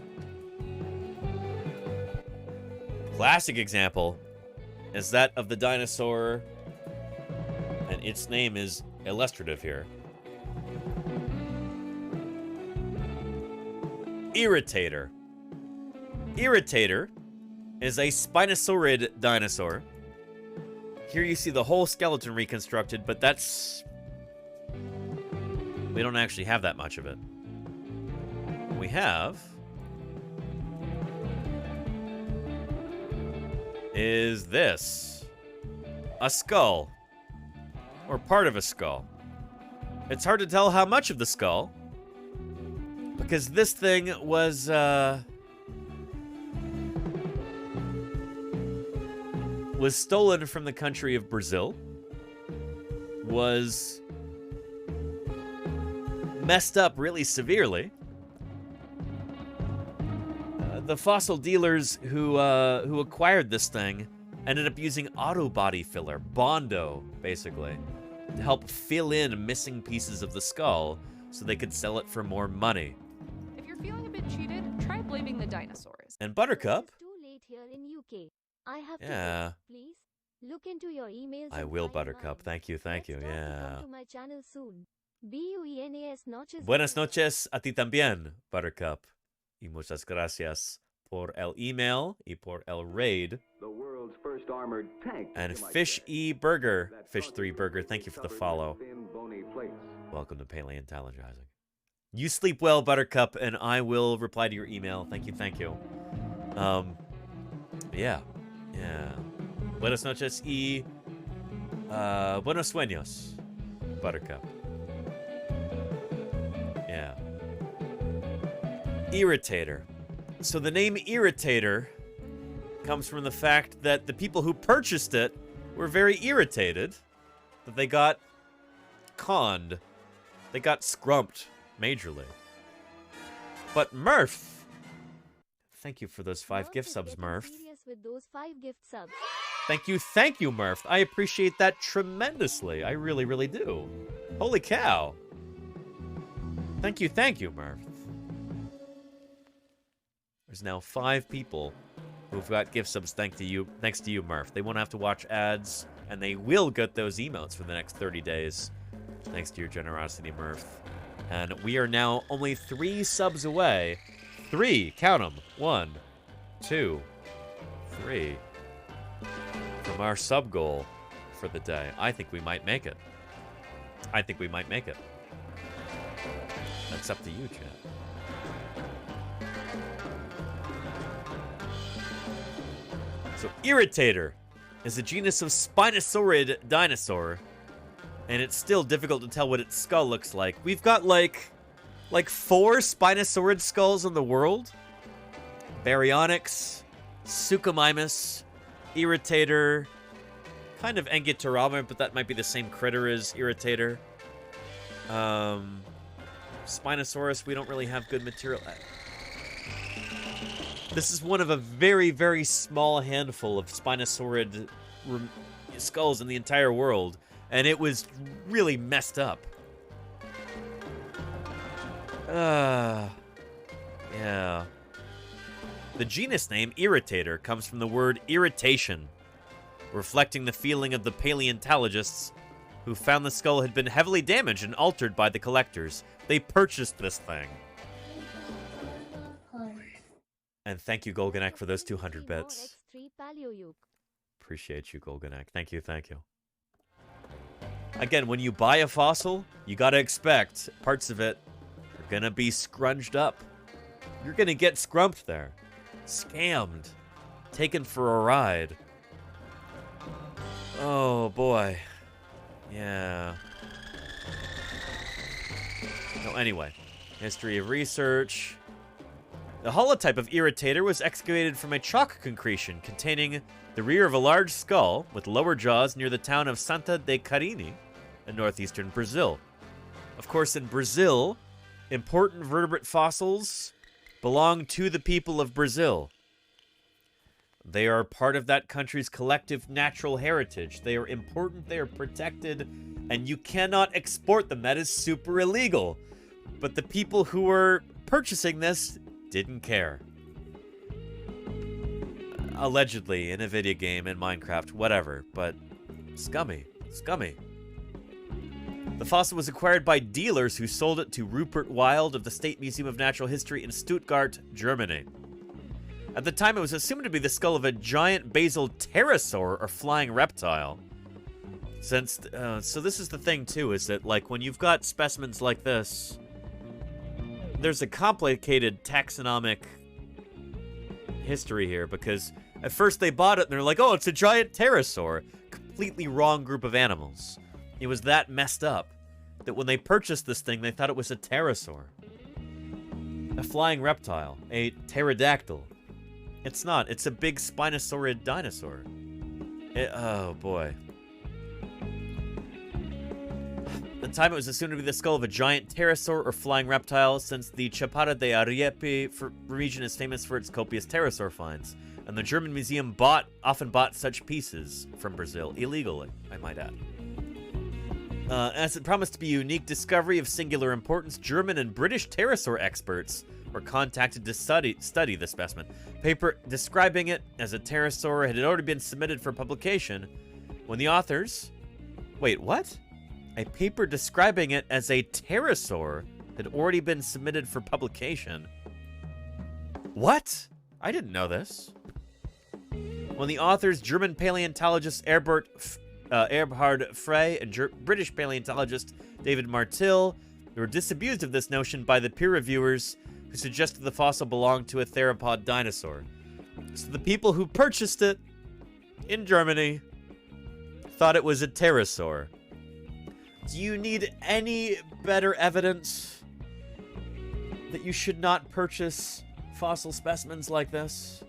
Classic example is that of the dinosaur, and its name is illustrative here. Irritator. Irritator is a spinosaurid dinosaur. Here you see the whole skeleton reconstructed, but we don't actually have that much of it. We have is this. A skull. Or part of a skull. It's hard to tell how much of the skull, because this thing was stolen from the country of Brazil, was messed up really severely. The fossil dealers who acquired this thing ended up using auto body filler, Bondo, basically, to help fill in missing pieces of the skull so they could sell it for more money. If you're feeling a bit cheated, try blaming the dinosaurs. And Buttercup. It's too late here in UK. I have Yeah. to go. Please look into your emails. I and will, find Buttercup. mine. Thank you, thank you. Let's talk to Yeah. come to my channel soon. Buenas noches. Buenas noches a ti también, Buttercup. Y muchas gracias por el email y por el raid. The world's first armored tank. And Fish E Burger, Fish 3 Burger, thank you for the follow. Thin, bony plates. Welcome to Paleontologizing. You sleep well, Buttercup, and I will reply to your email. Thank you, thank you. Yeah. Buenas noches y buenos sueños, Buttercup. Yeah. Irritator. So the name Irritator comes from the fact that the people who purchased it were very irritated that they got conned. They got scrumped majorly. But Murph, thank you for those 5 gift subs, Murph. Serious with those 5 gift subs. Thank you, Murph. I appreciate that tremendously. I really, really do. Holy cow. Thank you, Murph. There's now 5 people who've got gift subs thanks to you, Murph. They won't have to watch ads, and they will get those emotes for the next 30 days. Thanks to your generosity, Murph. And we are now only 3 subs away. 3, count them. 1, 2, 3. From our sub goal for the day. I think we might make it. That's up to you, chat. So Irritator is a genus of spinosaurid dinosaur, and it's still difficult to tell what its skull looks like. We've got like 4 spinosaurid skulls in the world. Baryonyx, Suchomimus, Irritator, kind of Enguitorama, but that might be the same critter as Irritator. Spinosaurus, we don't really have good material. This is one of a very, very small handful of spinosaurid skulls in the entire world, and it was really messed up. Yeah. The genus name Irritator comes from the word irritation, reflecting the feeling of the paleontologists who found the skull had been heavily damaged and altered by the collectors. They purchased this thing. And thank you, Golganek, for those 200 bits. Appreciate you, Golganek. Thank you. Again, when you buy a fossil, you gotta expect parts of it are gonna be scrunched up. You're gonna get scrumped there. Scammed. Taken for a ride. Oh, boy. Yeah. No, anyway. History of research. The holotype of Irritator was excavated from a chalk concretion containing the rear of a large skull with lower jaws near the town of Santa de Carini in northeastern Brazil. Of course, in Brazil, important vertebrate fossils belong to the people of Brazil. They are part of that country's collective natural heritage. They are important, they are protected, and you cannot export them. That is super illegal. But the people who were purchasing this didn't care. Allegedly, in a video game, in Minecraft, whatever, but scummy. The fossil was acquired by dealers who sold it to Rupert Wild of the State Museum of Natural History in Stuttgart, Germany. At the time, it was assumed to be the skull of a giant basal pterosaur or flying reptile. So this is the thing, too, is that, like, when you've got specimens like this, there's a complicated taxonomic history here, because at first they bought it and they're like, oh, it's a giant pterosaur. Completely wrong group of animals. It was that messed up that when they purchased this thing, they thought it was a pterosaur. A flying reptile. A pterodactyl. It's not. It's a big spinosaurid dinosaur. Oh, boy. At the time, it was assumed to be the skull of a giant pterosaur or flying reptile, since the Chapada de Ariepe region is famous for its copious pterosaur finds. And the German museum often bought such pieces from Brazil, illegally, I might add. As it promised to be a unique discovery of singular importance, German and British pterosaur experts were contacted to study the specimen. Paper describing it as a pterosaur had already been submitted for publication when the authors... Wait, what? A paper describing it as a pterosaur had already been submitted for publication. What? I didn't know this. When the authors, German paleontologist Erhard Frey and British paleontologist David Martil, were disabused of this notion by the peer reviewers who suggested the fossil belonged to a theropod dinosaur. So the people who purchased it in Germany thought it was a pterosaur. Do you need any better evidence that you should not purchase fossil specimens like this?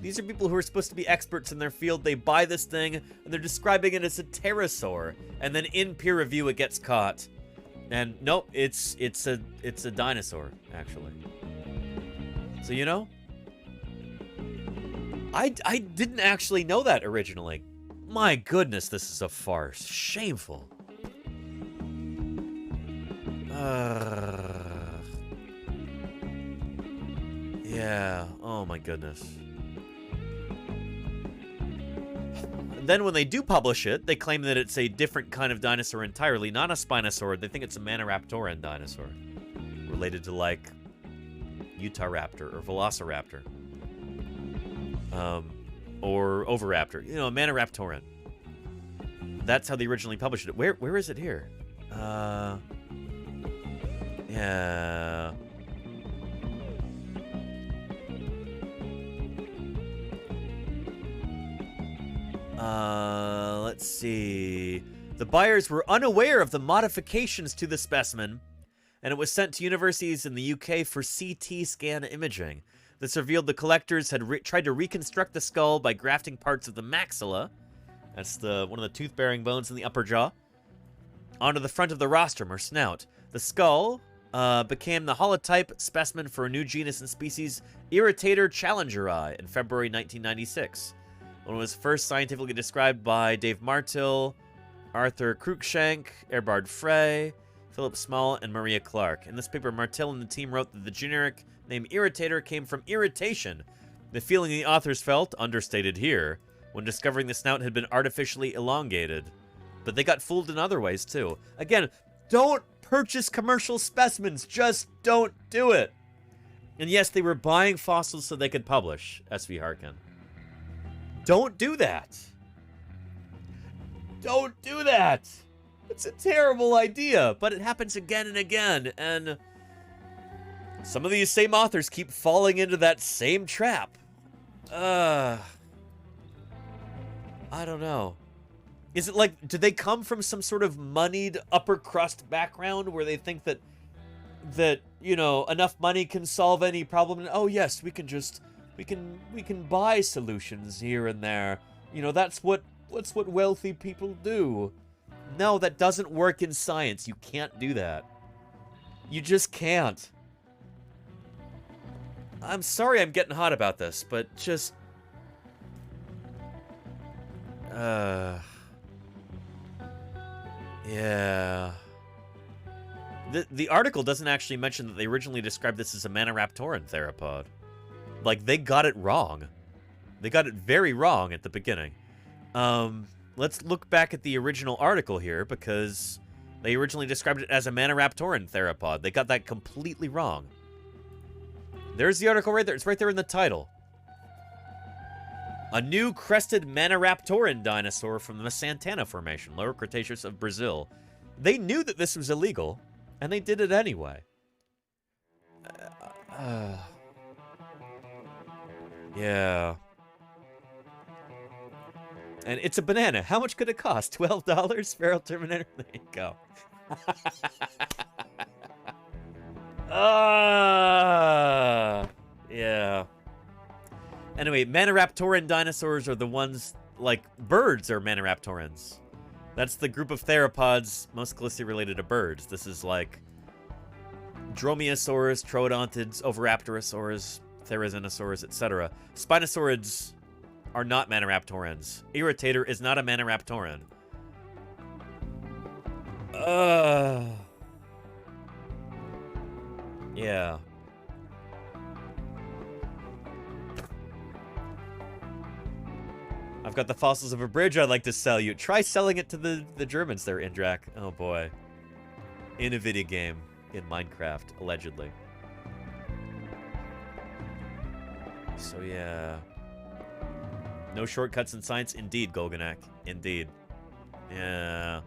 These are people who are supposed to be experts in their field. They buy this thing, and they're describing it as a pterosaur. And then in peer review, it gets caught. And nope, it's a dinosaur, actually. So, you know, I didn't actually know that originally. My goodness, this is a farce. Shameful. Yeah, oh my goodness. Then when they do publish it, they claim that it's a different kind of dinosaur entirely, not a Spinosaurid. They think it's a Maniraptoran dinosaur, related to, like, Utahraptor or Velociraptor. Or Oviraptor. You know, a Maniraptoran. That's how they originally published it. Where is it here? Yeah. Let's see. The buyers were unaware of the modifications to the specimen, and it was sent to universities in the UK for CT scan imaging. This revealed the collectors had tried to reconstruct the skull by grafting parts of the maxilla, that's one of the tooth-bearing bones in the upper jaw, onto the front of the rostrum or snout. The skull became the holotype specimen for a new genus and species, Irritator challengeri, in February 1996. When it was first scientifically described by Dave Martil, Arthur Cruikshank, Erhard Frey, Philip Small, and Maria Clark. In this paper, Martil and the team wrote that the generic name Irritator came from irritation, the feeling the authors felt, understated here, when discovering the snout had been artificially elongated. But they got fooled in other ways, too. Again, don't purchase commercial specimens. Just don't do it. And yes, they were buying fossils so they could publish, S.V. Harkin. Don't do that. Don't do that. It's a terrible idea, but it happens again and again, and some of these same authors keep falling into that same trap. I don't know. Is it like, do they come from some sort of moneyed upper crust background where they think that you know, enough money can solve any problem? And, oh yes, we can buy solutions here and there. You know, that's what wealthy people do. No, that doesn't work in science. You can't do that. You just can't. I'm sorry I'm getting hot about this, but just... yeah. The article doesn't actually mention that they originally described this as a Maniraptoran theropod. Like, they got it wrong. They got it very wrong at the beginning. Let's look back at the original article here, because they originally described it as a Maniraptoran theropod. They got that completely wrong. There's the article right there. It's right there in the title. A new crested Maniraptoran dinosaur from the Santana Formation, Lower Cretaceous of Brazil. They knew that this was illegal, and they did it anyway. Yeah. And it's a banana. How much could it cost? $12? Feral Terminator? There you go. Yeah. Anyway, Maniraptoran dinosaurs are the ones, like, birds are Maniraptorans. That's the group of theropods most closely related to birds. This is like Dromaeosaurs, Troodontids, Oviraptorosaurs, Therizinosaurs, etc. Spinosaurids are not Maniraptorans. Irritator is not a Maniraptoran. Yeah. I've got the fossils of a bridge I'd like to sell you. Try selling it to the Germans there, Indrak. Oh boy. In a video game. In Minecraft, allegedly. So yeah. No shortcuts in science? Indeed, Golganak. Indeed. Yeah.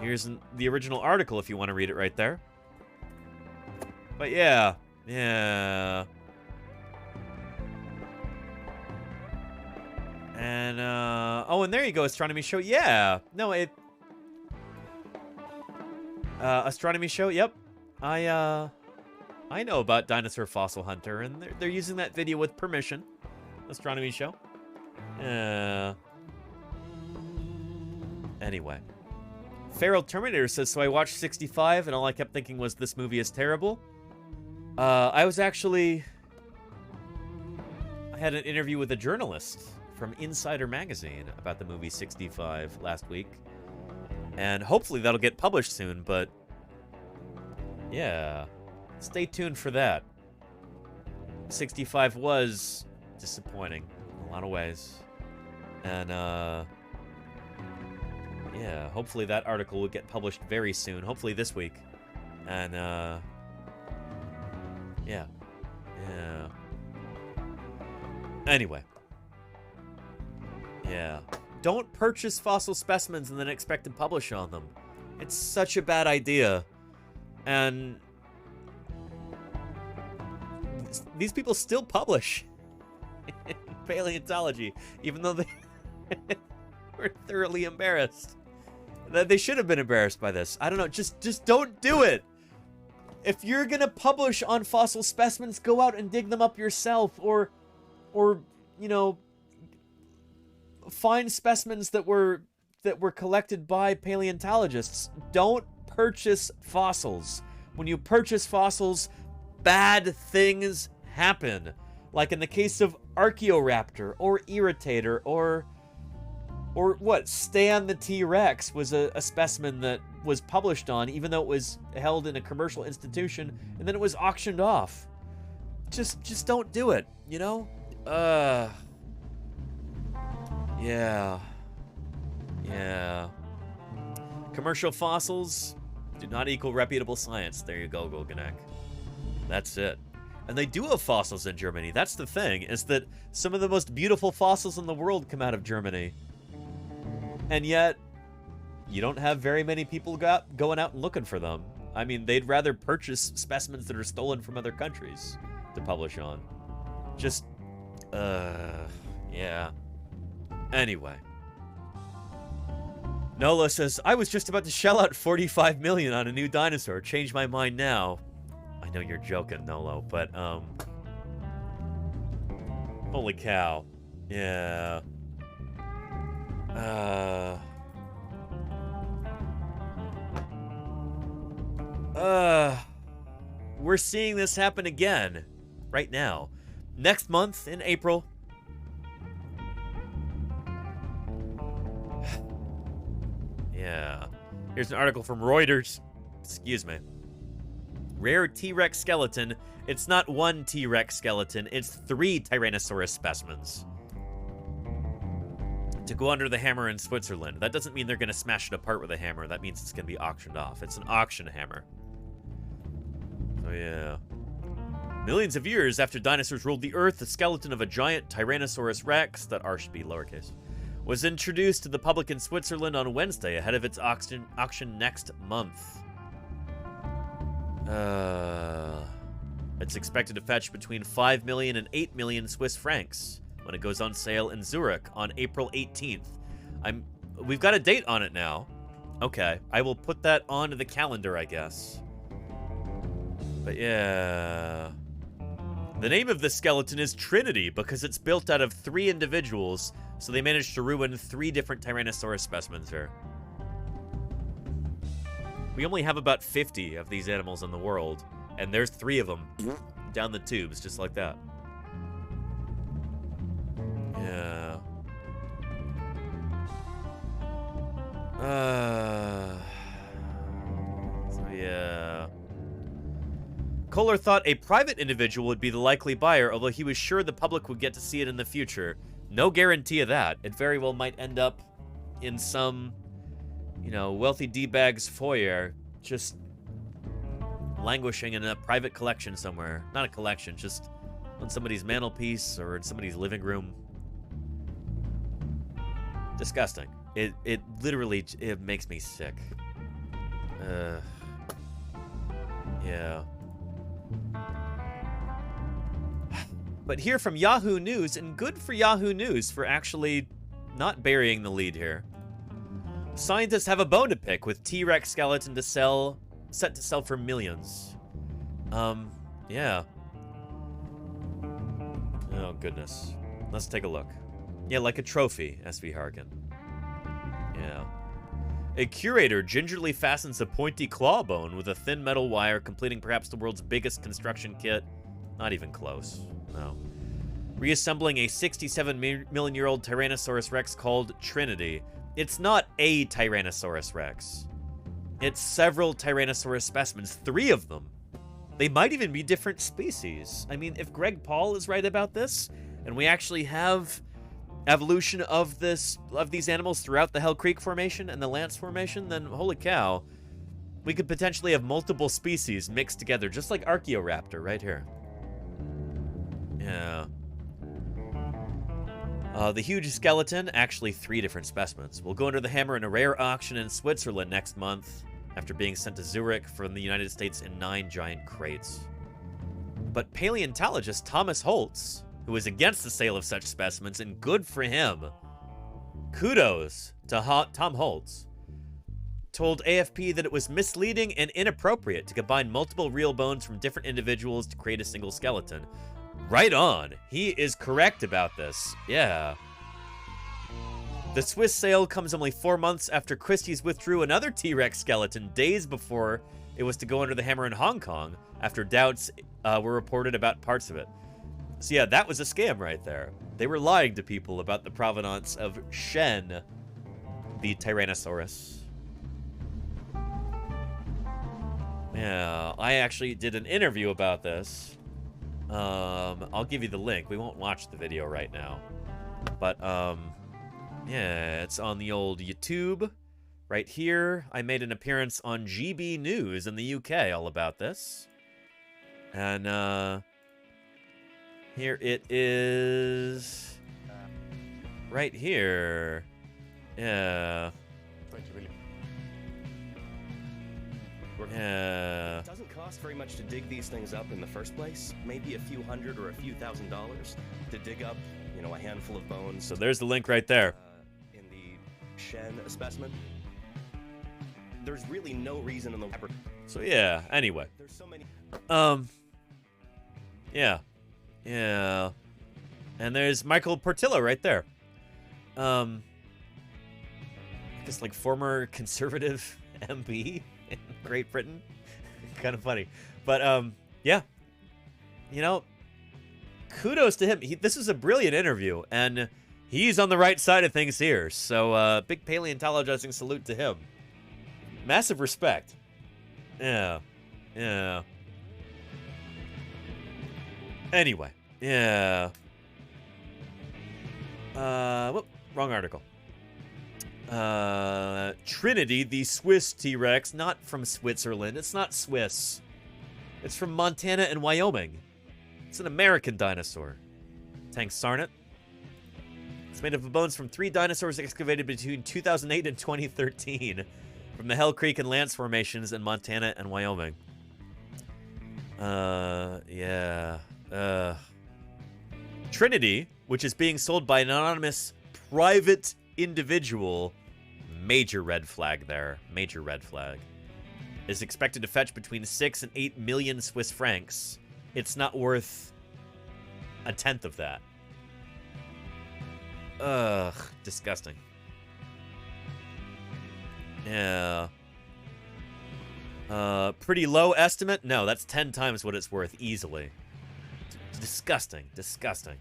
Here's the original article if you want to read it right there. But yeah. Yeah. And, oh, and there you go, Astronomy Show. Yeah. No, Astronomy Show, yep. I know about Dinosaur Fossil Hunter, and they're using that video with permission. Astronomy Show. Anyway. Feral Terminator says, so I watched 65, and all I kept thinking was this movie is terrible. I had an interview with a journalist from Insider Magazine about the movie 65 last week. And hopefully that'll get published soon, but yeah, stay tuned for that. 65 was disappointing in a lot of ways. And yeah, hopefully that article will get published very soon, hopefully this week. And yeah. Yeah. Anyway. Yeah. Don't purchase fossil specimens and then expect to publish on them. It's such a bad idea. And these people still publish in paleontology, even though they were thoroughly embarrassed. They should have been embarrassed by this. I don't know. Just don't do it. If you're gonna publish on fossil specimens, go out and dig them up yourself, or you know, find specimens that were collected by paleontologists. Don't purchase fossils. When you purchase fossils, bad things happen. Like in the case of Archaeoraptor or Irritator or what? Stan the T-Rex was a specimen that was published on, even though it was held in a commercial institution, and then it was auctioned off. Just don't do it, you know? Yeah. Yeah. Commercial fossils do not equal reputable science. There you go, Golganak. That's it. And they do have fossils in Germany. That's the thing, is that some of the most beautiful fossils in the world come out of Germany. And yet, you don't have very many people going out and looking for them. I mean, they'd rather purchase specimens that are stolen from other countries to publish on. Just, yeah. Anyway. Nola says, I was just about to shell out $45 million on a new dinosaur. Change my mind now. I know you're joking, Nolo, but, holy cow. Yeah. We're seeing this happen again right now. Next month in April. Yeah. Here's an article from Reuters. Excuse me. Rare T-Rex skeleton. It's not one T-Rex skeleton. It's 3 Tyrannosaurus specimens. To go under the hammer in Switzerland. That doesn't mean they're going to smash it apart with a hammer. That means it's going to be auctioned off. It's an auction hammer. So yeah. Millions of years after dinosaurs ruled the earth, the skeleton of a giant Tyrannosaurus rex, that R should be lowercase, was introduced to the public in Switzerland on Wednesday ahead of its auction next month. It's expected to fetch between 5 million and 8 million Swiss francs when it goes on sale in Zurich on April 18th. We've got a date on it now. Okay, I will put that onto the calendar, I guess. But yeah. The name of the skeleton is Trinity because it's built out of 3 individuals, so they managed to ruin 3 different Tyrannosaurus specimens here. We only have about 50 of these animals in the world, and there's 3 of them down the tubes, just like that. Yeah. So yeah. Kohler thought a private individual would be the likely buyer, although he was sure the public would get to see it in the future. No guarantee of that. It very well might end up in some, you know, wealthy D-bag's foyer, just languishing in a private collection somewhere. Not a collection, just on somebody's mantelpiece or in somebody's living room. Disgusting. It literally, it makes me sick. Yeah. But here from Yahoo News, and good for Yahoo News for actually not burying the lead here. Scientists have a bone to pick with T-Rex skeleton set to sell for millions. Yeah. Oh, goodness. Let's take a look. Yeah, like a trophy, SV Harkin. Yeah. A curator gingerly fastens a pointy claw bone with a thin metal wire, completing perhaps the world's biggest construction kit. Not even close. No. Reassembling a 67-million-year-old Tyrannosaurus Rex called Trinity. It's not a Tyrannosaurus Rex. It's several Tyrannosaurus specimens, 3 of them. They might even be different species. I mean, if Greg Paul is right about this, and we actually have evolution of these animals throughout the Hell Creek Formation and the Lance Formation, then holy cow, we could potentially have multiple species mixed together, just like Archaeoraptor right here. Yeah. The huge skeleton, actually 3 different specimens, will go under the hammer in a rare auction in Switzerland next month, after being sent to Zurich from the United States in 9 giant crates. But paleontologist Thomas Holtz, who is against the sale of such specimens, and good for him, kudos to Tom Holtz, told AFP that it was misleading and inappropriate to combine multiple real bones from different individuals to create a single skeleton. Right on. He is correct about this. Yeah. The Swiss sale comes only 4 months after Christie's withdrew another T-Rex skeleton days before it was to go under the hammer in Hong Kong after doubts were reported about parts of it. So yeah, that was a scam right there. They were lying to people about the provenance of Shen, the Tyrannosaurus. Yeah, I actually did an interview about this. I'll give you the link. We won't watch the video right now. But, yeah, it's on the old YouTube right here. I made an appearance on GB News in the UK all about this. And, here it is. Right here. Yeah. Yeah. It doesn't cost very much to dig these things up in the first place. Maybe a few $100 or a few $1,000s to dig up, you know, a handful of bones. So there's the link right there. In the Shen specimen. There's really no reason in the... So yeah, anyway. There's so many... Yeah. Yeah. And there's Michael Portillo right there. I guess like former conservative MP in Great Britain. Kind of funny. But, yeah. You know, kudos to him. This is a brilliant interview, and he's on the right side of things here. So, big paleontologizing salute to him. Massive respect. Yeah. Yeah. Anyway. Yeah. Whoop, wrong article. Trinity, the Swiss T-Rex, not from Switzerland. It's not Swiss. It's from Montana and Wyoming. It's an American dinosaur. Tank Sarnet. It's made up of bones from 3 dinosaurs excavated between 2008 and 2013 from the Hell Creek and Lance formations in Montana and Wyoming. Yeah. Trinity, which is being sold by an anonymous private individual, major red flag there, major red flag, is expected to fetch between 6 and 8 million Swiss francs. It's not worth a tenth of that. Ugh, disgusting. Yeah. Pretty low estimate? No, that's 10 times what it's worth easily. Disgusting, disgusting.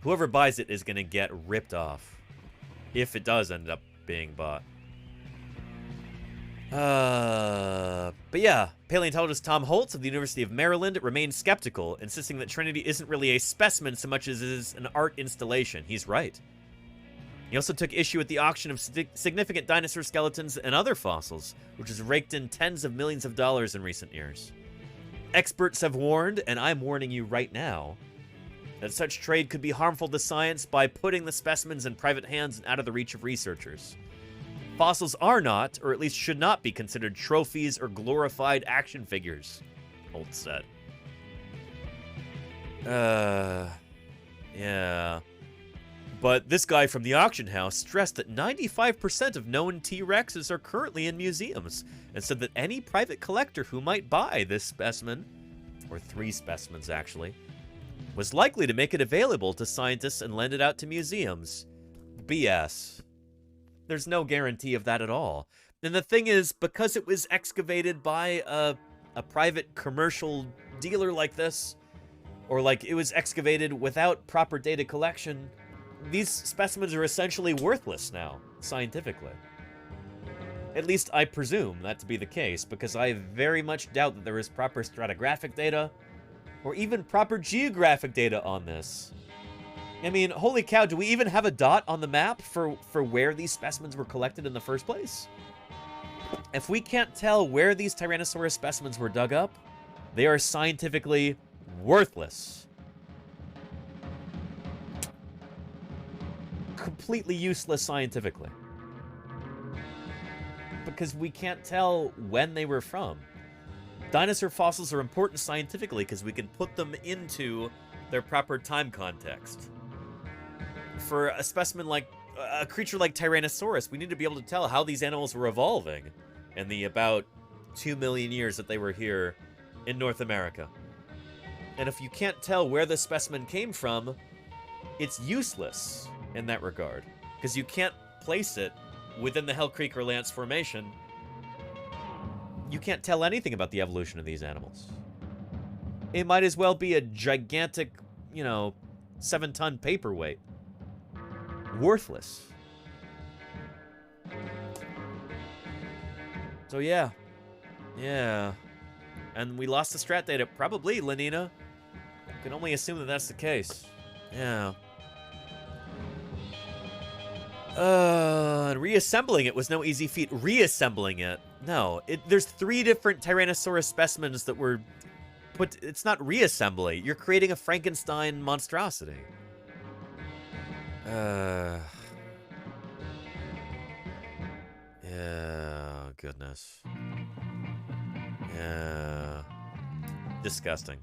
Whoever buys it is going to get ripped off. If it does end up being bought. But yeah, paleontologist Tom Holtz of the University of Maryland remains skeptical, insisting that Trinity isn't really a specimen so much as it is an art installation. He's right. He also took issue with the auction of significant dinosaur skeletons and other fossils, which has raked in tens of millions of dollars in recent years. Experts have warned, and I'm warning you right now, that such trade could be harmful to science by putting the specimens in private hands and out of the reach of researchers. Fossils are not, or at least should not be, considered trophies or glorified action figures, Holtz said. Yeah. But this guy from the auction house stressed that 95% of known T-Rexes are currently in museums, and said that any private collector who might buy this specimen, or 3 specimens actually, was likely to make it available to scientists and lend it out to museums. BS. There's no guarantee of that at all. And the thing is, because it was excavated by a private commercial dealer like this, or like it was excavated without proper data collection, these specimens are essentially worthless now, scientifically. At least I presume that to be the case, because I very much doubt that there is proper stratigraphic data, or even proper geographic data on this. I mean, holy cow, do we even have a dot on the map for where these specimens were collected in the first place? If we can't tell where these Tyrannosaurus specimens were dug up, they are scientifically worthless. Completely useless scientifically. Because we can't tell when they were from. Dinosaur fossils are important scientifically because we can put them into their proper time context. For a specimen like a creature like Tyrannosaurus, we need to be able to tell how these animals were evolving in the about 2 million years that they were here in North America. And if you can't tell where the specimen came from, it's useless in that regard, because you can't place it within the Hell Creek or Lance Formation. You can't tell anything about the evolution of these animals. It might as well be a gigantic, 7-ton paperweight. Worthless. So yeah. Yeah. And we lost the strat data. Probably, Lenina. I can only assume that that's the case. Yeah. And reassembling it was no easy feat. Reassembling it? No. There's 3 different Tyrannosaurus specimens that were put... It's not reassembly. You're creating a Frankenstein monstrosity. Yeah, goodness. Yeah. Disgusting.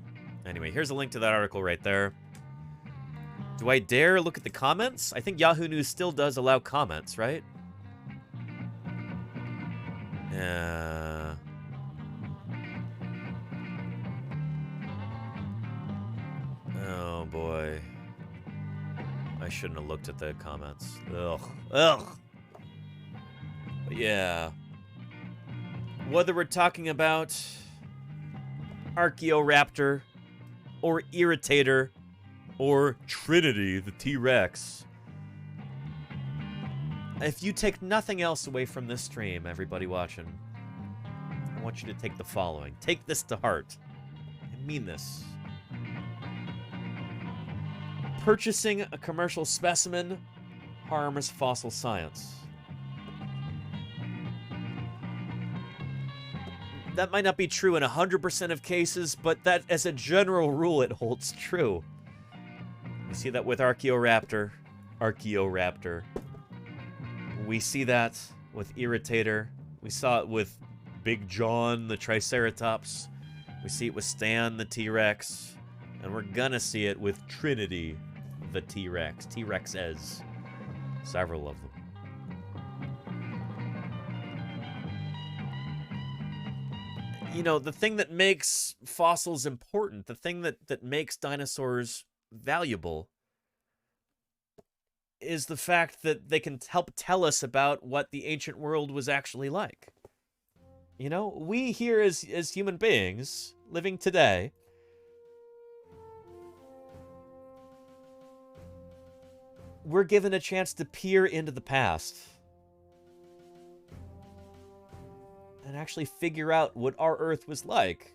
Anyway, here's a link to that article right there. Do I dare look at the comments? I think Yahoo News still does allow comments, right? Yeah. Oh, boy. I shouldn't have looked at the comments. Ugh. Ugh. But yeah. Whether we're talking about Archaeoraptor, or Irritator, or Trinity, the T-Rex. If you take nothing else away from this stream, everybody watching, I want you to take the following. Take this to heart. I mean this. Purchasing a commercial specimen harms fossil science. That might not be true in 100% of cases, but that, as a general rule, it holds true. We see that with Archaeoraptor. We see that with Irritator. We saw it with Big John, the Triceratops. We see it with Stan, the T-Rex. And we're gonna see it with Trinity, the T-Rex. T-Rexes. Several of them. The thing that makes fossils important, the thing that makes dinosaurs valuable is the fact that they can help tell us about what the ancient world was actually like. You know, we here as human beings, living today, we're given a chance to peer into the past and actually figure out what our Earth was like,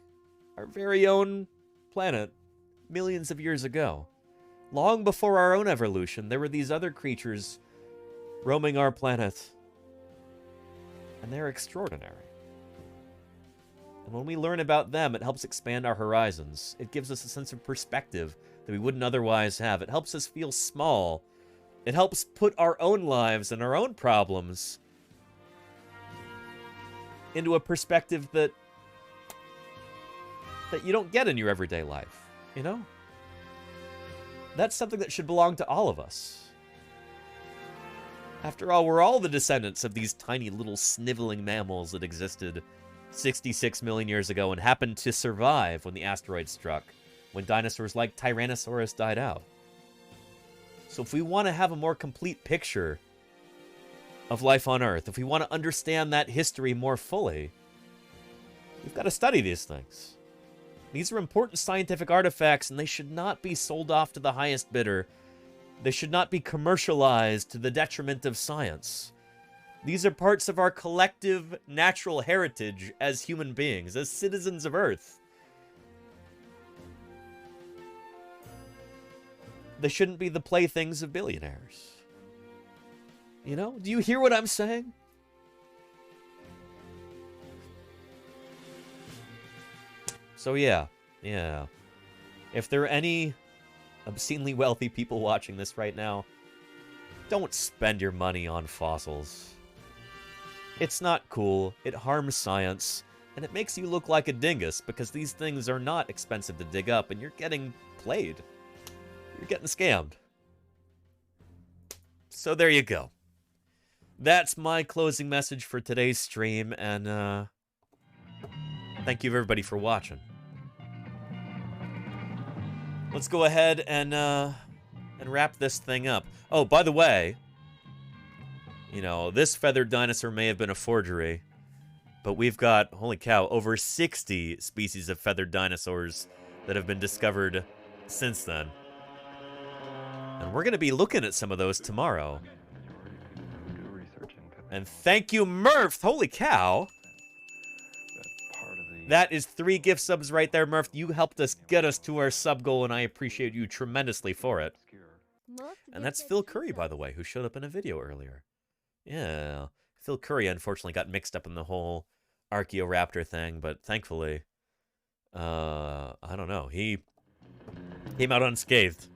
our very own planet, millions of years ago. Long before our own evolution, there were these other creatures roaming our planet, and they're extraordinary. And when we learn about them, it helps expand our horizons. It gives us a sense of perspective that we wouldn't otherwise have. It helps us feel small. It helps put our own lives and our own problems into a perspective that you don't get in your everyday life, you know? That's something that should belong to all of us. After all, we're all the descendants of these tiny little sniveling mammals that existed 66 million years ago and happened to survive when the asteroid struck, when dinosaurs like Tyrannosaurus died out. So if we want to have a more complete picture of life on Earth, if we want to understand that history more fully, we've got to study these things. These are important scientific artifacts, and they should not be sold off to the highest bidder. They should not be commercialized to the detriment of science. These are parts of our collective natural heritage as human beings, as citizens of Earth. They shouldn't be the playthings of billionaires. You know? Do you hear what I'm saying? So yeah. If there are any obscenely wealthy people watching this right now, don't spend your money on fossils. It's not cool, it harms science, and it makes you look like a dingus because these things are not expensive to dig up and you're getting played. You're getting scammed. So there you go. That's my closing message for today's stream, and thank you everybody for watching. Let's go ahead and wrap this thing up. Oh, by the way, you know, this feathered dinosaur may have been a forgery, but we've got, holy cow, over 60 species of feathered dinosaurs that have been discovered since then. And we're going to be looking at some of those tomorrow. And thank you, Murph! Holy cow! That is 3 gift subs right there, Murph. You helped us get us to our sub goal, and I appreciate you tremendously for it. And that's Phil Curry, by the way, who showed up in a video earlier. Yeah. Phil Curry, unfortunately, got mixed up in the whole Archaeoraptor thing, but thankfully, I don't know. He came out unscathed.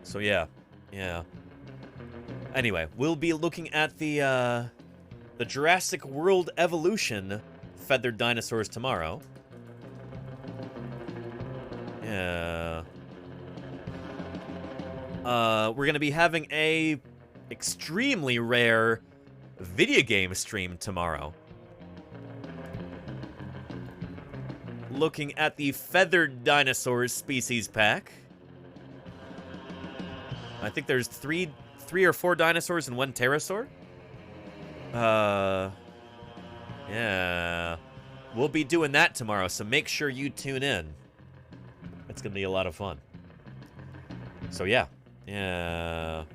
So yeah. Anyway, we'll be looking at the Jurassic World Evolution feathered dinosaurs tomorrow. Yeah. We're gonna be having a extremely rare video game stream tomorrow. Looking at the feathered dinosaurs species pack. I think there's three or 4 dinosaurs and 1 pterosaur. Yeah. We'll be doing that tomorrow, so make sure you tune in. It's gonna be a lot of fun. So yeah. And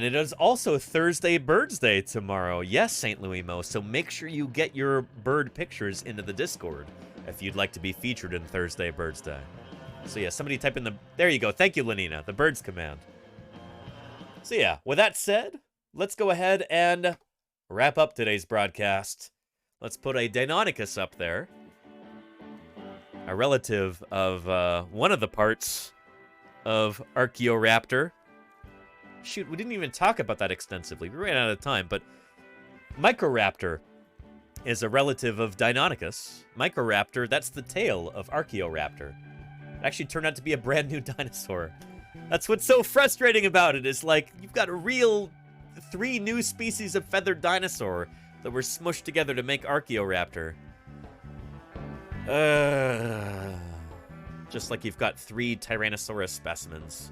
it is also Thursday Birds Day tomorrow. Yes, St. Louis Mo. So make sure you get your bird pictures into the Discord if you'd like to be featured in Thursday Birds Day. So yeah, somebody type in the... There you go. Thank you, Lenina. The birds command. So yeah, with that said, let's go ahead and wrap up today's broadcast. Let's put a Deinonychus up there. A relative of one of the parts of Archaeoraptor. Shoot, we didn't even talk about that extensively. We ran out of time, but Microraptor is a relative of Deinonychus. Microraptor, that's the tail of Archaeoraptor. It actually turned out to be a brand new dinosaur. That's what's so frustrating about it, is like, you've got a real 3 new species of feathered dinosaur that were smushed together to make Archaeoraptor. Just like you've got 3 Tyrannosaurus specimens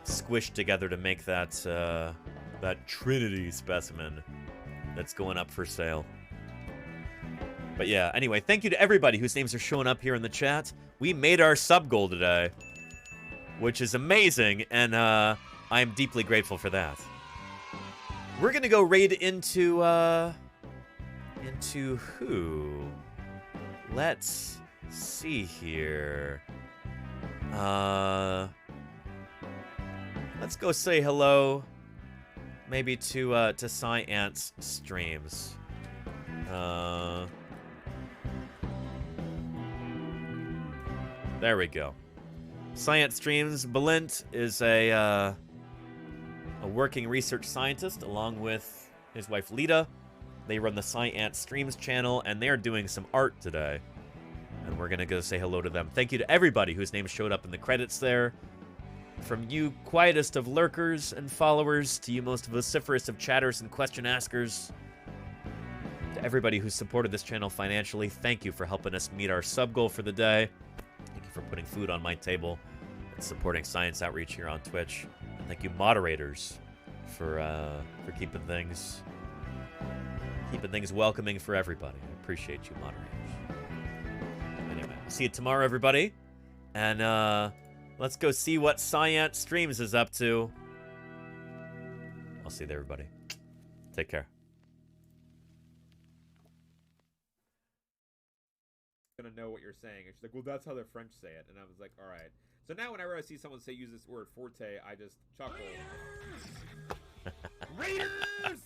squished together to make that, that Trinity specimen that's going up for sale. But yeah, anyway, thank you to everybody whose names are showing up here in the chat. We made our sub goal today, which is amazing, and I'm deeply grateful for that. We're gonna go raid into who? Let's see here. Let's go say hello, maybe to Science Streams. There we go. Science Streams. Balint is a working research scientist along with his wife Lita. They run the Science Streams channel, and they're doing some art today. And we're going to go say hello to them. Thank you to everybody whose name showed up in the credits there. From you quietest of lurkers and followers to you most vociferous of chatters and question askers. To everybody who supported this channel financially, thank you for helping us meet our sub goal for the day. Thank you for putting food on my table and supporting science outreach here on Twitch. And thank you, moderators, for keeping things welcoming for everybody. I appreciate you, moderators. Anyway, see you tomorrow, everybody. And let's go see what Science Streams is up to. I'll see you there, everybody. Take care. Gonna know what you're saying. And she's like, well, that's how the French say it. And I was like, all right. So now whenever I see someone use this word forte, I just chuckle. Raiders!